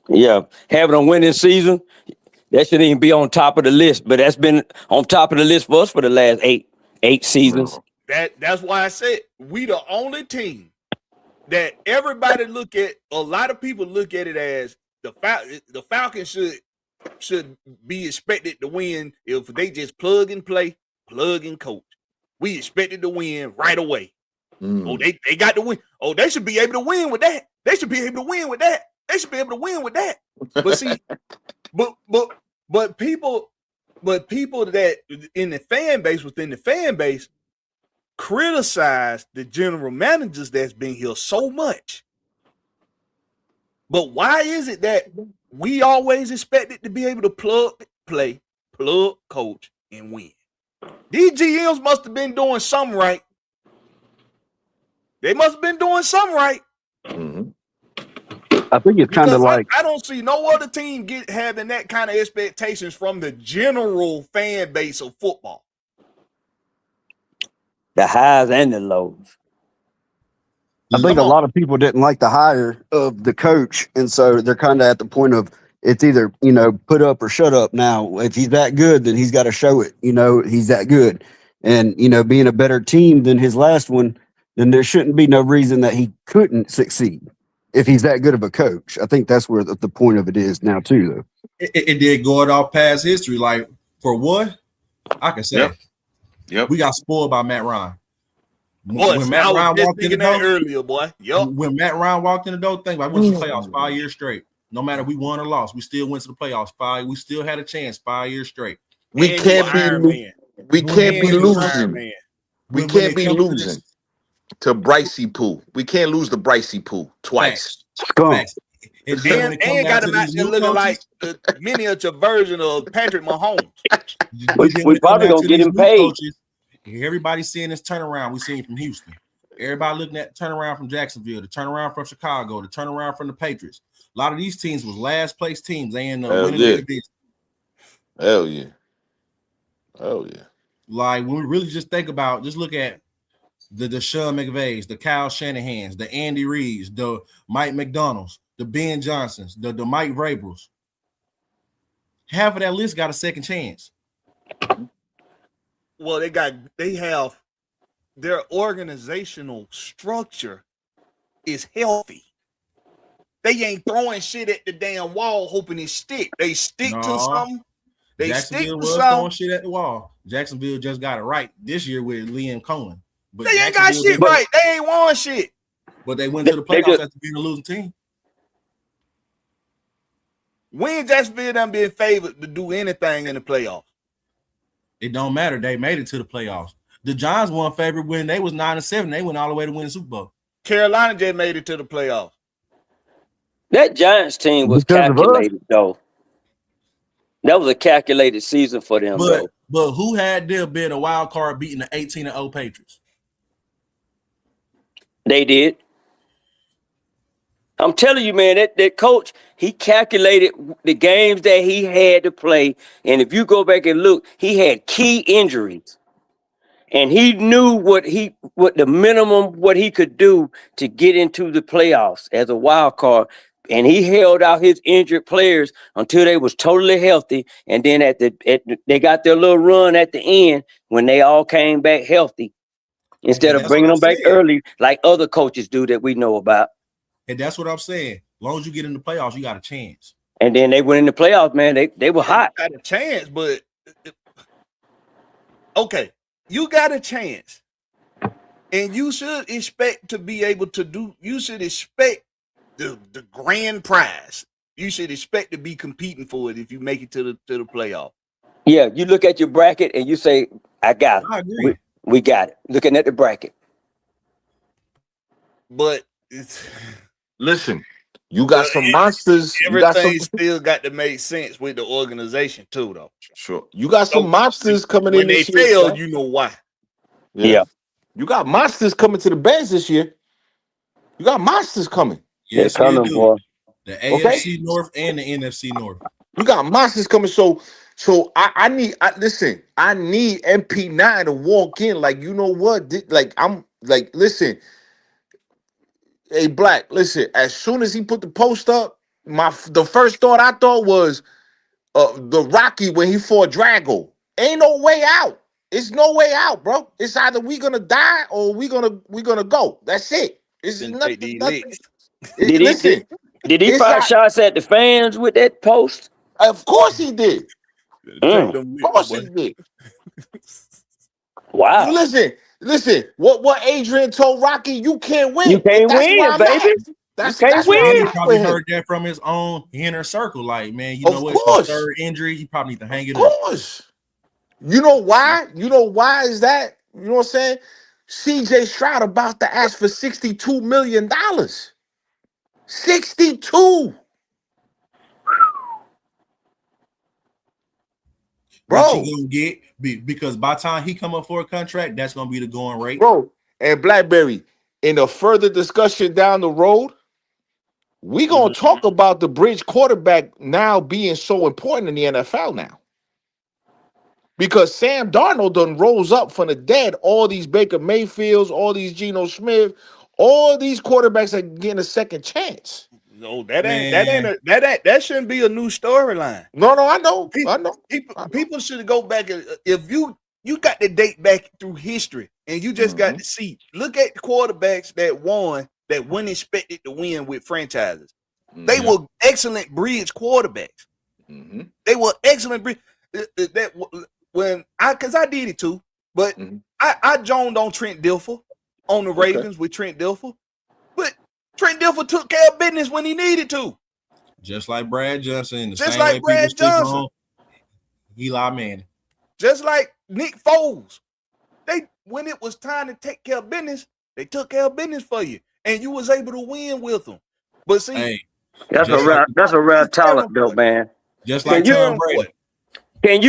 yeah, having a winning season, that shouldn't even be on top of the list. But that's been on top of the list for us for the last eight seasons. That's why I said we the only team that everybody look at. A lot of people look at it as the Falcons should be expected to win if they just plug and play, plug and coach. We expected to win right away. Oh, they got to win. Oh, they should be able to win with that. They should be able to win with that. They should be able to win with that. But see, but people that in the fan base, within the fan base, criticize the general managers that's been here so much. But why is it that we always expected to be able to plug, play, plug, coach, and win? These GMs must have been doing something right. They must have been doing something right. Mm-hmm. I think it's kind of like I don't see no other team having that kind of expectations from the general fan base of football. The highs and the lows. I think a lot of people didn't like the hire of the coach, and so they're kind of at the point of it's either put up or shut up. Now, if he's that good, then he's got to show it. He's that good, and being a better team than his last one, then there shouldn't be no reason that he couldn't succeed if he's that good of a coach. I think that's where the point of it is now too, though. It did go off past history. Like for one, I can say, Yep. we got spoiled by Matt Ryan. Boy, When Matt Ryan walked in the door earlier, boy. Yep. When Matt Ryan walked in the door, think about, we went to the playoffs 5 years straight. No matter we won or lost, we still went to the playoffs 5. We still had a chance 5 years straight. We can't be We can't be losing. Man. We can't be losing to Brycey Poole. We can't lose to Brycey Poole twice. Facts. And then And got him out there looking like the miniature version of Patrick Mahomes. We probably gonna get him paid. Coaches, everybody's seeing this turnaround. We seen from Houston. Everybody looking at the turnaround from Jacksonville, the turnaround from Chicago, the turnaround from the Patriots. A lot of these teams was last place teams. They end up winning the division. Hell yeah. Oh yeah. Like when we really just think about, just look at the Sean McVays, the Kyle Shanahans, the Andy Reids, the Mike McDonald's, the Ben Johnsons, the Mike Vrabels. Half of that list got a second chance. Well, they have their organizational structure is healthy. They ain't throwing shit at the damn wall hoping it stick. They stick to something. They Jacksonville stick to was something. throwing shit at the wall. Jacksonville just got it right this year with Liam Cohen. But They ain't got shit right. They ain't won shit. But they went to the playoffs after being a losing team. When Jacksonville done been favored to do anything in the playoffs? It don't matter. They made it to the playoffs. The Giants won favorite when they was 9-7. They went all the way to win the Super Bowl. Carolina just made it to the playoffs. That Giants team was calculated, though. That was a calculated season for them, though. But who had them been a wild card beating the 18-0 Patriots? They did. I'm telling you, man, that coach, he calculated the games that he had to play. And if you go back and look, he had key injuries. And he knew what the minimum what he could do to get into the playoffs as a wild card. And he held out his injured players until they was totally healthy. And then they got their little run at the end when they all came back healthy instead of bringing them back early like other coaches do that we know about. And that's what I'm saying. As long as you get in the playoffs, you got a chance. And then they went in the playoffs, man. They were hot. Got a chance, but okay, you got a chance. And you should expect to be able to do, you should expect the grand prize. You should expect to be competing for it if you make it to the playoff. Yeah, you look at your bracket and you say, I got it. I agree. We got it. Looking at the bracket. But it's listen, you got some monsters. Everything still got to make sense with the organization too, though. Sure. You got some monsters coming in when this they year. fail, you know why. Yeah. You got monsters coming to the Bears this year. You got monsters coming. Yes, they're coming, boy. The AFC North and the NFC North. You got monsters coming. So I need MP9 to walk in. Like, you know what? Like, I'm like, listen, hey, Black, listen, as soon as he put the post up, the first thought I thought was the Rocky when he fought Drago. Ain't no way out. It's no way out, bro. It's either we gonna die or we gonna go. That's it. It's nothing. Listen, did he fire shots at the fans with that post? Of course he did. Of course he did. Wow. Listen. What Adrian told Rocky, you can't win. You can't win, baby. That's why he probably heard that from his own inner circle. Like, man, you know what? It's your third injury. You probably need to hang it up. Of course. You know why? You know why is that? You know what I'm saying? CJ Stroud about to ask for $62 million. 62. Bro, what you gonna get? Because by the time he come up for a contract, that's gonna be the going rate. Bro, and Blakberry, in a further discussion down the road, we gonna talk about the bridge quarterback now being so important in the NFL now. Because Sam Darnold done rose up from the dead. All these Baker Mayfields, all these Geno Smith, all these quarterbacks are getting a second chance. No, that shouldn't be a new storyline. No, I know. People should go back. If you got to date back through history and you just got to see, look at the quarterbacks that weren't expected to win with franchises. They were excellent bridge quarterbacks. They were excellent bridge. Because I did it too, but I joined on Trent Dilfer on the Ravens with Trent Dilfer, but Trent Dilfer took care of business when he needed to, just like Brad Johnson. Just like Brad Johnson, Eli Manning. Just like Nick Foles. When it was time to take care of business, they took care of business for you, and you was able to win with them. But see, that's a rare talent, though, man. Just like Tom Brady. Can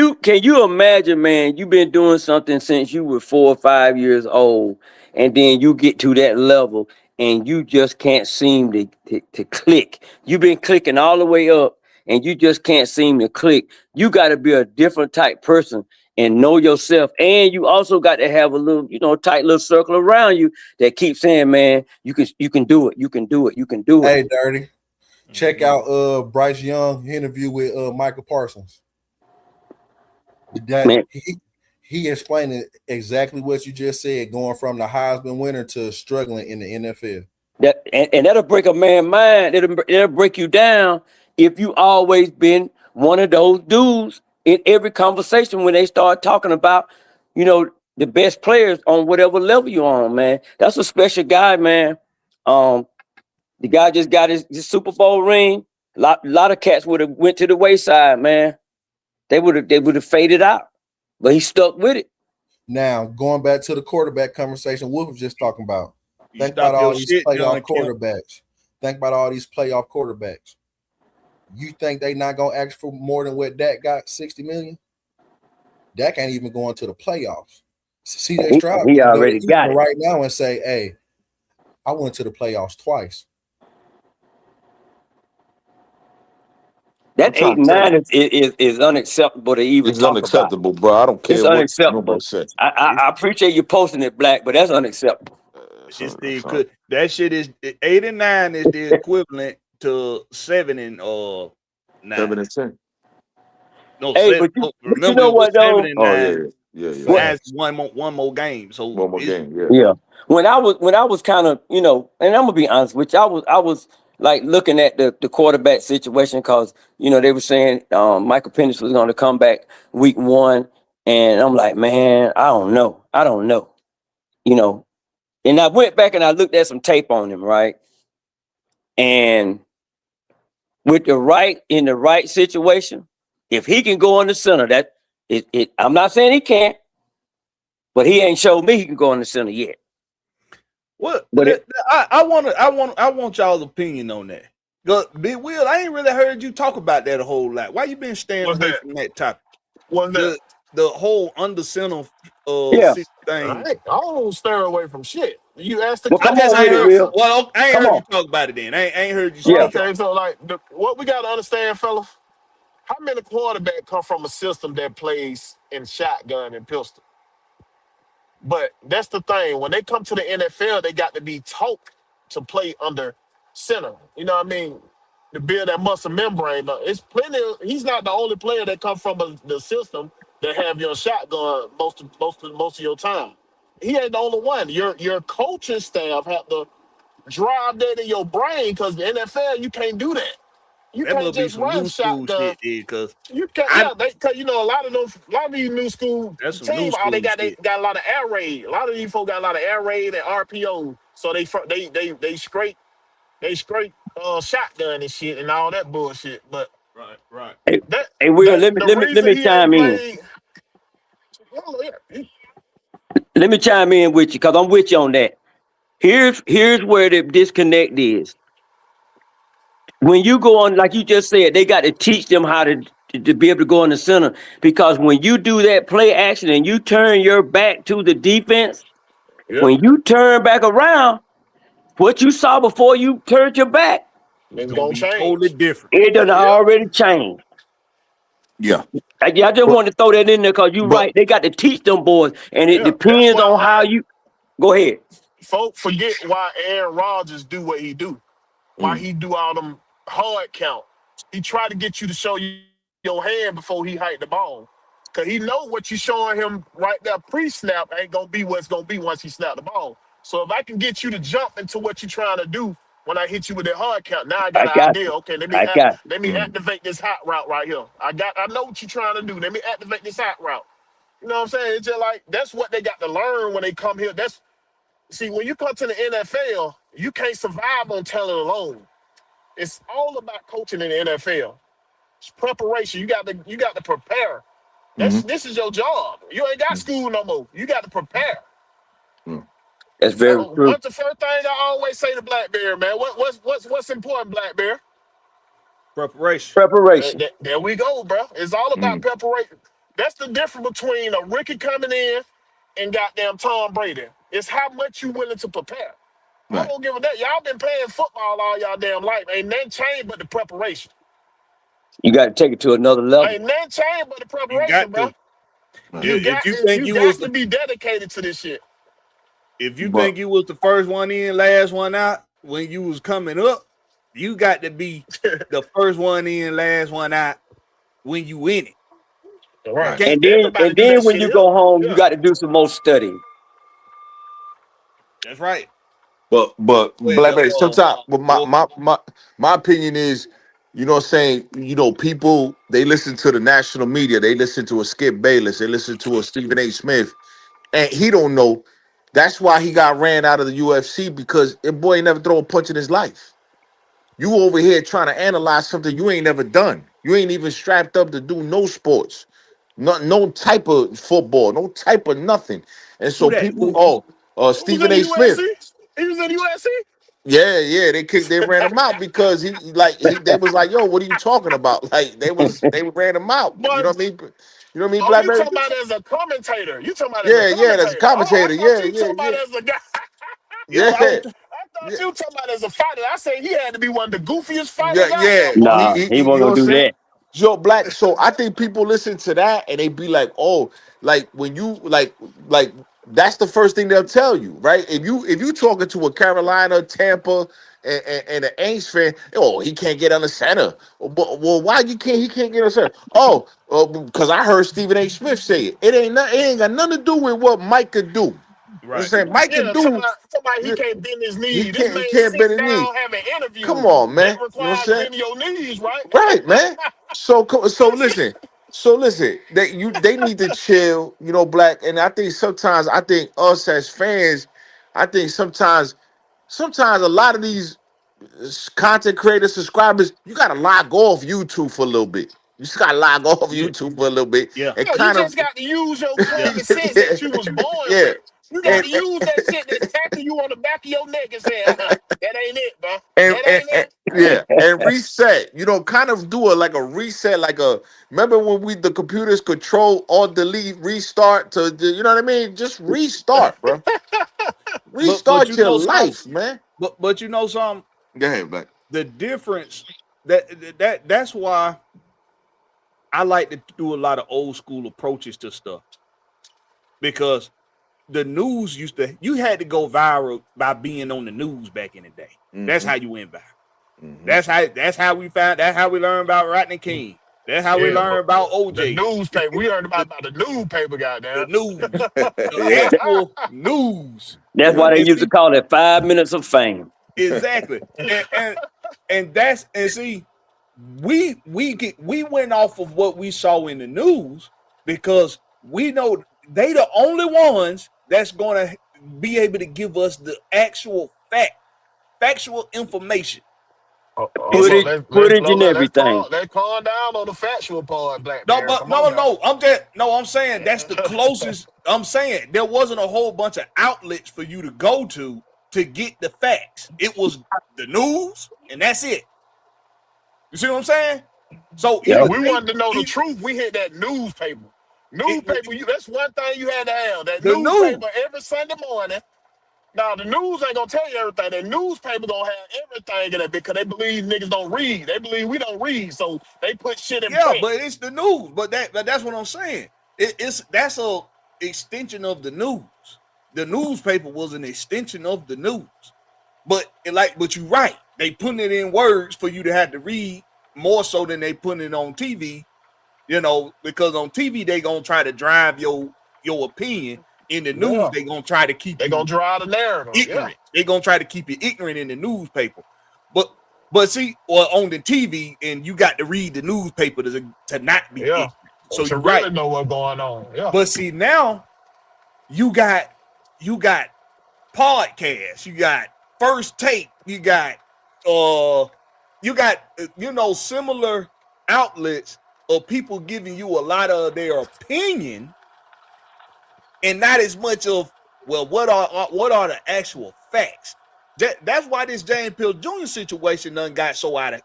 you imagine, man? You've been doing something since you were 4 or 5 years old, and then you get to that level, and you just can't seem to click. You've been clicking all the way up, and you just can't seem to click. You got to be a different type person and know yourself, and you also got to have a little, tight little circle around you that keeps saying, "Man, you can do it. You can do it. You can do it." Hey, Dirty, check out Bryce Young interview with Michael Parsons. He explained exactly what you just said, going from the Heisman winner to struggling in the NFL. And that'll break a man's mind. It'll break you down if you always been one of those dudes in every conversation when they start talking about, the best players on whatever level you're on, man. That's a special guy, man. The guy just got his Super Bowl ring. A lot of cats would have went to the wayside, man. They would have faded out, but he stuck with it. Now, going back to the quarterback conversation Wolf was just talking about. Think about all these playoff quarterbacks. Think about all these playoff quarterbacks. You think they not gonna ask for more than what Dak got, $60 million? Dak ain't even going to the playoffs. CJ Stroud he already got it right now and say, "Hey, I went to the playoffs twice." That 8-9 is unacceptable to even it's talk unacceptable, about. Bro. I don't care. It's what unacceptable. I appreciate you posting it, Black, but that's unacceptable. That shit is 8 and 9 is the equivalent to 7 and 9. 7 and 10. No, hey, 7. But remember, you know what, 7 and 9. Oh yeah. That's one more game. So one more game. Yeah. When I was kind of, and I'm gonna be honest with you, I was like looking at the quarterback situation because they were saying Michael Penix was going to come back week 1, and I'm like, man, I don't know. And I went back and I looked at some tape on him, right? And with the right situation, if he can go in the center, I'm not saying he can't, but he ain't showed me he can go in the center yet. What? But I want y'all's opinion on that. Big Will, I ain't really heard you talk about that a whole lot. Why you been staying away from that topic? The whole under center thing. I don't stay away from shit. You asked the question. I ain't heard you talk about it then. I ain't heard you speak. Okay, so what we got to understand, fellas, how many quarterbacks come from a system that plays in shotgun and pistol? But that's the thing. When they come to the NFL, they got to be taught to play under center. You know what I mean? To build that muscle membrane. It's plenty. He's not the only player that come from the system that have your shotgun most of your time. He ain't the only one. Your coaching staff have to drive that in your brain because the NFL, you can't do that. You can't just run shotgun. Because you can't. Because a lot of these new school teams, they got a lot of air raid. A lot of these folks got a lot of air raid and RPO. So they scrape shotgun and shit and all that bullshit. But right. Hey, Will, let me chime in. Let me chime in with you because I'm with you on that. Here's where the disconnect is. When you go on, like you just said, they got to teach them how to be able to go in the center, because when you do that play action and you turn your back to the defense, when you turn back around, what you saw before you turned your back, it's gonna change. Totally different. It done already changed. Yeah. I just want to throw that in there because you're right. They got to teach them boys, and it depends on how you go ahead. Folks forget why Aaron Rodgers do what he do. Why he do all them hard count. He try to get you to show you your hand before he hike the ball. Because he know what you showing him right there pre-snap ain't going to be what's going to be once he snap the ball. So if I can get you to jump into what you're trying to do when I hit you with that hard count, now I got an idea. Okay, let me activate this hot route right here. I know what you're trying to do. Let me activate this hot route. You know what I'm saying? It's just like, that's what they got to learn when they come here. See, when you come to the NFL, you can't survive on talent alone. It's all about coaching in the NFL. It's preparation. You got to prepare. This is your job. You ain't got school no more. You got to prepare. That's very true. What's the first thing I always say to Blakberry, man? What's important, Blakberry? Preparation. Preparation. There we go, bro. It's all about preparation. That's the difference between a rookie coming in and goddamn Tom Brady. It's how much you willing to prepare. I don't give a damn. Y'all been playing football all y'all damn life. Ain't nothing changed but the preparation. You got to take it to another level. Ain't nothing changed but the preparation, bro. You got to be dedicated to this shit. If you think you was the first one in, last one out, when you was coming up, you got to be the first one in, last one out when you in it. Right. And then when you go home, you got to do some more studying. That's right. But Blakberry, sometimes my opinion is, you know what I'm saying, you know, people, they listen to the national media, they listen to a Skip Bayless, they listen to a Stephen A. Smith, and he don't know. That's why he got ran out of the UFC, because that boy ain't never throw a punch in his life. You over here trying to analyze something you ain't never done. You ain't even strapped up to do no sports. No type of football, no type of nothing. And so people, Stephen A. Smith. He was in the UFC? Yeah, they ran him out because they was like, yo, what are you talking about? Like they ran him out. But, you know what I mean? You know what I mean, oh, you Blakberry? talking about as a commentator. You talking about as a commentator. That's a commentator. Oh, I thought you talking about as a guy. Yeah. I thought you talking about as a fighter. I said he had to be one of the goofiest fighters out Yeah. there. Nah, he wasn't gonna do that. Joe Black. So I think people listen to that and they be like, oh, like when you like that's the first thing they'll tell you, right? If you talking to a Carolina, Tampa, and an Aints fan, oh, he can't get on the center. But well, why he can't get on the center? Oh, because I heard Stephen A. Smith say it. It ain't got nothing to do with what Mike could do. Right. I'm saying Mike can do. Somebody he can't bend his knees. He This can't man bend sit his knees. down, have an interview. Come on, man. That requires You know what I'm saying? bending your knees, right? Right, man. So listen. So listen. They need to chill. You know, Black. And I think sometimes us as fans, I think sometimes a lot of these content creators, subscribers, you gotta log off YouTube for a little bit. You just gotta log off YouTube for a little bit. Yeah. And You kind just of got to use your common sense that you was born with. You got to use that shit that's tapping you on the back of your neck and say, that ain't it, bro. That ain't it. and reset. You know, kind of do a reset, remember when the computers control or delete, restart you know what I mean? Just restart, bro. Restart you your know life, man. But you know something? Go ahead, Black. The difference that's why I like to do a lot of old school approaches to stuff, because the news you had to go viral by being on the news back in the day. Mm-hmm. That's how you went viral. Mm-hmm. That's how we learned about Rodney King. That's how we learned about OJ. The newspaper. We heard about the newspaper, goddamn. The news. The actual news. That's why they used to call it 5 minutes of fame. Exactly. See, we went off of what we saw in the news because we know they the only ones that's going to be able to give us the actual factual information. Footage and everything. Let's calm down on the factual part, Black. I'm saying that's the closest. I'm saying there wasn't a whole bunch of outlets for you to go to get the facts. It was the news, and that's it. You see what I'm saying? So if we wanted to know the truth, we hit that newspaper. That's one thing you had to have. That newspaper every Sunday morning. Now, the news ain't going to tell you everything. The newspaper going to have everything in it because they believe niggas don't read. They believe we don't read, so they put shit in print. Yeah, but it's the news. But that's what I'm saying. That's a extension of the news. The newspaper was an extension of the news. But you're right. They putting it in words for you to have to read more so than they putting it on TV, you know, because on TV they going to try to drive your opinion. In the news, they're going to try to keep They're going to drive the narrative. Ignorant. Yeah. They're going to try to keep you ignorant in the newspaper. But see, on the TV, and you got to read the newspaper to not be ignorant. So you really know what's going on. Yeah. But see, now you got podcasts, you got First Take, you got similar outlets of people giving you a lot of their opinion, and not as much of, well, what are the actual facts? That's why this James Pierce Jr. situation got so out of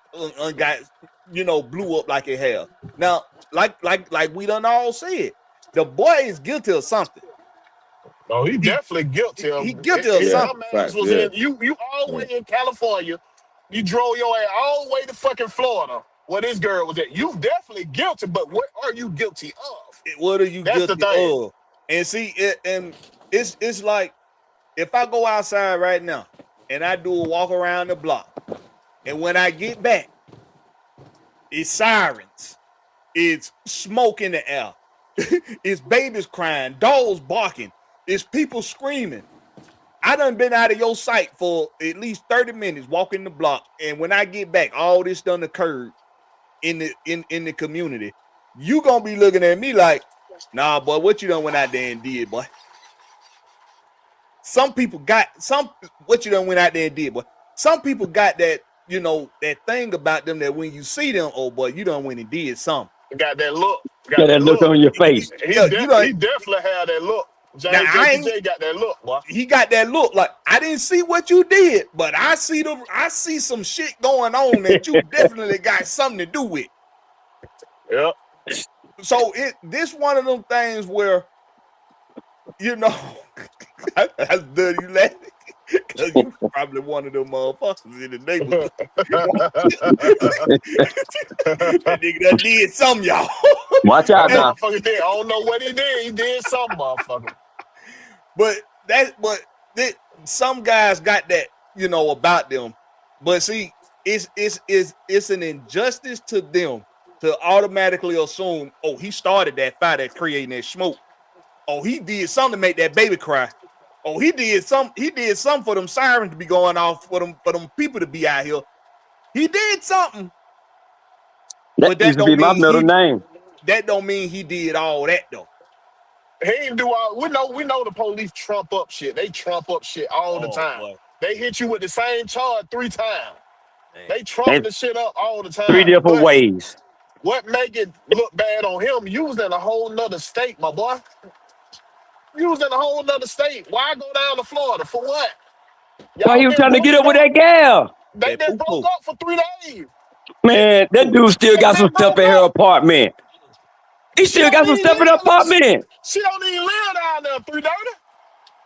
blew up like it has. Now, like we done all said, the boy is guilty of something. Oh, he definitely guilty of. He guilty of something. Dumbass was in you all the way in California. You drove your ass all the way to fucking Florida where this girl was at. You definitely guilty, but what are you guilty of? What are you guilty of? And see, it's like, if I go outside right now and I do a walk around the block, and when I get back, it's sirens, it's smoke in the air, it's babies crying, dogs barking, it's people screaming. I done been out of your sight for at least 30 minutes walking the block, and when I get back, all this done occurred in the community. You gonna be looking at me like, nah, boy, what you done went out there and did, boy? Some people what you done went out there and did, boy. Some people got that, that thing about them that when you see them, oh boy, you done went and did something. Got that look. Got that look on your face. He definitely had that look. JPJ got that look, boy. He got that look. Like, I didn't see what you did, but I see some shit going on that you definitely got something to do with. Yep. So this one of them things where, I done you laughing because you probably one of them motherfuckers in the neighborhood. That nigga done did something, y'all. Watch out now. I don't know what he did. He did something, motherfucker. But some guys got that, about them. But see, it's an injustice to them to automatically assume, oh, he started that fire that's creating that smoke. Oh, he did something to make that baby cry. Oh, he did something for them sirens to be going off, for them people to be out here. He did something. That used to be my middle name. That don't mean he did all that though. He didn't do all. We know the police trump up shit. They trump up shit all the time. Boy. They hit you with the same charge 3 times. Man. They trump the shit up all the time. 3 different ways. What make it look bad on him? You was in a whole nother state, my boy. You was in a whole nother state. Why go down to Florida? For what? Why he was trying to get up with that gal? They been broke up for 3 days. Man, that dude still got some stuff in her apartment. He still got some stuff in her apartment. She don't even live down there, 330.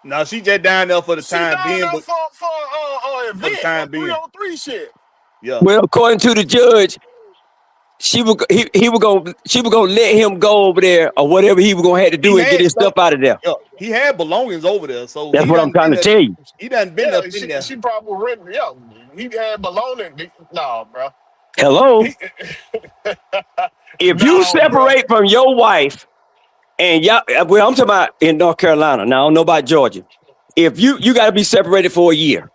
No, she just down there for the time being. For event, for the time being. 303 shit. Yeah. Well, according to the judge, she was gonna let him go over there or whatever he was gonna have to do and get his stuff out of there. Yeah, he had belongings over there, so that's what I'm trying to tell you. He done been up in there. She probably written. Yeah, he had belongings. No, bro. Hello. If you separate from your wife, and y'all, well, I'm talking about in North Carolina. Now I don't know about Georgia. If you got to be separated for a year,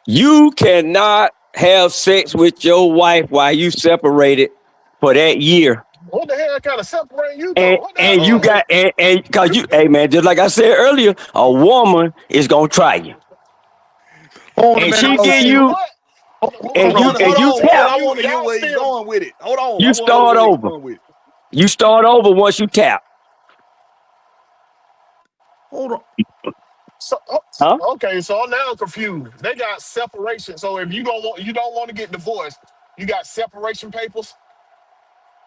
you cannot have sex with your wife while you separated for that year. What the hell kind of separate you? And you got and cause you, hey man, just like I said earlier, a woman is gonna try you, and she give you. And you tap. I want to hear where he's going with it. Hold on. You start over. You start over once you tap. Hold on. So, okay, so now I'm confused. They got separation. So if you don't want to get divorced, you got separation papers.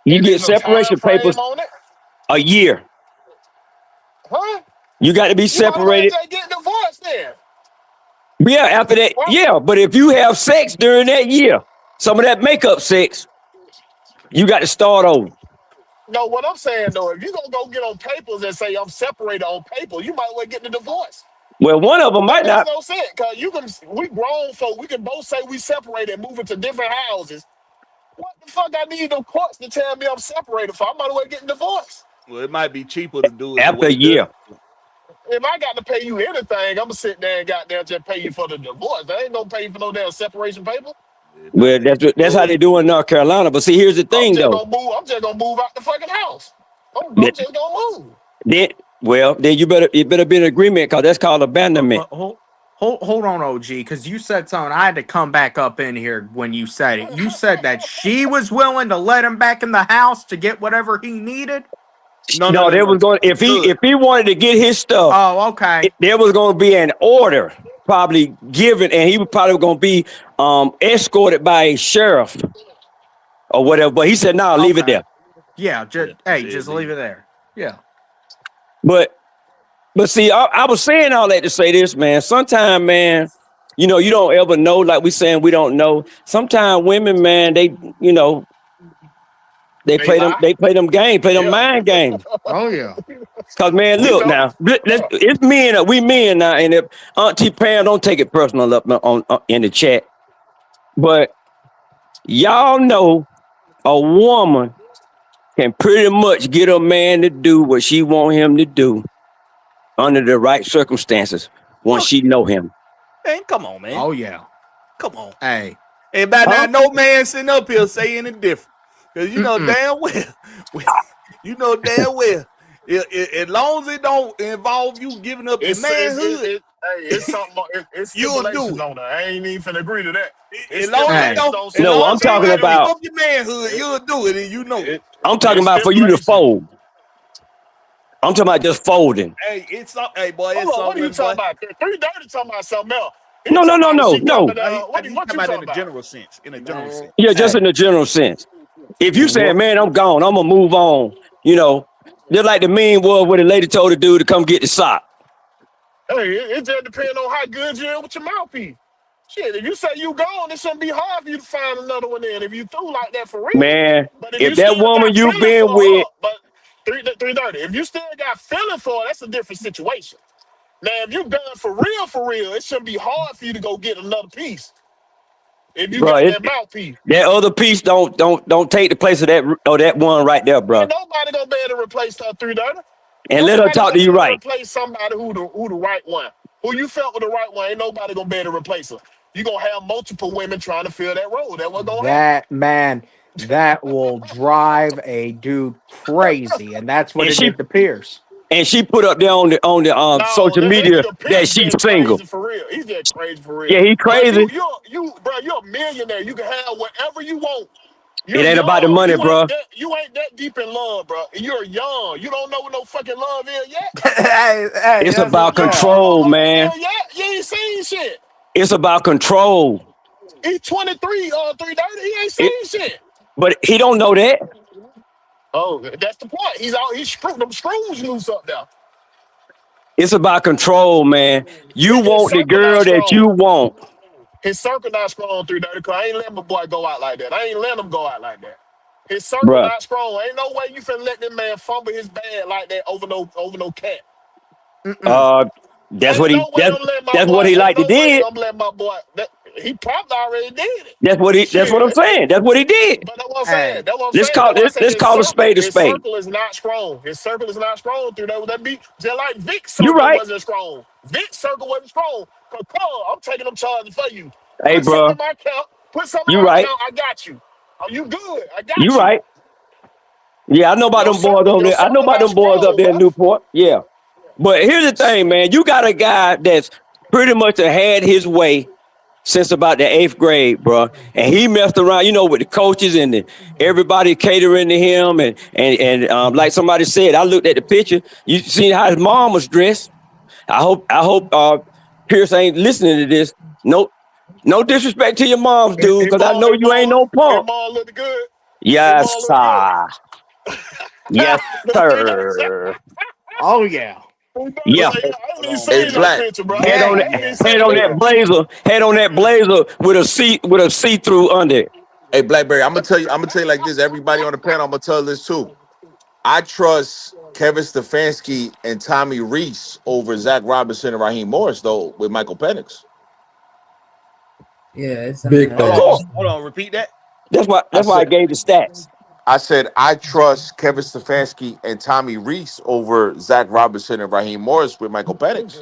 You get separation papers on it? A year. Huh? You got to be separated. You get divorced then. Yeah, after that, yeah. But if you have sex during that year, some of that makeup sex, you got to start over. No, what I'm saying though, if you gonna go get on papers and say I'm separated on paper, you might well get the divorce. Well, one of them might not. That's no sense, cause we grown folk, we can both say we separated and move into different houses. What the fuck I need them courts to tell me I'm separated for? I might as well get divorced. Well, it might be cheaper to do it after a year. If I got to pay you anything, I'm gonna sit there and goddamn just pay you for the divorce. I ain't gonna pay you for no damn separation paper. Well, that's how they do in North Carolina. But see, here's the thing, though. I'm just gonna move out the fucking house. I'm just gonna move. Then you better be in agreement because that's called abandonment. Hold on, OG, because you said something. I had to come back up in here when you said it. You said that she was willing to let him back in the house to get whatever he needed. No, they was going if he wanted to get his stuff. Oh, okay. There was going to be an order probably given, and he was probably going to be escorted by a sheriff or whatever. But he said, "No, leave it there." Yeah, just leave it there. Yeah. But see, I was saying all that to say this, man. Sometimes, man, you don't ever know. Like we saying, we don't know. Sometimes women, man, they play them games, play them mind games. Oh yeah. Cause man, look now, it's men. We men now, and if Auntie Pam don't take it personal up on in the chat, but y'all know a woman can pretty much get a man to do what she want him to do under the right circumstances once she know him. Man, come on, man. Oh yeah. Come on. Hey. And by now, no man sitting up here saying it different. Because you know damn well, as long as it don't involve you giving up your manhood, it's something. It's stipulations on that. I ain't even finna agree to that. As long as it don't, no, I'm talking about up your manhood, you'll do it, and you know it. I'm talking about for you to fold. I'm talking about just folding. Hey, boy, it's what are you talking about? 330 talking about something else. No. What you talking about in a general sense? Yeah, just in a general sense. If you saying, man, I'm gone, I'm gonna move on. Just like the meme was where the lady told the dude to come get the sock. Hey, it just depends on how good you are with your mouthpiece. Shit, if you say you gone, it shouldn't be hard for you to find another one in. If you threw like that for real, man. But if that woman you been with, but 330. If you still got feeling for her, that's a different situation. Now, if you done for real, it shouldn't be hard for you to go get another piece. If you got that mouthpiece, that other piece don't take the place of that one right there, bro. Ain't nobody gonna be able to replace that 330. And let her talk to you right. Replace somebody who the right one, who you felt was the right one. Ain't nobody gonna be able to replace her. You gonna have multiple women trying to fill that role. That what's gonna happen. Man, that will drive a dude crazy, and that's what it did to Pierce. And she put up there on the social media that she's single. For real, he's just crazy for real. Yeah, he crazy. Bro, you're a millionaire. You can have whatever you want. It ain't about the money, bro. You ain't that deep in love, bro. You're young. You don't know what no fucking love is yet. It's about control, man. You ain't seen shit. It's about control. He's 23, 330. He ain't seen shit. But he don't know that. Oh, that's the point. He's screwed them screws loose up there. It's about control, man. You want the girl that you want. His circle not strong 330, because I ain't letting my boy go out like that. I ain't letting him go out like that. His circle not strong. Ain't no way you finna let this man fumble his bag like that over no cat. That's what he like to did. I'm letting my boy. He probably already did it. That's what I'm saying. That's what he did. But that's what I'm saying. Let's call a spade a spade. His circle is not strong. His circle is not strong through that be just like Vic's circle wasn't strong. Vic's circle wasn't strong. I'm taking them charges for you. Hey, bro. Put something in my account. I got you. Are you good? I got you. You right. Yeah, I know about them boys over there. I know about them boys up there in Newport. Yeah. But here's the thing, man. You got a guy that's pretty much had his way since about the 8th grade, bro. And he messed around, with the coaches and everybody catering to him. And like somebody said, I looked at the picture. You seen how his mom was dressed. I hope Pierce ain't listening to this. No disrespect to your moms, dude, because I know you ain't no punk. Your mom looked good. Yes, sir. Yes, sir. Oh, yeah. Yeah. Hey, Black. Head on that blazer with a see-through under it. Hey, Blakberry, I'm gonna tell you like this. Everybody on the panel, I'm gonna tell this too. I trust Kevin Stefanski and Tommy Reese over Zach Robinson and Raheem Morris, though, with Michael Penix. Yeah, it's big. Hold on, repeat that. That's why I gave the stats. I said I trust Kevin Stefanski and Tommy Reese over Zach Robinson and Raheem Morris with Michael Penix.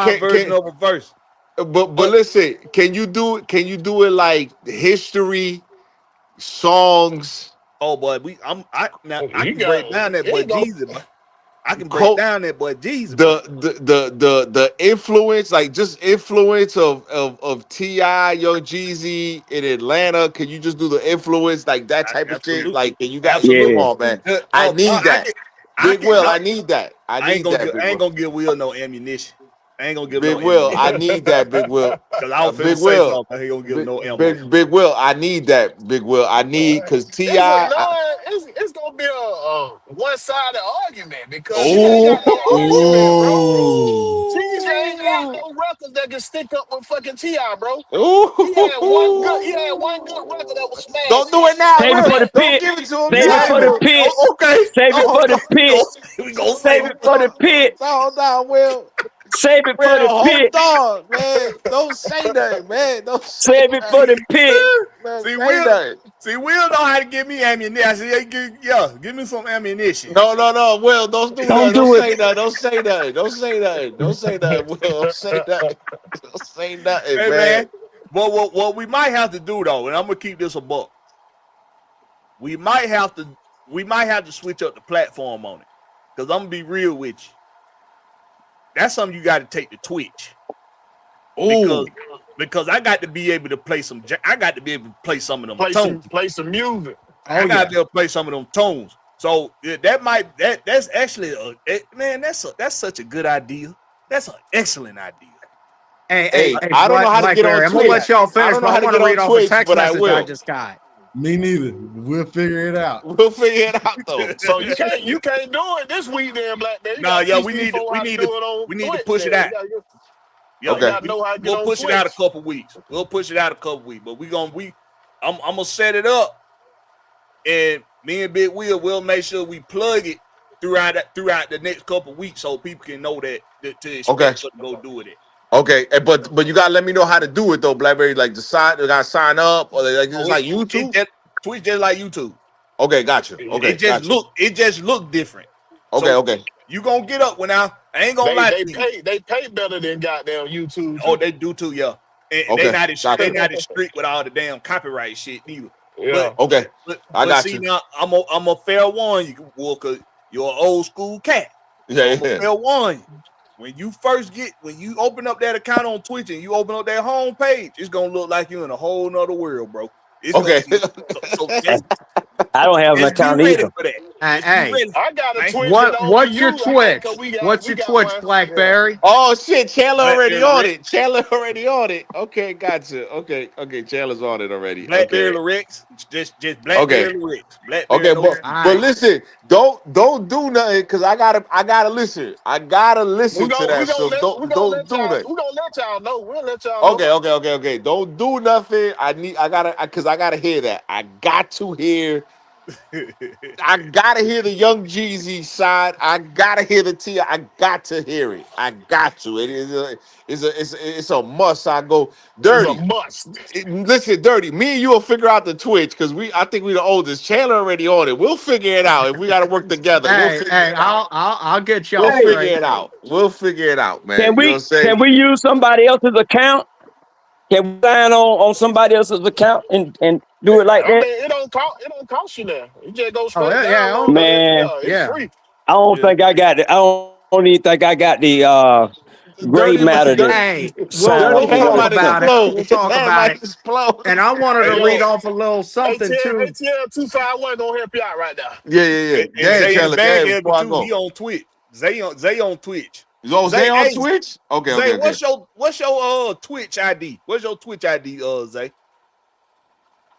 My version of a verse. but listen, can you do it like history songs? Oh boy, I You can got break down that there boy you go. Jesus, boy. I can break Cult, down that boy Jesus, boy. the influence, like just influence of T.I., Young Jeezy in Atlanta. Can you just do the influence like that type of shit? Absolutely, Like, can you got come Yeah. absolutely. on, man. I need I that. can, I Big can. Will, I need that. I I ain't need gonna that, give. Big I ain't Will. gonna give Will no ammunition. I ain't gonna give Big no Will, I ammunition. need that, Big Will. Cause I was finna Big say Will. something. He gonna give Big, no ammo. Big Will, I need that, Big Will. I need because It's a T.I. no. It's gonna be a one-sided argument because he ain't got no argument, bro. Ooh. TJ ain't got no records that can stick up with fucking Ti, bro. He had one good Ooh. record that was Don't smashing. do it now, Save it After for Will. the that, Don't pit. give it to him Save it now. for the Damn. pit. Okay. Save it Oh, for hold the on. pit. We gonna Save save it it. for the pit. Hold on, Will. Save it for Will, the hold pit. on, man. Don't say nothing, man. Don't say Save it for nothing. the pit. Man, See, say nothing. Will know how to give me ammunition. I said, give me some ammunition. No. Will, don't do that. Don't Don't do it. say nothing. Don't say nothing. Don't say nothing. Don't say nothing, Will. Don't say nothing. Don't say nothing, Hey man. man. But what we might have to do though, and I'm gonna keep this a buck. We might have to switch up the platform on it. Cause I'm gonna be real with you. That's something you got to take to Twitch. Ooh. Because I got to be able to play some. I got to be able to play some of them tones. play some music. I Oh got to yeah. be able to play some of them tones. So that's actually that's such a good idea. That's an excellent idea. Hey, I don't know how to get on Blackberry. I'm gonna Twitch. let y'all I finish, don't know but how I to want get to on read off a Twitch, text but I message I will. just got. Me neither. We'll figure it out. We'll figure it out though. So you can't do it this week then, Black Man. You Nah, gotta yeah, teach these folks how to do it on we need to Twitch push it then. out. Yeah, You Okay. gotta know how to get we'll on push it out a Twitch. couple weeks. We'll push it out a couple weeks, but I'm gonna set it up, and me and Big will make sure we plug it throughout the next couple weeks so people can know that to Okay. expect us to go do it. Okay. But you gotta let me know how to do it though, Blackberry. Like they gotta sign up or like it's Oh, like YouTube. Twitch just like YouTube. Okay, got you. Okay, got you. It just look different. Okay, So okay. you gonna get up when I ain't gonna lie to you. They pay better than goddamn YouTube Oh, too. they do too, yeah. And Okay, got they you. not as strict with all the damn copyright shit neither. But Yeah. Okay, I got see you. now I'm a fair one, you Walker. You're an old school cat. So Yeah, I'm a yeah. fair one. When you open up that account on Twitch and you open up that home page, it's gonna look like you're in a whole nother world, bro. It's gonna Okay. be so I don't have an just be account ready either. for that. Just be Hey, ready, I got a man. Twitch that only what's your you have because Twitch? What's we your got Twitch, one. Yeah. Blackberry? Oh shit, Chandler already Blackberry on Rex, it. Chandler already on it. Okay, gotcha. Okay, Chandler's on it already. Blackberry Okay. Rex, just Okay. Blackberry Rex, Blackberry Okay, no. but All but right. listen, don't do nothing because I gotta listen. I gotta listen to that. So don't do nothing. We gonna let y'all know. We'll let y'all know. Okay. Don't do nothing. I gotta hear that. I gotta hear the Young Jeezy side. I gotta hear the T. I got to hear it. I got to. It's a must. I go It's a dirty. must. Listen, dirty. Me and you will figure out the Twitch because I think we the oldest. Chandler already on it. We'll figure it out. If we gotta work together, we'll Hey, figure it out. I'll get y'all We'll Hey, figure straight. it out. We'll figure it out, man. can You know what I'm we saying? can we use somebody else's account? Can we sign on somebody else's account and do it like I that? mean, it don't cost you that. You just go Oh straight yeah. download it. Man, Yeah, it's Yeah. free. I don't Yeah. think I got it. I don't even think I got the gray Dirty, matter to Hey, sign we'll up dirty for hand talk no might about account. it. explode. We'll His talk hand about might it. explode. And I wanted Hey to read yo, off a little something too. ATL 251 gonna help you out right now. Yeah. Go And ahead, Zay in the Chandler. Go bag ahead here before I too. He go. on Twitch. Zay on Twitch. Jose Zay, on hey, Twitch? Okay, Zay, okay, okay. what's your Twitch ID? What's your Twitch ID, Zay?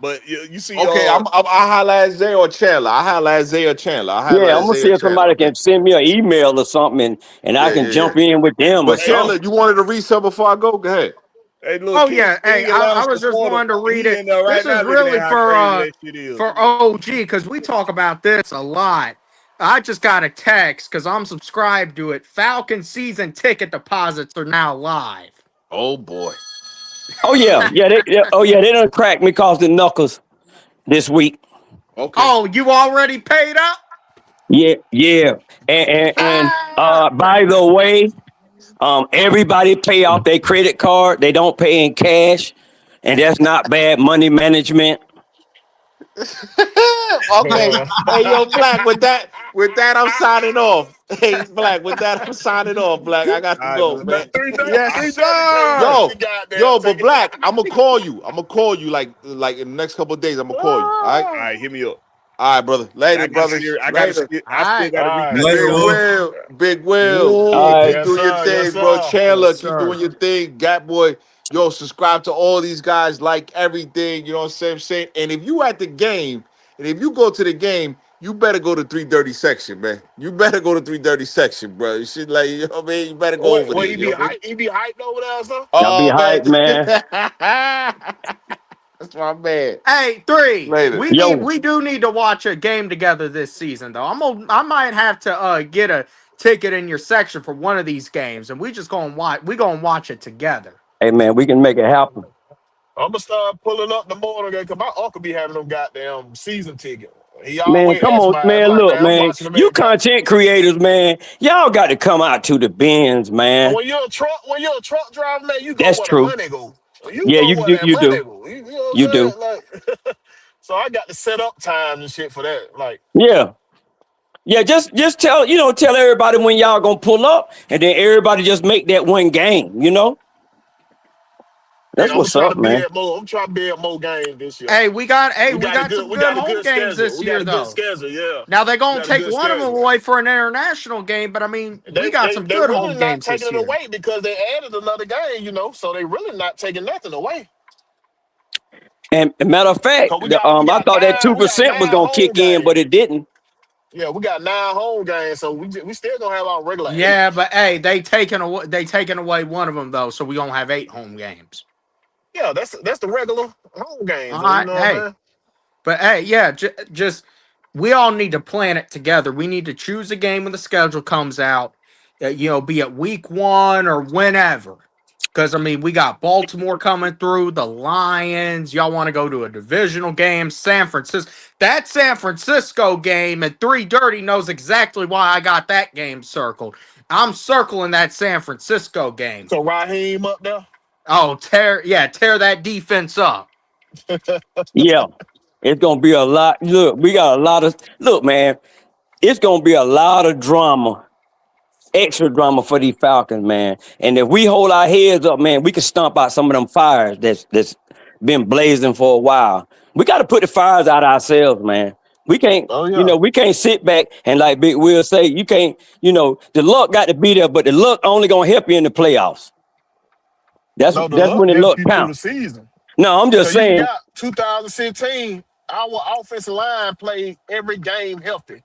But you see, Okay, I holla at Zay or Chandler. I holla at Zay or Chandler. I holla Yeah, I'm at gonna Zay see or if Chandler. somebody Okay. can send me an email or something, and I can Yeah. jump in with them or But hey, Chandler, something. you wanted to read something before I go? Go ahead. hey, look, Oh yeah. Hey, King I Lounge was just supporter, wanting to read he it. in there This right is now looking at really how crazy that shit is. for OG because we talk about this a lot. I just got a text because I'm subscribed to it. Falcon season ticket deposits are now live. Oh boy. Oh yeah, they done cracked me cause the knuckles this week. Okay. Oh, you already paid up? Yeah. And by the way, Everybody pay off their credit card. They don't pay in cash, and that's not bad money management. Okay. Hey, yo, Black, with that, I'm signing off. Hey, Black, with that, I'm signing off, Black. I got to All right, go, brother. man. That 330, Yes, 330 can't sir. touch Yo, the goddamn yo, but ticket. Black, I'm gonna call you. I'm gonna call you like in the next couple of days. I'm gonna call you. All right. All right, hit me up. All right, brother. Later, I got brothers. serious. Later. All I still right. got to All read right. this Big Later, bill. Will. Will. Big Will. All right. Keep Yes, doing your sir. Yes, thing, bro. sir. Chandler, Yes, keep doing sir. your thing. Gat Boy, yo, subscribe to all these guys, like everything. You know what I'm saying? And if you at the game, and if you go to the game, you better go to 330 section, man. You better go to 330 section, bro. You should like, you know what I mean? You better go over What there. he You be know what I mean? hyped? He be hyped over there, sir? Y'all be Oh hyped, man. man. That's my man. Hey, three. Later. Yo, We do need to watch a game together this season, though. I might have to get a ticket in your section for one of these games, and we just gonna watch. We gonna watch it together. hey, man, we can make it happen. I'm gonna start pulling up the morning game because my uncle be having them goddamn season ticket. He Man, always come asks on, my ass man. like, Look, man, I'm man. watching them You every game. content creators, man. Y'all got to come out to the bins, man. When you're a truck driver, man, you go That's where the true. money go. You Yeah, go you where do. that You money do. go. You know You what I'm do. saying? Like, so I got to set up times and shit for that. Like, Yeah. Yeah, just tell everybody when y'all gonna pull up, and then everybody just make that one game. hey, That's what's up, man. I'm trying to be at more games this year. Hey, we got some We good got a home good games schedule. this We got year, a good though. schedule. Yeah, Now they're we gonna got a take good one of them schedule. away for an international game, but I mean, we got some They good home really not games taking this it year. away because they added another game. So they really not taking nothing away. And matter of fact, Cause we I got thought that 2% was 9 gonna home kick in, but games. it didn't. Yeah, we got 9 home games, so we still gonna have our regular 8. Yeah, but hey, they taking away one of them though, so we gonna have 8 home games. Yeah, that's the regular home games. All Though, you right, know what I'm hey, saying? but hey, yeah, just we all need to plan it together. We need to choose a game when the schedule comes out. Be it week 1 or whenever. Because I mean, we got Baltimore coming through, the Lions. Y'all want to go to a divisional game? San Francisco. That San Francisco game at 3:30 knows exactly why I got that game circled. I'm circling that San Francisco game. So Raheem up there. Oh, tear that defense up. Yeah, it's gonna be a lot. Look, we got a lot of man. It's gonna be a lot of drama, extra drama for these Falcons, man. And if we hold our heads up, man, we can stomp out some of them fires that's been blazing for a while. We got to put the fires out ourselves, man. We can't, Oh yeah. we can't sit back and like Big Will say, you can't, the luck got to be there, but the luck only gonna help you in the playoffs. That's No, the luck when the help luck you through the counts. season. No, I'm just Cause you saying. forgot 2016, our offensive line played every game healthy.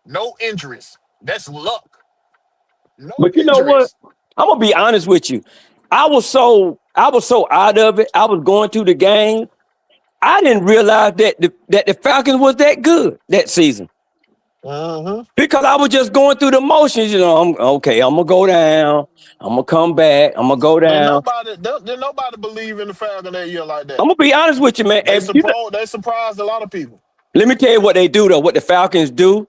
No injuries. That's luck. No But you know what? injuries. I'm gonna be honest with you. I was so out of it. I was going through the game. I didn't realize that the Falcons was that good that season. Because I was just going through the motions, I'm gonna go down, I'm gonna come back, I'm gonna go down. Didn't nobody believe in the Falcons that year like that. I'm gonna be honest with you, man. They surprised a lot of people. Let me tell you what they do though, what the Falcons do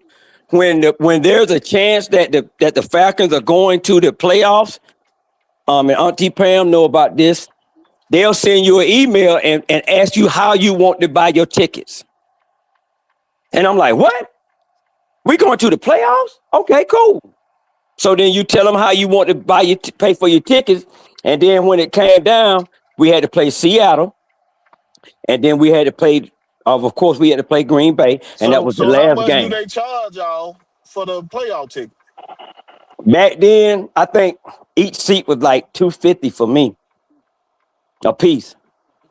when there's a chance that the Falcons are going to the playoffs. And Auntie Pam know about this. They'll send you an email and ask you how you want to buy your tickets. And I'm like, what? We going to the playoffs? Okay, cool. So then you tell them how you want to pay for your tickets. And then when it came down, we had to play Seattle. And then we had to play, of course, we had to play Green Bay. And that was the So how last much do game. they charge y'all for the playoff ticket? Back then, I think each seat was like $250 for me a piece.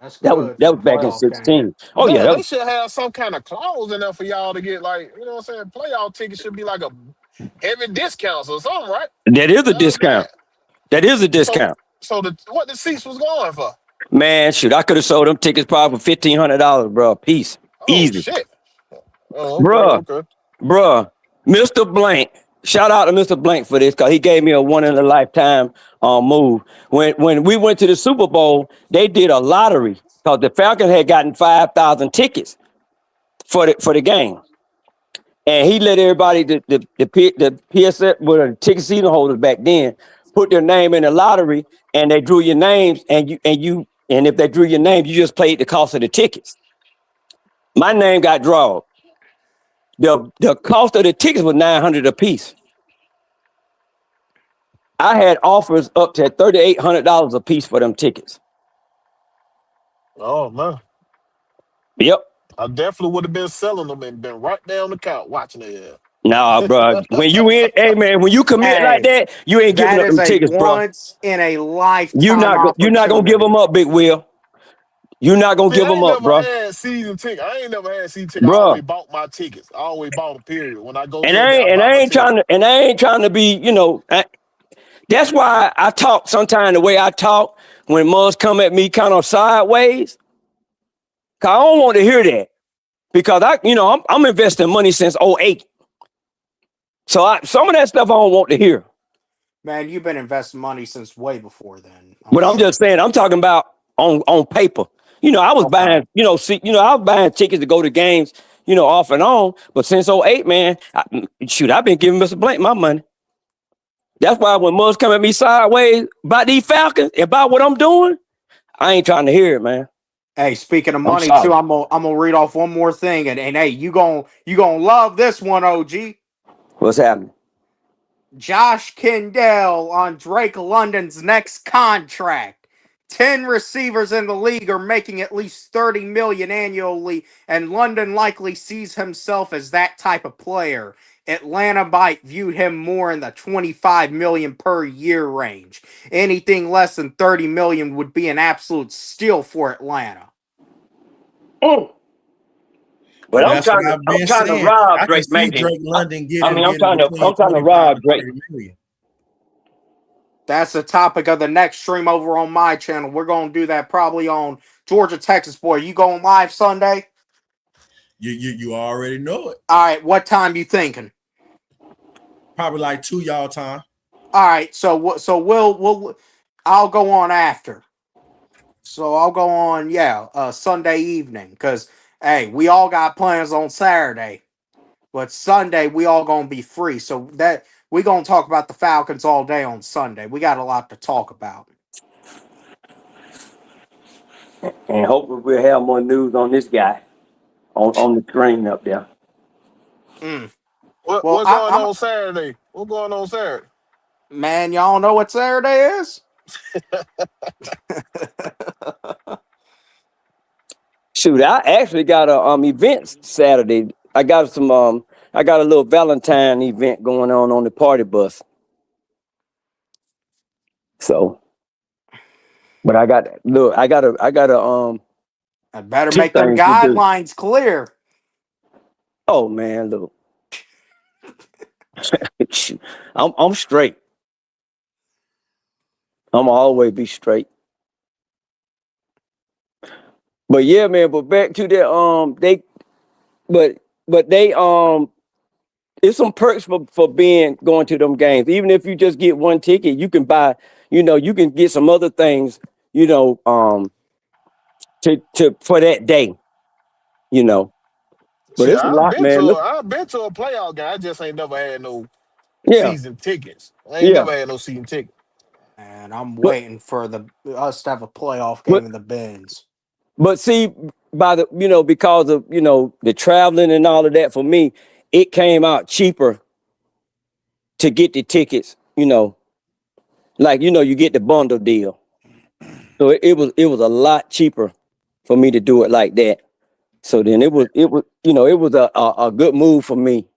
That's That was good for a back in playoff game. 16. Oh yeah, Man, that they was, should have some kind of clause in there for y'all to get what I'm saying? Playoff ticket should be like a heavy discounts or something, right? that is a discount. That is a discount. So what the seats was going for? Man, shoot, I could have sold them tickets probably for $1,500, bro, a piece. Oh Easy. shit. Oh, okay. Bruh, Mr. Blank. Shout out to Mr. Blank for this because he gave me a one-in-a-lifetime move. When we went to the Super Bowl, they did a lottery because the Falcons had gotten 5,000 tickets for the game. And he let everybody, the PSF, well, the ticket season holders back then, put their name in the lottery and they drew your names and if they drew your name, you just paid the cost of the tickets. My name got drawn. The cost of the tickets was $900 a piece. I had offers up to $3,800 a piece for them tickets. Oh man. Yep. I definitely would have been selling them and been right there on the couch watching it. Nah, bro. When you in, hey man, when you commit like that, you ain't giving that up is them a tickets, bro. once in a lifetime You're not gonna give them up, Big Will. You're not gonna See, give I them ain't up, never bro. had season ticket. I ain't never had season ticket. I Bro. always bought my tickets. I always bought a period. When I go And to a game, I buy I my ain't ticket. trying to be, that's why I talk sometimes the way I talk when Muzz come at me kind of sideways. Cause I don't want to hear that. Because I'm investing money since 2008. So some of that stuff I don't want to hear. Man, you've been investing money since way before then. But I'm just saying, I'm talking about on paper. I was buying, I was buying tickets to go to games, off and on. But since 2008, man, I've been giving Mr. Blank my money. That's why when Muzz come at me sideways about these Falcons, about what I'm doing, I ain't trying to hear it, man. Hey, speaking of I'm money sorry. too, I'm gonna read off one more thing, and hey, you gonna love this one, OG. What's happening? Josh Kendall on Drake London's next contract. 10 receivers in the league are making at least $30 million annually, and London likely sees himself as that type of player. Atlanta might view him more in the $25 million per year range. Anything less than $30 million would be an absolute steal for Atlanta. But I'm That's what I've been trying to saying. rob I can Drake, see man. Drake London I'm getting between trying to 25 rob and Drake. 30 million. That's the topic of the next stream over on my channel. We're going to do that probably on Georgia, Texas. Boy, you going live Sunday? You already know it. All right, what time you thinking? Probably like 2 y'all time. All right, so we'll I'll go on after. So I'll go on Sunday evening cuz hey, we all got plans on Saturday. But Sunday we all going to be free. So that we going to talk about the Falcons all day on Sunday. We got a lot to talk about. And hopefully we'll have more news on this guy on the screen up there. What Well, going on Saturday? What going on Saturday? Man, y'all know what Saturday is? Shoot, I actually got a event Saturday. I got a little Valentine event going on the party bus. So, but I got I better two make them things to do. guidelines clear. Oh man, look. I'm straight. I'm always be straight. But yeah, man, but back to that it's some perks for going to them games. Even if you just get one ticket, you can buy, you can get some other things, to for that day, But See, it's a lot, man. Look, I've been to a playoff game. I just ain't never had no yeah, season tickets. I ain't yeah. never had no season ticket. And I'm But waiting for us to have a playoff but game in the bins. but see, because of the traveling and all of that, for me, it came out cheaper to get the tickets, like you get the bundle deal. So it was a lot cheaper for me to do it like that. So then it was a good move for me.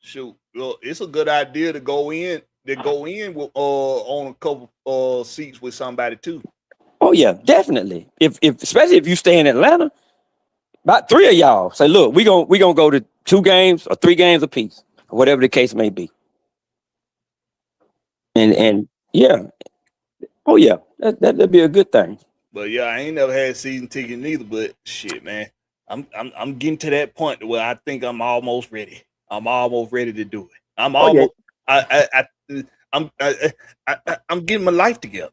Shoot, well, it's a good idea to go in with on a couple seats with somebody too. Oh yeah, definitely. If especially if you stay in Atlanta, about 3 of y'all say, look, we gonna go to 2 games or 3 games apiece, or whatever the case may be. And yeah, oh yeah, that'd be a good thing. But yeah, I ain't never had season ticket neither. But shit, man, I'm getting to that point where I think I'm almost ready. I'm almost ready to do it. I'm almost. I'm getting my life together.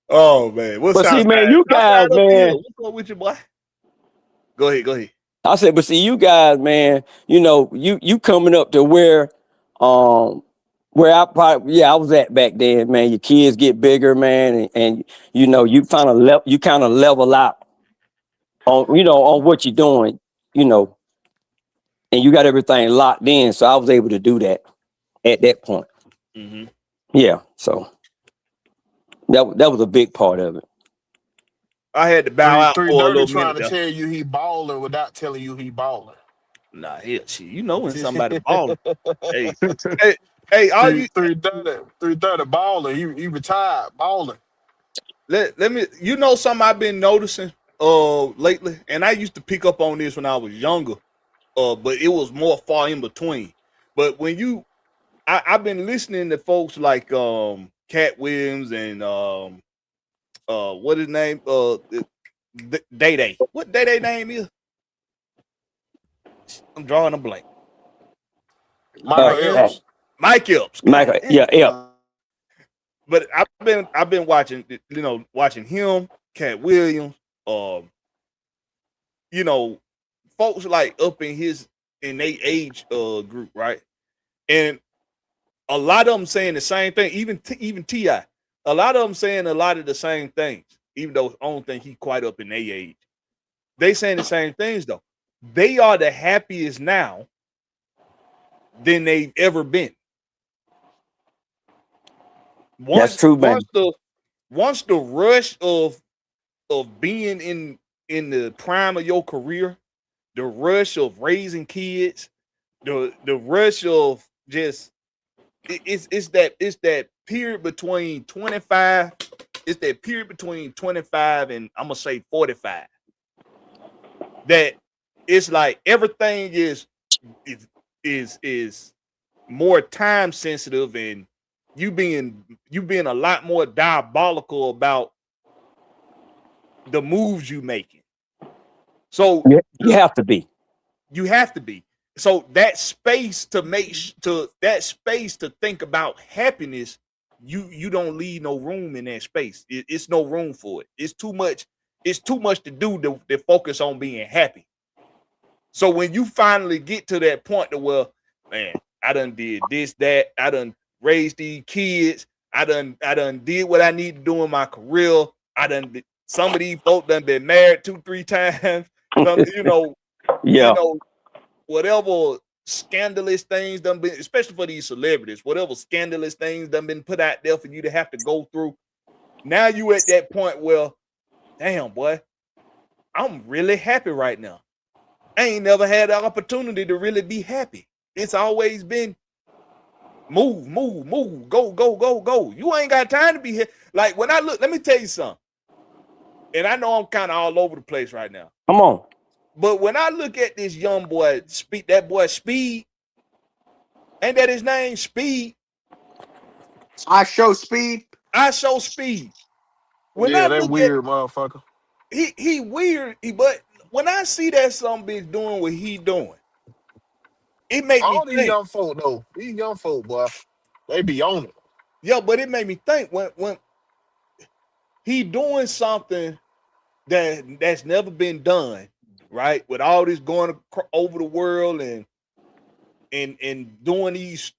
Oh man, what's But see, outside? man, you guys, man. What's up with you, boy? Go ahead. I said, but see, you guys, man, you know, you coming up to where I probably, I was at back then, man. Your kids get bigger, man, and you know, you kind of level out on, you know, on what you're doing, you know, and you got everything locked in. So I was able to do that at that point. Mm-hmm. Yeah, so that was a big part of it. I had to bow out Three for a Dirty little trying minute to there. tell you he balling without telling you he balling. Nah, hell, shit. You know when somebody balling. Hey, hey, all you Three Dirty balling. He retired balling. let me. You know something I've been noticing lately, and I used to pick up on this when I was younger. But it was more far in between. But when I've been listening to folks like Cat Williams and what his name Day Day. What Day Day name is? I'm drawing a blank. Michael Epps. Mike Epps. Michael, yeah. But I've been watching, you know, watching him, Cat Williams, you know, folks like up in their age group, right? And a lot of them saying the same thing, even T.I. A lot of them saying a lot of the same things, even though I don't think he quite up in their age. They saying the same things though. They are the happiest now than they've ever been. That's true, man. Once the rush of being in the prime of your career, the rush of raising kids, the rush of just it's that period between 25. It's that period between 25 and I'm gonna say 45. That it's like everything is more time sensitive, and you being a lot more diabolical about the moves you making. So you have to be. You have to be. So that space to think about happiness, you don't leave no room in that space. It's no room for it. It's too much. It's too much to do to focus on being happy. So when you finally get to that point to where, man, I done did this, that, I done raised these kids, I done did what I need to do in my career. Some of these folks done been married 2-3 times. You know, whatever scandalous things done been, especially for these celebrities, whatever scandalous things done been put out there for you to have to go through. Now you at that point where, damn boy, I'm really happy right now. I ain't never had the opportunity to really be happy. It's always been move, go. You ain't got time to be here. Like when I look, let me tell you something. And I know I'm kind of all over the place right now. Come on. But when I look at this young boy, that boy Speed, ain't that his name? Speed. I Show Speed. When yeah, I that look weird motherfucker. He weird, but when I see that some bitch doing what he doing, it make me All these think. young folk though, these young folk, boy, they be on it. Yeah, but it made me think when he doing something that's never been done, right? With all this going over the world and doing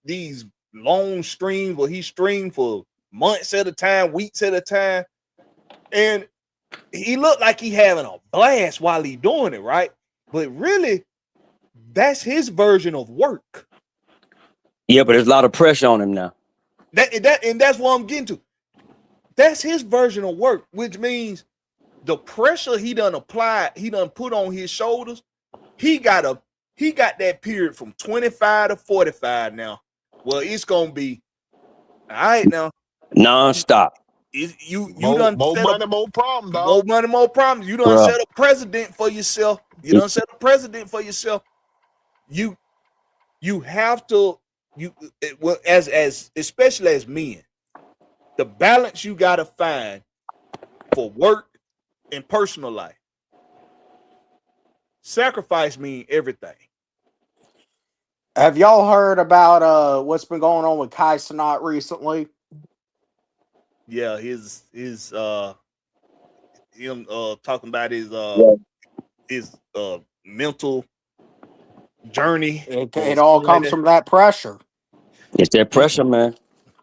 these long streams where he streamed for months at a time, weeks at a time, and he looked like he having a blast while he doing it, right? But really, that's his version of work. Yeah, but there's a lot of pressure on him now. That's what I'm getting to. That's his version of work, which means the pressure he done put on his shoulders. He got that period from 25 to 45 now. Well, it's gonna be all right now. Non-stop. You more done money, more problems, dog. More money, more problems. You done set a precedent for yourself. You done set a precedent for yourself. You have to as especially as men, the balance you gotta find for work and personal life. Sacrifice mean everything. Have y'all heard about what's been going on with Kai Cenat recently? Yeah, him talking about his mental journey. It all comes from that pressure. It's that pressure, man.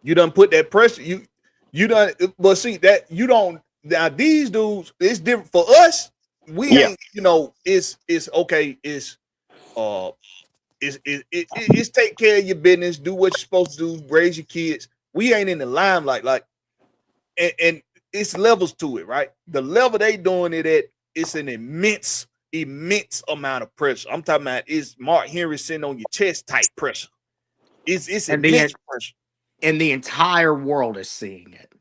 You done put that pressure. You done. But see that you don't. Now these dudes, it's different for us. We ain't. You know, it's okay. It's take care of your business. Do what you're supposed to do. Raise your kids. We ain't in the limelight. Like, and it's levels to it, right? The level they doing it at, it's an immense amount of pressure. I'm talking about is Mark Henry sitting on your chest type pressure. It's immense pressure. And the entire world is seeing it.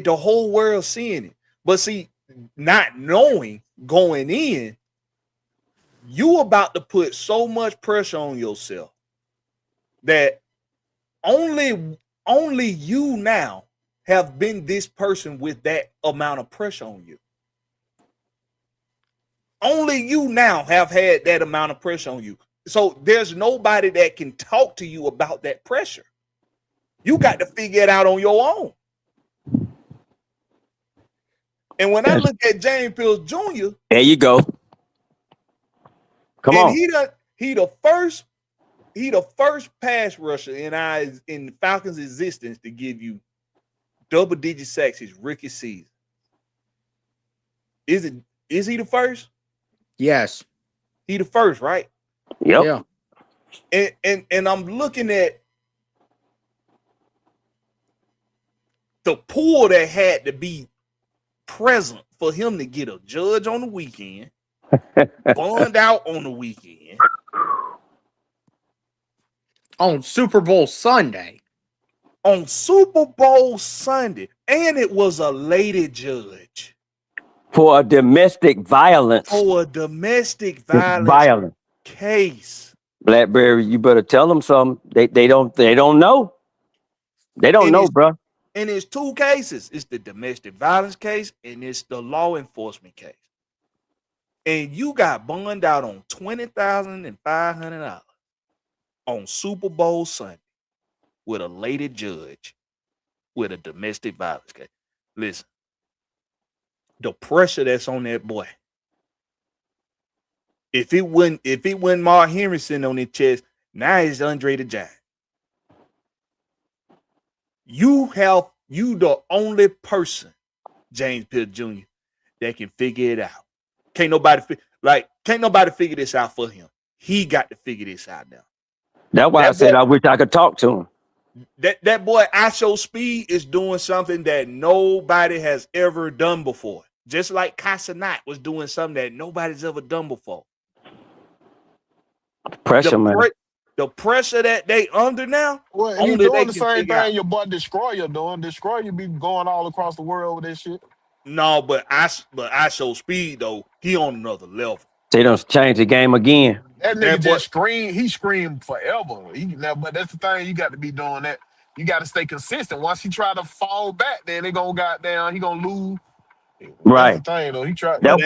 The whole world seeing it. But see, not knowing going in, you about to put so much pressure on yourself that only you now have been this person with that amount of pressure on you. Only you now have had that amount of pressure on you. So there's nobody that can talk to you about that pressure. You got to figure it out on your own. And when I look at James Pierce Jr., there you go. Come on. He the first pass rusher in Falcons' existence to give you double-digit sacks his rookie season. Is he the first? Yes. He the first, right? Yep. Yeah. And I'm looking at the pool that had to be present for him to get a judge on the weekend, bond out on the weekend, on Super Bowl Sunday. On Super Bowl Sunday, and it was a lady judge for a domestic violence. Case. Blakberry, you better tell them something. They don't know. They don't know, bro. And it's two cases. It's the domestic violence case and it's the law enforcement case. And you got bond out on $20,500 on Super Bowl Sunday with a lady judge with a domestic violence case. Listen, the pressure that's on that boy. If it wasn't Mark Henry sitting on his chest, now it's Andre the Giant. You the only person, James Pierce Jr., that can figure it out. Can't nobody figure this out for him. He got to figure this out now. That's why I said I wish I could talk to him. That boy, I Show Speed, is doing something that nobody has ever done before. Just like Casanat was doing something that nobody's ever done before. Pressure, man. The pressure that they under now. Well, he's doing the same thing your boy Destroyer doing. Destroyer be going all across the world with this shit. No, but I Show Speed though, he on another level. They don't change the game again. That nigga just scream. He screamed forever. But that's the thing. You got to be doing that. You got to stay consistent. Once he try to fall back, then they gonna he gonna lose. Right. That's the thing though. He tried. That's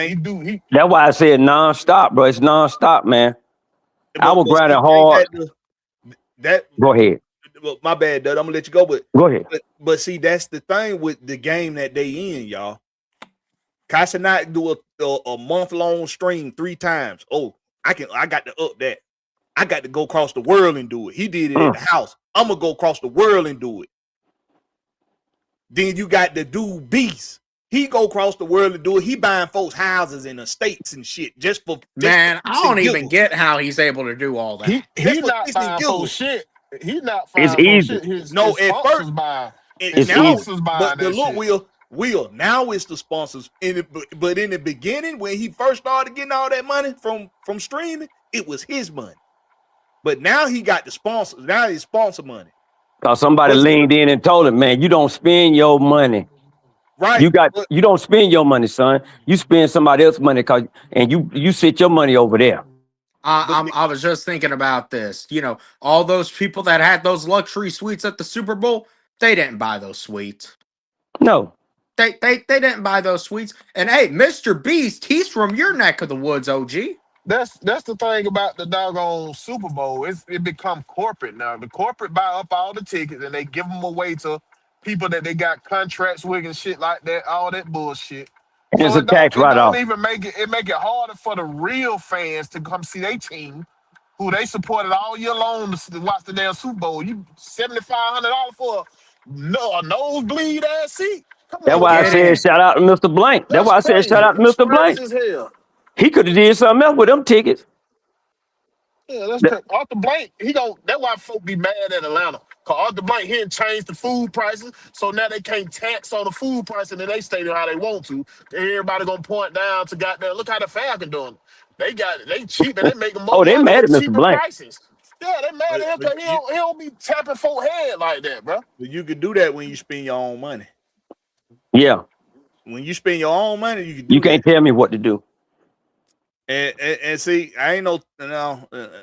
why I said nonstop, bro. It's nonstop, man. I will grind it hard. Go ahead. My bad, Dud. I'm gonna let you go, but go ahead. But see, that's the thing with the game that they in, y'all. Casanat do a month-long stream 3 times. Oh, I got to up that. I got to go across the world and do it. He did it in the house. I'm gonna go across the world and do it. Then you got the dude Beast. He go across the world and do it. He buying folks houses and estates and shit just for. Man, I don't even get how he's able to do all that. He's not buying folks shit. He's not buying folks shit. His sponsors buying. It's sponsors buying that shit. Will now it's the sponsors. But in the beginning, when he first started getting all that money from streaming, it was his money. But now he got the sponsors. Now it's sponsor money. Because somebody leaned in and told him, man, you don't spend your money. Right. You don't spend your money, son. You spend somebody else's money and you sit your money over there. I was just thinking about this. You know, all those people that had those luxury suites at the Super Bowl, they didn't buy those suites. No. They didn't buy those suites. And hey, Mr. Beast, he's from your neck of the woods, OG. That's the thing about the doggone Super Bowl. It become corporate now. The corporate buy up all the tickets and they give them away to people that they got contracts with and shit like that, all that bullshit. And it's So a tax it don't write-off. even make it harder for the real fans to come see their team, who they supported all year long to watch the damn Super Bowl. You $7,500 for a nosebleed ass seat? Come That's on, why I Get bro. said in. shout out to Mr. Blank. That's That's why I said shout crazy. out to That's Mr. Blank. crazy as hell. He could have did something else with them tickets. Yeah, that's That- crazy. Arthur Blank, that's why folk be mad at Atlanta. Cause Arthur Blank here changed the food prices, so now they can't tax on the food prices in their stadium how they want to. Everybody gonna point down to goddamn. Look how the Falcons doing. They got it. They cheap and they making more oh, they money mad at with Mr. cheaper Blank. prices. Yeah, they mad But, at him but because he don't be tapping folk head like that, bro. you could do that when you spend your own money. Yeah, When you spend your own money, you can do you that. can't tell me what to do. And see, I ain't no, I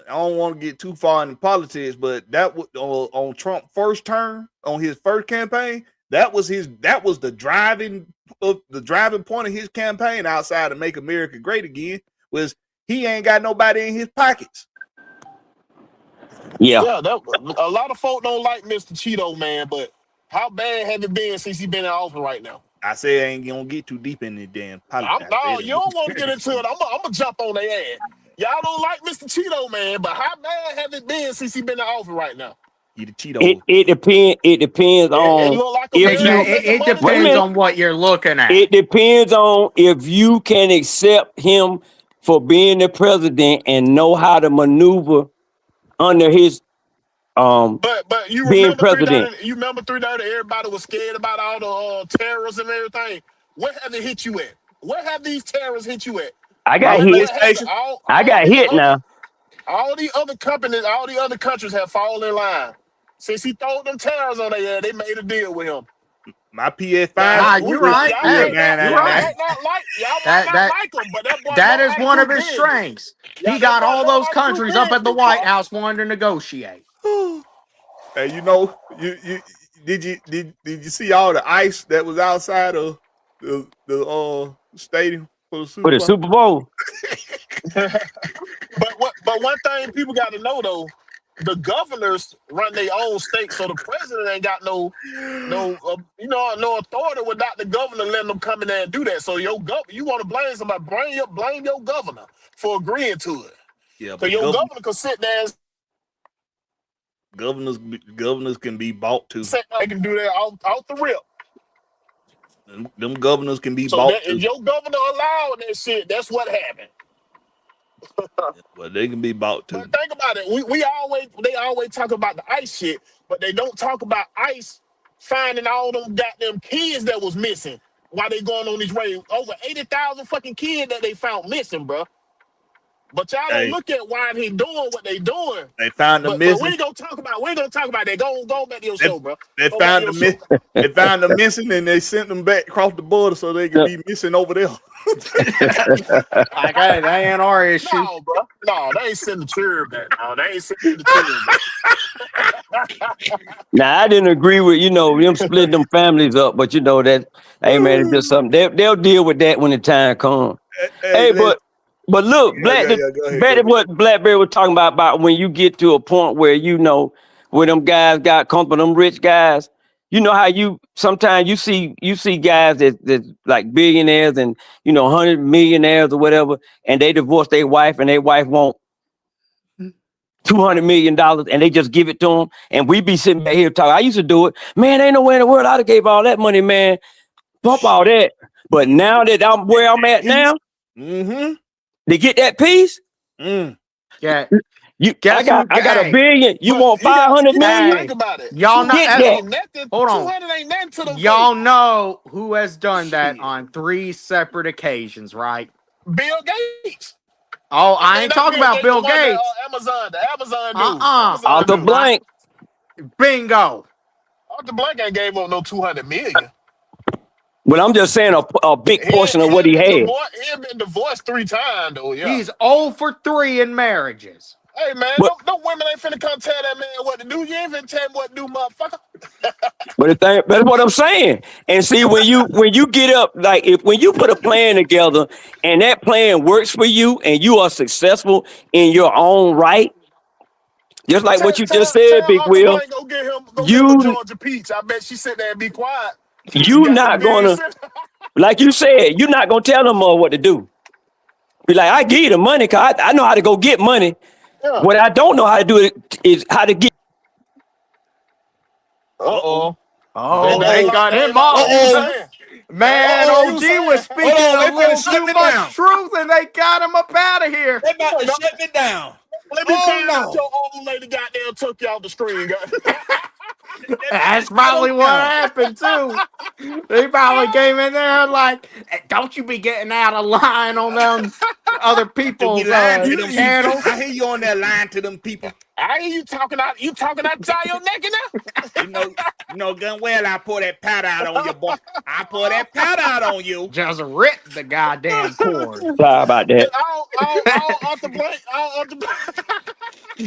don't want to get too far into politics, but that was on Trump's first term, on his first campaign. That was the driving point of his campaign outside of Make America Great Again was he ain't got nobody in his pockets. Yeah, Yeah, a lot of folk don't like Mr. Cheeto Man, but how bad have it been since he been in office right now? I say I ain't gonna get too deep in the damn politics. No, you don't want to get into it. I'm gonna jump on their ass. Y'all don't like Mr. Cheeto Man, but how bad have it been since he been in office right now? Eat a Cheeto. it depends. It depends It on look like if America you. making It money Wait a depends minute. too. on what you're looking at. It depends on if you can accept him for being the president and know how to maneuver under his But you being remember president. 330? You remember 330? Everybody was scared about all the terrorists and everything. Where have it hit you at? Where have these terrorists hit you at? I My got What hit. police what happened? station. I All got these hit other now. all the other companies, all the other countries have fallen in line. Since he throw them tariffs on their ass, they made a deal with him. My PS5 Nah, still you're right. still Hey, Y'all you're $9.99. right. might not That like him, but that boy that know is how to one of do his business. strengths. Yeah, He that got boy all know those how to do countries up at the business, White boy. House wanting to negotiate. Hey, did you see all the ice that was outside of the stadium for the For Super the Bowl? Super Bowl. But one thing people got to know though, the governors run their own state, so the president ain't got no no authority without the governor letting them come in there and do that. So you want to blame somebody, blame your governor for agreeing to it. Yeah, Because but your governor could sit there and governors can be bought too. say they can do that out the rip. Them governors can be So bought that if too. your governor allowed that shit, that's what happened. But they can be bought too. But think about it. They always talk about the ICE shit, but they don't talk about ICE finding all them goddamn kids that was missing while they going on these raids. Over 80,000 fucking kids that they found missing, bro. But y'all don't Hey, look at why they doing what they doing. they found them But we missing. ain't gonna talk about that. Go back to your They, show, bro. they Go back to found your them show. they found them missing and they sent them back across the border so they could be missing over there. Like, hey, that ain't our issue. No, bro. No, they ain't sending the children back. No, they ain't sending the children back. Now I didn't agree with them splitting them families up, but that hey man, it's just something they'll deal with that when the time comes. Hey, Hey, but look, go ahead. Betty, what Blakberry was talking about when you get to a point where where them guys got comfort, them rich guys. You know how sometimes you see guys that like billionaires and 100 millionaires or whatever, and they divorce their wife and their wife won't $200 million and they just give it to them. And we be sitting back here talking. I used to do it. Man, ain't no way in the world I'd have gave all that money, man. Bump all that. But now that I'm where I'm at now, to get that piece, Yeah. I got $1 billion. You want 500 million? Think about it. Y'all know. Get that. Nothing. Hold on. 200 ain't nothing to them. Y'all know who has done that on 3 separate occasions, right? Bill Gates. Oh, I ain't talking about Bill Gates. The Amazon dude. Arthur Blank. Bingo. Arthur Blank ain't gave up no 200 million. Well, I'm just saying a big portion of what he had. He had been divorced 3 times, though. Yeah. He's 0 for 3 in marriages. Hey, man, no women ain't finna come tell that man what to do. You ain't finna tell him what to do, motherfucker. But that's what I'm saying. And see, when you get up, like when you put a plan together and that plan works for you and you are successful in your own right, just like what you just said, Big Will, Go get him a Georgia Peach. I bet she sit there and be quiet. you not gonna Like you said, you're not gonna tell them what to do. Be like, I give you the money, cause I know how to go get money. Yeah. What I don't know how to do it is how to get. Uh-oh. Oh, they got him off. Man, OG was speaking a little too much truth, and they got him up out of here. They about to shut me down. Let me find out your old lady goddamn took you off the screen. That's probably what happened too. They probably came in there like, hey, don't you be getting out of line on them other people's channels. I hear you on that line to them people. I hear you talking out your neck now. You know, gun well, I pour that powder out on you, boy. I pour that powder out on you. Just rip the goddamn cord. Sorry about that.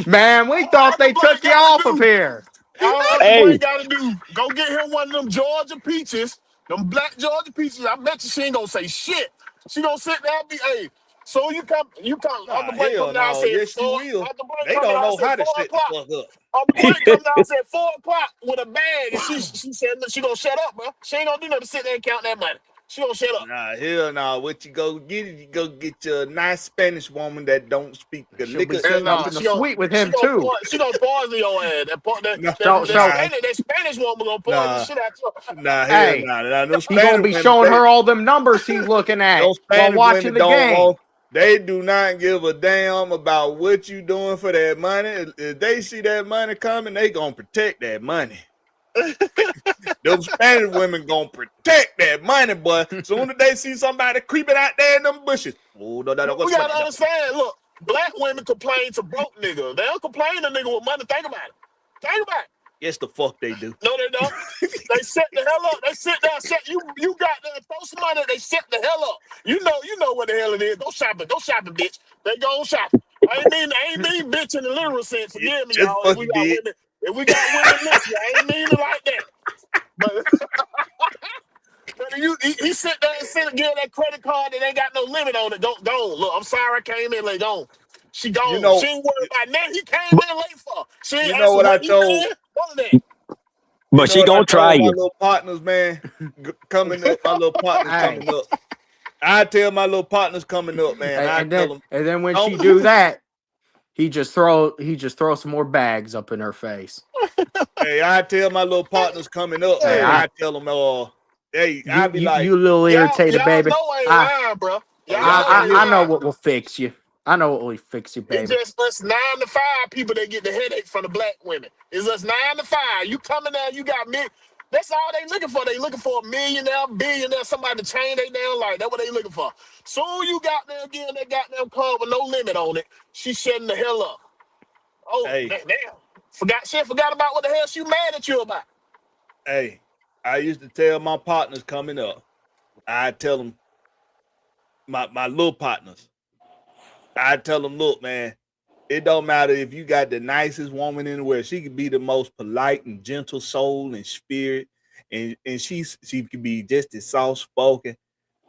Man, we thought they took you off of here. All hey. Gotta do, go get him one of them Georgia peaches, them black Georgia peaches. I bet you she ain't gonna say shit. She gonna sit there and be, hey, so you come on the break come down and say yes, 4. They don't know how to set the fuck up. On the break come down and say 4 o'clock with a bag, and she said she gonna shut up, bro. She ain't gonna do nothing to sit there and count that money. She gonna shut up. Nah, hell no. What you go get is you go get your nice Spanish woman that don't speak the liquor. Sweet with him too. She gonna poison your ass. That Spanish woman gonna poison the shit out you. Nah, hell nah. No he gonna be showing her all them numbers he's looking at while watching the game. They do not give a damn about what you doing for that money. If they see that money coming, they gonna protect that money. Those Spanish women gonna protect that money, boy. Soon as they see somebody creeping out there in them bushes. Oh, no, we gotta understand. Look, black women complain to broke niggas. They don't complain to niggas with money. Think about it. Yes, the fuck they do. No, they don't. They set the hell up. They sit there, you got there, throw some money. They set the hell up. You know what the hell it is. Go shopping, bitch. They go shopping. I ain't mean bitch in the literal sense. Forgive me, y'all. If we got women listening, I ain't mean it like that. But he sit there and give that credit card that ain't got no limit on it. Don't look. I'm sorry I came in late. Gone. She gone. You know, she ain't worried about nothing. He came in late for. She ain't you know what I told. But she gonna try you. My little partners, man, coming up. My little partners coming up. I tell my little partners coming up, man. And then when she do that, he just throw some more bags up in her face. Hey, I tell my little partners coming up, man. I tell them, hey, I be like, you little irritated baby. Lying, bro. I know what will fix you. I know what will fix you, baby. It's just us 9 to 5 people that get the headache from the black women. It's us 9 to 5. You coming down, you got me. That's all they looking for. They looking for a millionaire, billionaire, somebody to change their damn life. That's what they looking for. Soon you got there again, that goddamn car with no limit on it. She shutting the hell up. Oh, hey. Damn. Forgot about what the hell she mad at you about. Hey, I used to tell my partners coming up. I tell them, my little partners, I tell them, look, man, it don't matter if you got the nicest woman in the world. She could be the most polite and gentle soul and spirit, and she could be just as soft spoken.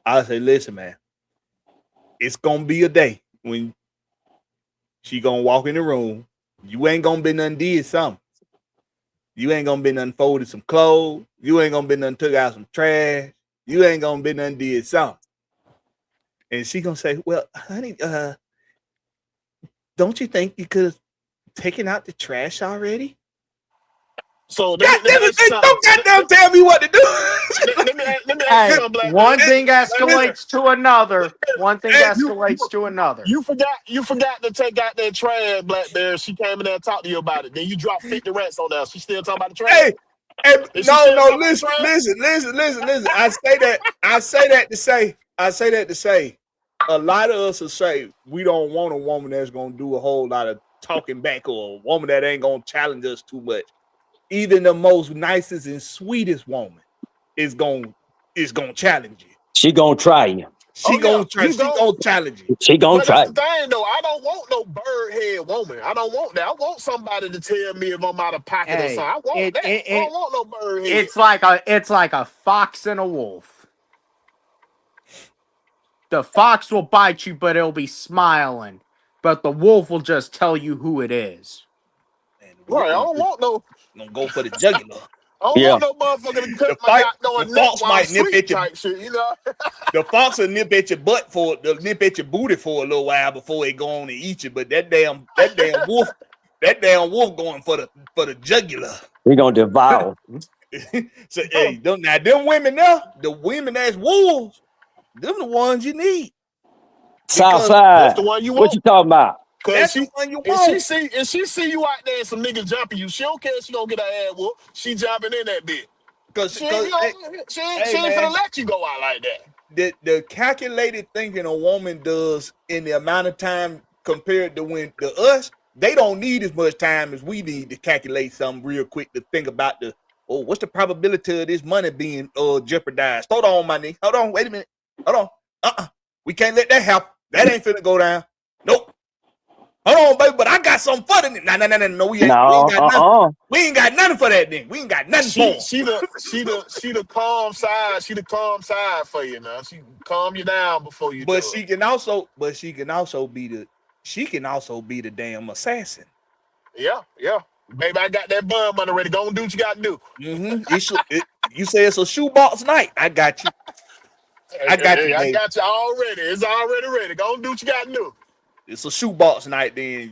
I say, listen, man, it's gonna be a day when she gonna walk in the room. You ain't gonna be none did something. You ain't gonna be none folded some clothes. You ain't gonna be none took out some trash. You ain't gonna be none did something. And she gonna say, well, honey, don't you think you could have taken out the trash already? So don't goddamn tell me what to do. Let me ask you something, Black. One thing escalates to another. You forgot to take out that trash, Blakberry. She came in there and talked to you about it. Then you dropped 50 rats on there. She still talking about the trash. Hey, no, listen. I say that to say a lot of us will say we don't want a woman that's gonna do a whole lot of talking back, or a woman that ain't gonna challenge us too much. Even the most nicest and sweetest woman is gonna challenge you. She gonna try you. She gonna challenge you. She gonna try. That's the thing, though. I don't want no bird head woman. I don't want that. I want somebody to tell me if I'm out of pocket or something. I want that. I don't want no bird head. It's like a fox and a wolf. The fox will bite you, but it'll be smiling. But the wolf will just tell you who it is. Right, I don't want no. Don't go for the jugular. I don't want no motherfucker to cut my goddamn neck Fox while might I'm nip sleep at your type shit, you know? the fox will nip at your butt nip at your booty for a little while before it go on and eat you. But that damn wolf going for the jugular. He gonna devour. So hey, them women there, the women that's wolves, them the ones you need. Southside. That's the one you want. What you talking about? That's the one you want. If she see you out there and some niggas jumping you, she don't care if she gonna get her ass whooped. She jumping in that bitch. She ain't finna let you go out like that. The calculated thinking a woman does in the amount of time compared to us, they don't need as much time as we need to calculate something real quick to think about what's the probability of this money being jeopardized? Hold on, my nigga. Hold on, wait a minute. Hold on. We can't let that happen. That ain't finna go down. Nope. Hold on, baby, but I got something for them. No, we ain't got nothing. We ain't got nothing for that thing. We ain't got nothing for she the calm side. She the calm side for you now. She calm you down before you. But she can also be the damn assassin. Yeah. Baby, I got that bum money ready. Go and do what you gotta do. You say it's a shoebox night. I got you. I got you. I got you already. It's already ready. Go and do what you gotta do. It's a shoebox night. Then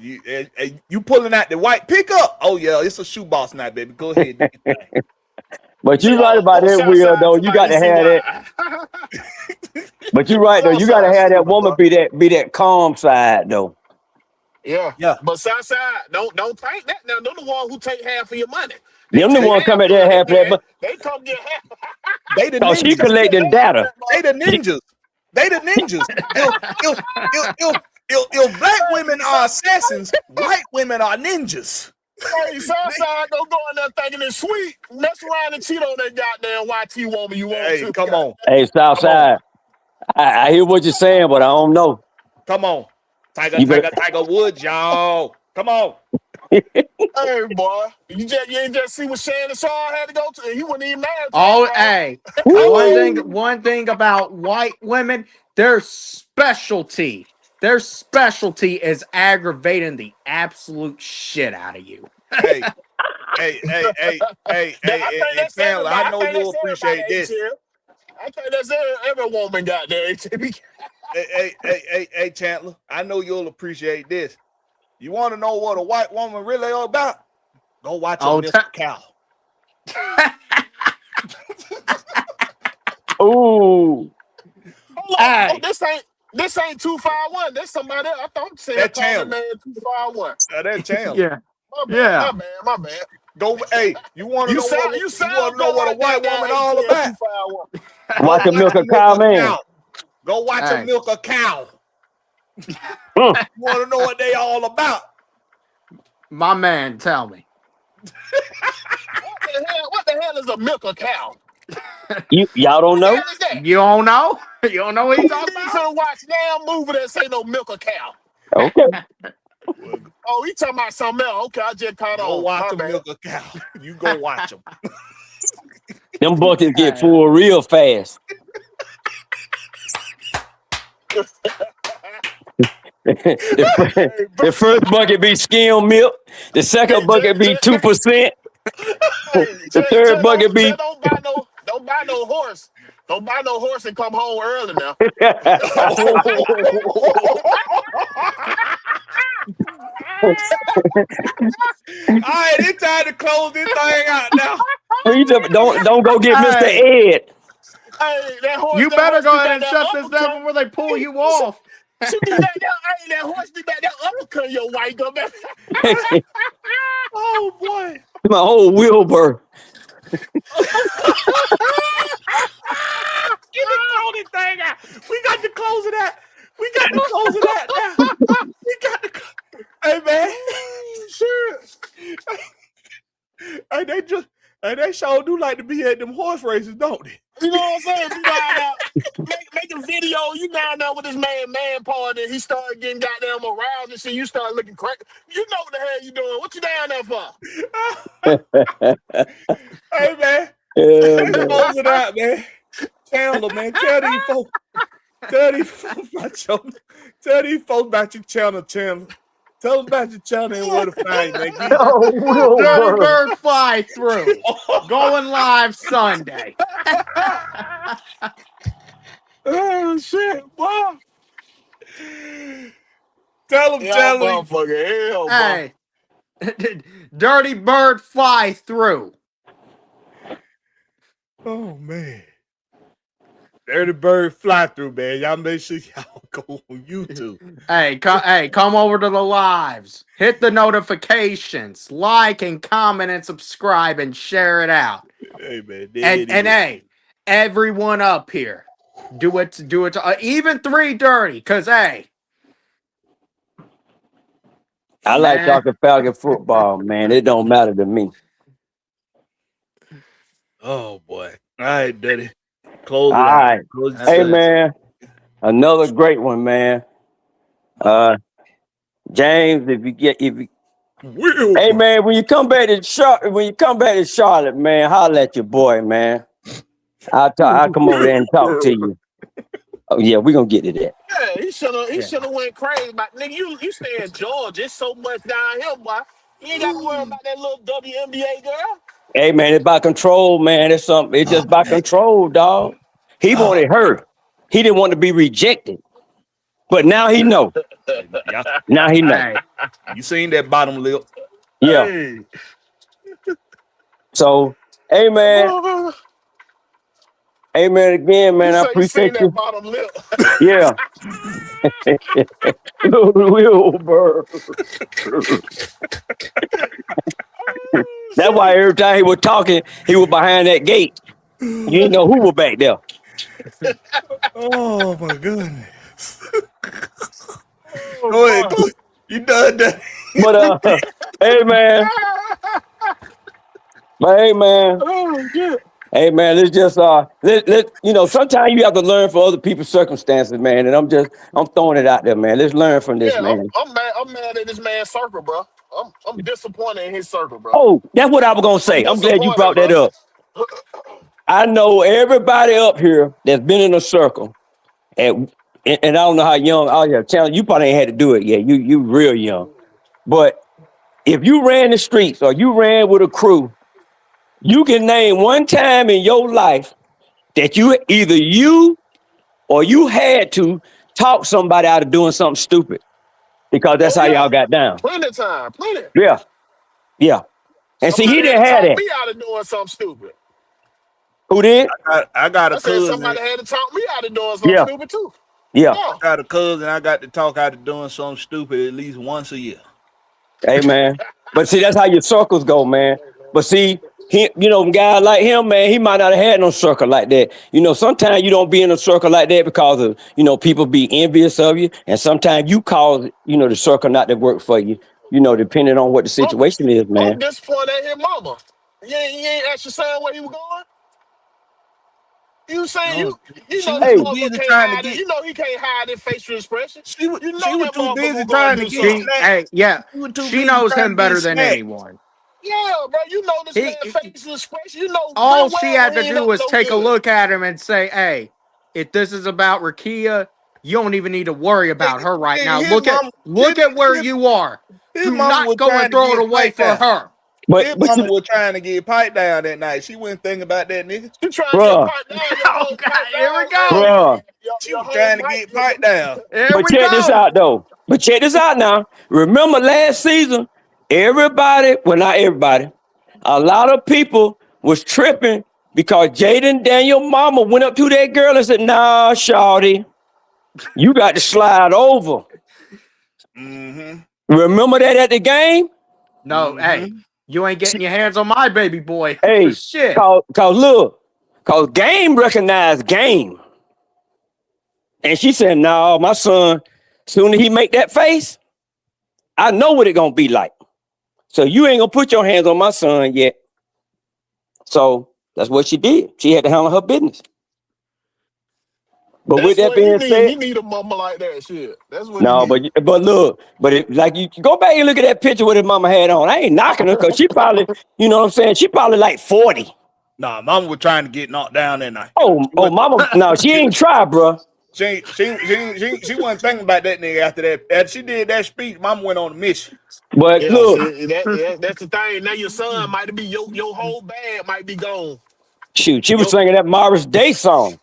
you pulling out the white pickup. Oh yeah, it's a shoebox night, baby. Go ahead. But you're right about that, Will. Though you got to have that. But you're right though. You got to have that woman be that calm side though. Yeah. But Southside, don't think that now. They're the one who take half of your money. Them the one come at that half of that. But they come get half. They the ninjas. She collecting data. They the ninjas. If black women are assassins, white women are ninjas. Hey, Southside don't go in there thinking it's sweet. Mess around and cheat on that goddamn YT woman you want to. Hey, come on. Hey, Southside. I hear what you're saying, but I don't know. Come on. Tiger Woods, y'all. Come on. Hey, boy. You ain't just see what Shannon Shaw had to go to. He wasn't even married. Hey. One thing about white women, their specialty is aggravating the absolute shit out of you. Hey, Chandler, I know you'll appreciate this. I think that's every woman got there. Hey, Chandler, I know you'll appreciate this. You want to know what a white woman really all about? Go watch a Mr. Cow. Ooh. Hey. This ain't 251. That's somebody else. I thought saying that Chandler. Man 251. That Chandler. Yeah. My bad. Go. Hey, you want to know what a white woman all about? Watch a milk a cow, man. Go watch a milk a cow. You want to know what they all about? My man, tell me. What the hell is a milk a cow? Y'all don't know? You don't know? You don't know what he's talking about? You watch damn movie that say no milk a cow. Okay. Oh, he talking about something else. Okay, I just caught on. Go watch a milk a cow. You go watch them. Them buckets get full real fast. The first bucket be skim milk. The second bucket be 2%. The third bucket be. Don't buy no horse. Don't buy no horse and come home early now. All right, it's time to close this thing out now. Don't go get Mr. Ed. Hey, you better go ahead and shut this down before they pull you off. She be back there. Hey, that horse be back there. Uppercut your white go back. Oh boy, my whole Wilbur. Get this thing out. We got to close it out. Now. We got to. Hey man, sure. Hey, they sure do like to be at them horse races, don't they? You know what I'm saying? You make a video. You down there with this man party. He started getting goddamn aroused and shit. You start looking crazy. You know what the hell you doing? What you down there for? Hey man, close it out, man. Chandler, man, tell these folks about your channel, Chandler. Tell them about your channel and where to find you, man. Dirty Bird fly through. Going live Sunday. Oh shit, boy. Tell them, motherfucker, hell, hey. Dirty Bird fly through. Oh man. Dirty Bird fly through, man. Y'all make sure y'all go on YouTube. Hey, come over to the lives. Hit the notifications. Like and comment and subscribe and share it out. Hey man. And hey, everyone up here, do it to even 3 dirty, cause hey. I like talking Falcon football, man. It don't matter to me. Oh boy. All right, Dirty. Close it All right. Hey man, another great one, man. James, hey man, when you come back to Charlotte, man, holler at your boy, man. I'll come over there and talk to you. Oh yeah, we're gonna get to that. Yeah, he should have went crazy. But nigga, you stay in Georgia. It's so much down here, boy. You ain't got to worry about that little WNBA girl. Hey man, it's about control, man. It's just about control, dog. He wanted her. He didn't want to be rejected. But now he know. Now he know. Hey, you seen that bottom lip? Yeah. Hey. So, hey man. Hey man, again, man, I appreciate you. That bottom lip. Yeah. Wilbur. That's why every time he was talking, he was behind that gate. You didn't know who was back there. Oh my goodness. Go ahead. You done that. But hey man. But hey man. Oh shit. Hey man, let's just sometimes you have to learn from other people's circumstances, man. And I'm throwing it out there, man. Let's learn from this, man. I'm mad at this man's circle, bro. I'm disappointed in his circle, bro. Oh, that's what I was gonna say. I'm glad you brought that up. I know everybody up here that's been in a circle, and I don't know how young. You probably ain't had to do it yet. You real young, but if you ran the streets or you ran with a crew, you can name one time in your life that you had to talk somebody out of doing something stupid, because that's how y'all got down. Plenty of time, plenty. Yeah. And somebody see, he didn't have that. Me out of doing something stupid. Who did? I got a cousin. Somebody had to talk me out of doing something stupid too. Yeah. I got a cousin. I got to talk out of doing something stupid at least once a year. Hey man, but see, that's how your circles go, man. But see, guys like him, man, he might not have had no circle like that. Sometimes you don't be in a circle like that because of, people be envious of you. And sometimes you cause, the circle not to work for you, depending on what the situation is, man. I'm disappointed at his mama. You ain't ask your son where he was going? You saying you know this motherfucker can't hide it. You know he can't hide his facial expression. She was too busy trying to get She knows him better than anyone. Yeah, bro, you know this man's facial expression. You know all she had to do was take a look at him and say, "Hey, if this is about Rakia, you don't even need to worry about her right now. Look at where you are. Do not go and throw it away for her." But his mama was trying to get piped down that night. She wasn't thinking about that nigga. She trying to get piped down. Oh God, here we go. Bruh. She was trying to get piped down. But check this out though. But check this out now. Remember last season, everybody, well not everybody, a lot of people was tripping because Jaden Daniel mama went up to that girl and said, "Nah, shawty, you got to slide over." Mm-hmm. Remember that at the game? No, hey. You ain't getting your hands on my baby boy. Hey, shit. Cause game recognized game. And she said, "No, my son, soon as he make that face, I know what it gonna be like. So you ain't gonna put your hands on my son yet." So that's what she did. She had to handle her business. But with that being said, you need a mama like that shit. That's what. No, but look, like you go back and look at that picture what his mama had on. I ain't knocking her because she probably, you know what I'm saying? She probably like 40. Nah, mama was trying to get knocked down that night. Oh, mama, no, she ain't tried, bro. She wasn't thinking about that nigga after that. After she did that speech, Mama went on a mission. But Yeah, look, see, that's the thing. Now your son might be your whole bag might be gone. shoot, she was singing that Morris Day song,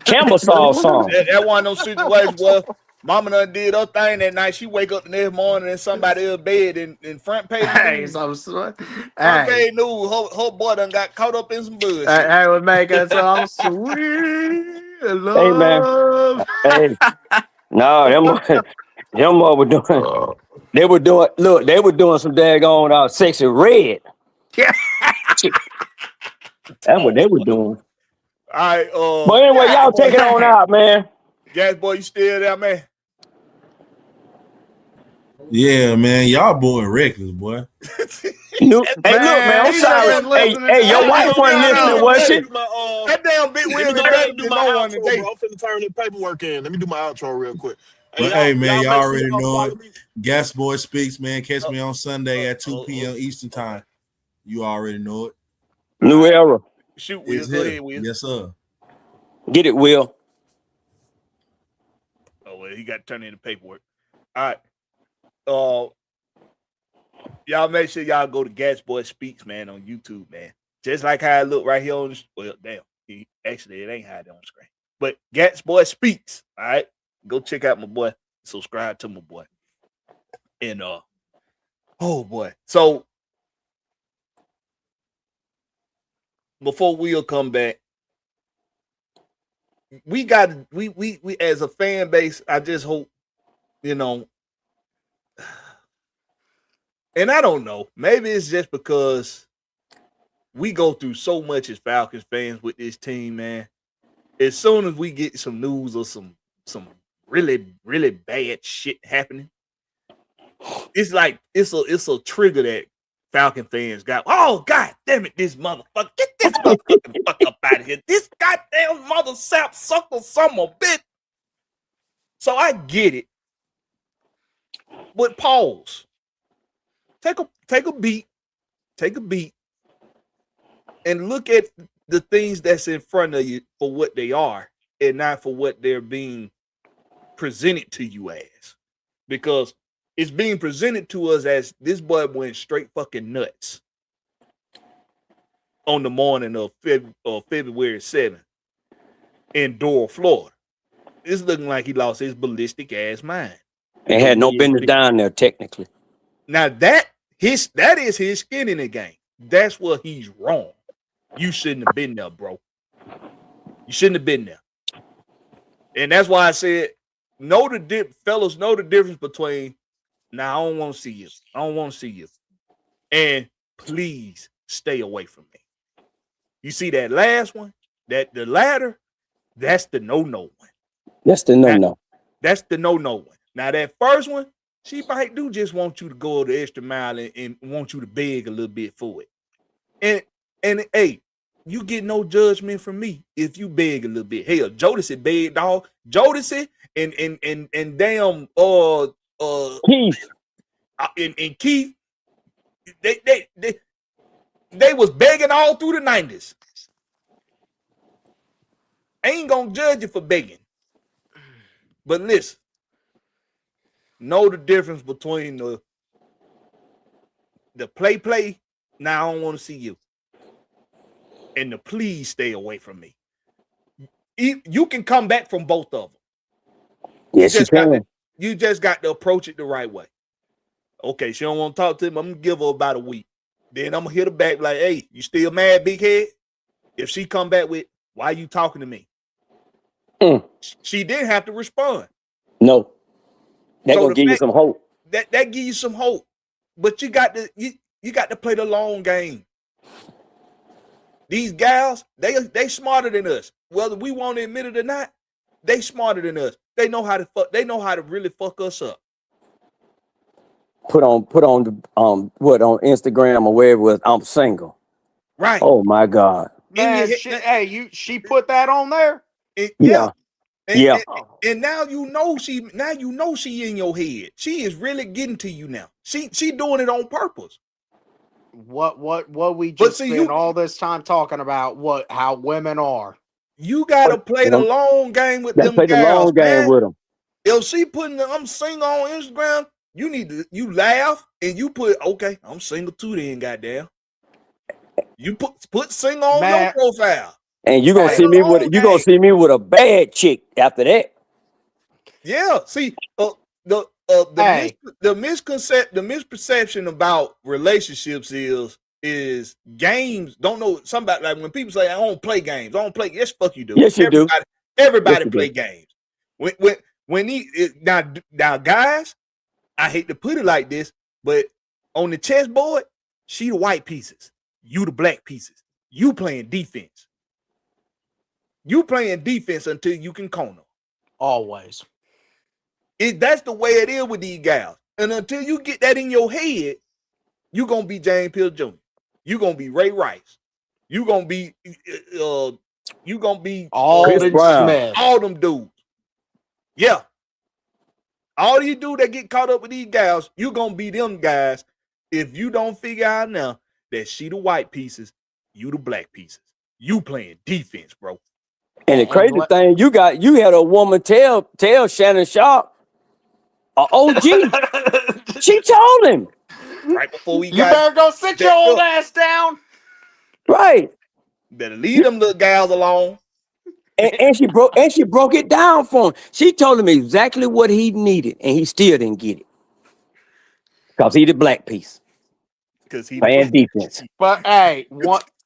Campbell song. That one of those situations where Mama done did her thing that night. She wake up the next morning in somebody else's bed in front page news. Front page news, her boy done got caught up in some bullshit. I would make it so sweet Hey, man. love. Hey, no, them were doing. They were doing. Look, they were doing some daggone sexy red. Yeah. That's what they were doing. All right. But anyway, y'all take it on out, man. Gas boy, you still there, man? Yeah, man. Y'all boy reckless, boy. Hey, look, man. I'm sorry. Hey, your wife wasn't listening, was she? That damn big wheel Let me do my outro, bro. I'm finna turn the paperwork in. Let me do my outro real quick. But hey, man, y'all already know it. Gas Boy Speaks, man. Catch me on Sunday at 2 p.m. Eastern time. You already know it. New era. Shoot, Will. Go ahead, Will. Yes, sir. Get it, Will. Oh, well, he got to turn in the paperwork. All right. Y'all make sure y'all go to Gas Boy Speaks, man, on YouTube, man. Just like how I look right here on the well, damn. Actually, it ain't how it on the screen. But Gas Boy Speaks. All right. Go check out my boy. Subscribe to my boy. And oh boy. So before we'll come back, we as a fan base, I just hope, and I don't know, maybe it's just because we go through so much as Falcons fans with this team, man. As soon as we get some news or some really, really bad shit happening, it's like it's a trigger that Falcon fans got. Oh, God damn it, this motherfucker. Get this motherfucking fuck up out of here. This goddamn mother sap sucker summer bitch. So I get it. But pause. Take a beat. Take a beat. And look at the things that's in front of you for what they are and not for what they're being presented to you as. Because it's being presented to us as this boy went straight fucking nuts on the morning of February 7th in Doral, Florida. It's looking like he lost his ballistic ass mind. And had no business down there, technically. Now that is his skin in the game. That's where he's wrong. You shouldn't have been there, bro. You shouldn't have been there. And that's why I said, fellas, know the difference between, nah, I don't want to see you. I don't want to see you. And please stay away from me. You see that last one? The latter, that's the no-no one. That's the no-no. That's the no-no one. Now that first one, she might do just want you to go the extra mile and want you to beg a little bit for it. And hey, you get no judgment from me if you beg a little bit. Hell, Jodeci begged, dog. Jodeci and damn Keith. And Keith, they was begging all through the 90s. I ain't gonna judge you for begging. But listen, know the difference between the play. Now I don't want to see you. And the please stay away from me. You can come back from both of them. Yes, you can. You just got to approach it the right way. Okay, she don't want to talk to him. I'm going to give her about a week. Then I'm going to hit her back like, hey, you still mad, big head? If she come back with, why you talking to me? She didn't have to respond. No. That's going to give you some hope. That give you some hope. But you got to play the long game. These gals, they smarter than us. Whether we want to admit it or not, they smarter than us. They know how to fuck. They know how to really fuck us up. Put on on Instagram or wherever I'm single. Right. Oh my God. Man, she put that on there. Yeah. And now you know she in your head. She is really getting to you now. She doing it on purpose. What we just spent all this time talking about how women are. You gotta play the long game with them play the gals, long game man. with them. If she putting I'm single on Instagram, you laugh and you put okay, I'm single too. Then goddamn, you put single on your profile, and you're gonna see me with a bad chick after that. Yeah, see, the misperception about relationships is games. Don't know somebody like when people say I don't play games. I don't play. Yes, fuck you do. Yes, you do. Everybody play games. Now guys, I hate to put it like this, but on the chessboard, she the white pieces, you the black pieces. You playing defense. You playing defense until you can corner. Always. That's the way it is with these gals. And until you get that in your head, you're going to be James Pierce Jr. You're going to be Ray Rice. You're going to be Alden Smith. All them dudes. Yeah. All you do that get caught up with these gals, you're going to be them guys if you don't figure out now that she the white pieces, you the black pieces. You playing defense, bro. And the crazy thing, you had a woman tell Shannon Sharp, OG, she told him right before we you better go sit your old ass down. Right. Better leave them little gals alone. And she broke it down for him. She told him exactly what he needed, and he still didn't get it. Because he the black piece. Because he playing defense. But hey,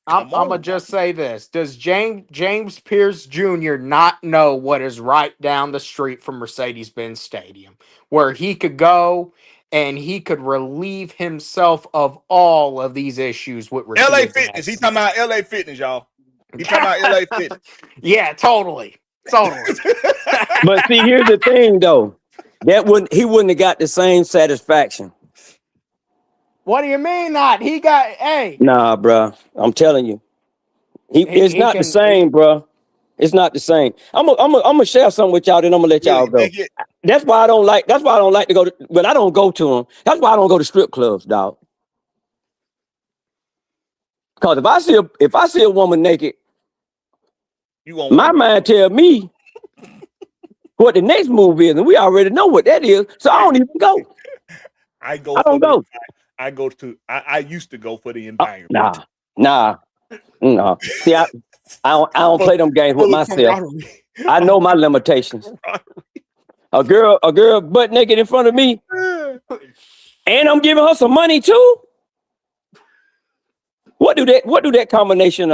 I'm gonna just say this: does James Pierce Jr. not know what is right down the street from Mercedes-Benz Stadium, where he could go and he could relieve himself of all of these issues with LA Fitness? He talking about LA Fitness, y'all. He talking about LA Fitness. Yeah, totally. But see, here's the thing, though. He wouldn't have got the same satisfaction. What do you mean not? He got Nah, bro. I'm telling you. It's not the same, bro. It's not the same. I'm gonna share something with y'all, then I'm gonna let y'all go. That's why I don't like to go to, well, I don't go to them. That's why I don't go to strip clubs, dog. Because if I see a woman naked, my mind tell me what the next move is, and we already know what that is. So I don't even go. I don't go. I used to go for the environment. Nah. See, I don't play them games with myself. I know my limitations. A girl butt naked in front of me, and I'm giving her some money too. What do that combination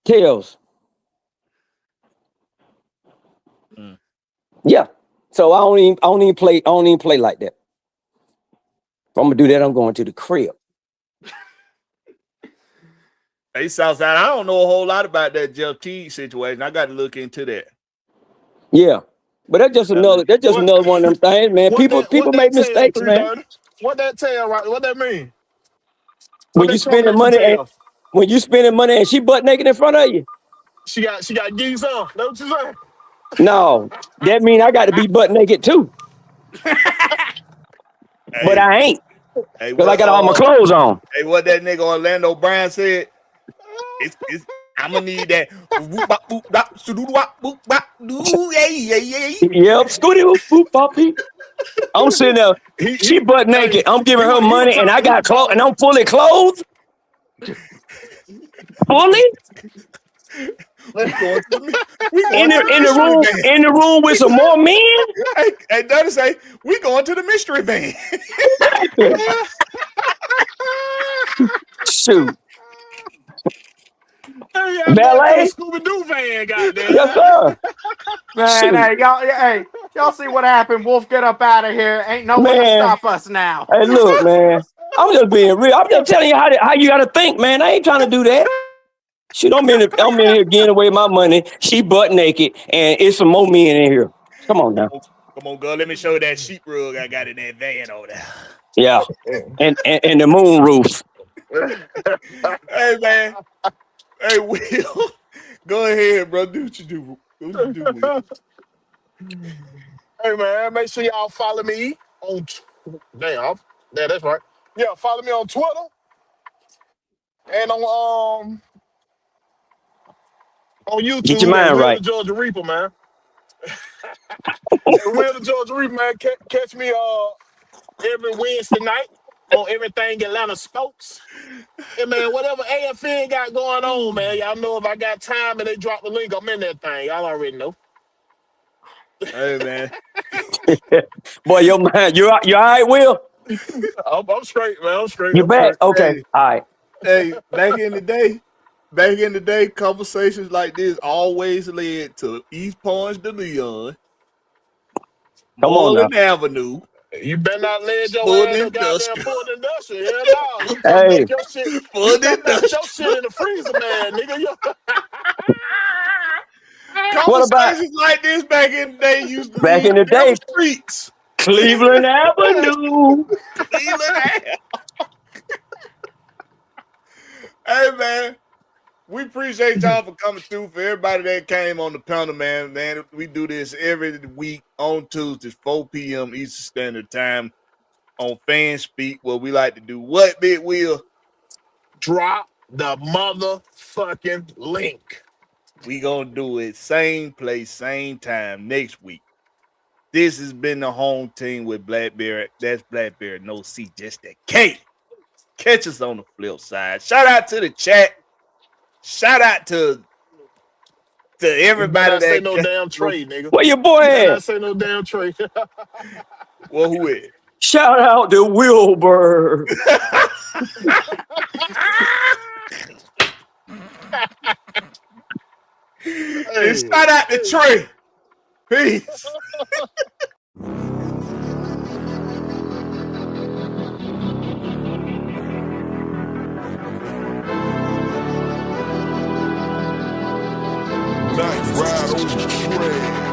tells? Yeah. So I don't even play like that. If I'm gonna do that, I'm going to the crib. Hey, Southside, I don't know a whole lot about that Jeff Teague situation. I got to look into that. Yeah, but that's just another one of them things, man. People make mistakes, man. What that tell, right? What that mean? When you spending money and she butt naked in front of you, she got geese on. Know what you saying? No, that mean I got to be butt naked too. But I ain't. Because I got all my clothes on. Hey, what that nigga Orlando Brown said? I'm gonna need that. Yep, scooty whoop whoop poppy. I'm sitting there. She butt naked. I'm giving her money, and I got clothes, and I'm fully clothed. Fully. In the room with some more men. Hey, Daddy say we going to the mystery van. Shoot. Hey, Ballet? Scooby-Doo van, goddamn. Yes, sir. Man, y'all see what happened? Wolf, get up out of here. Ain't no one to stop us now. Hey, look, man. I'm just being real. I'm just telling you how you got to think, man. I ain't trying to do that. Shit, I'm in here getting away my money. She butt naked, and it's some more men in here. Come on now. Come on, girl. Let me show you that sheep rug I got in that van over there. Yeah, and the moon roof. Hey, man. Hey, Will. Go ahead, bro. Do what you do. Hey, man. Make sure y'all follow me on. Damn, that's right. Yeah, follow me on Twitter and on On Get your YouTube at mind Will the right. Georgia Reaper, man. At Will the Georgia Reaper, man. Catch me every Wednesday night on everything Atlanta sports. Hey, man, whatever AFN got going on, man, y'all know if I got time and they drop the link, I'm in that thing. Y'all already know. Hey, man. Boy, your mind, you all right, Will? I'm straight, man. I'm straight. You I'm back? straight. Okay. Hey, All right. hey, back in the day, conversations like this always led to East Point de Leon, Come on now. Moreland Avenue, You better not let your Ford ass no goddamn Industrial. Ford Industrial. Hell no. You come Hey, back your shit. You Ford come back your shit Industrial. in the freezer, man, nigga. what about Conversations like this back in the day used to back lead in the down day? the streets. Cleveland Avenue. Cleveland Ave. Hey, man. We appreciate y'all for coming through. For everybody that came on the panel, man. We do this every week on Tuesdays, 4 p.m. Eastern Standard Time on Fan Speak, where we like to do what, Big Will? Drop the motherfucking link. We gonna do it same place, same time next week. This has been the home team with Blakberry. That's Blakberry, no C, just a K. Catch us on the flip side. Shout out to the chat. Shout out to You better everybody not say that no damn trade, nigga. Where your boy You better at? not say no damn trade. Well, who is? Shout out to Wilbur. And shout out to Trey. Peace. Night ride on the train.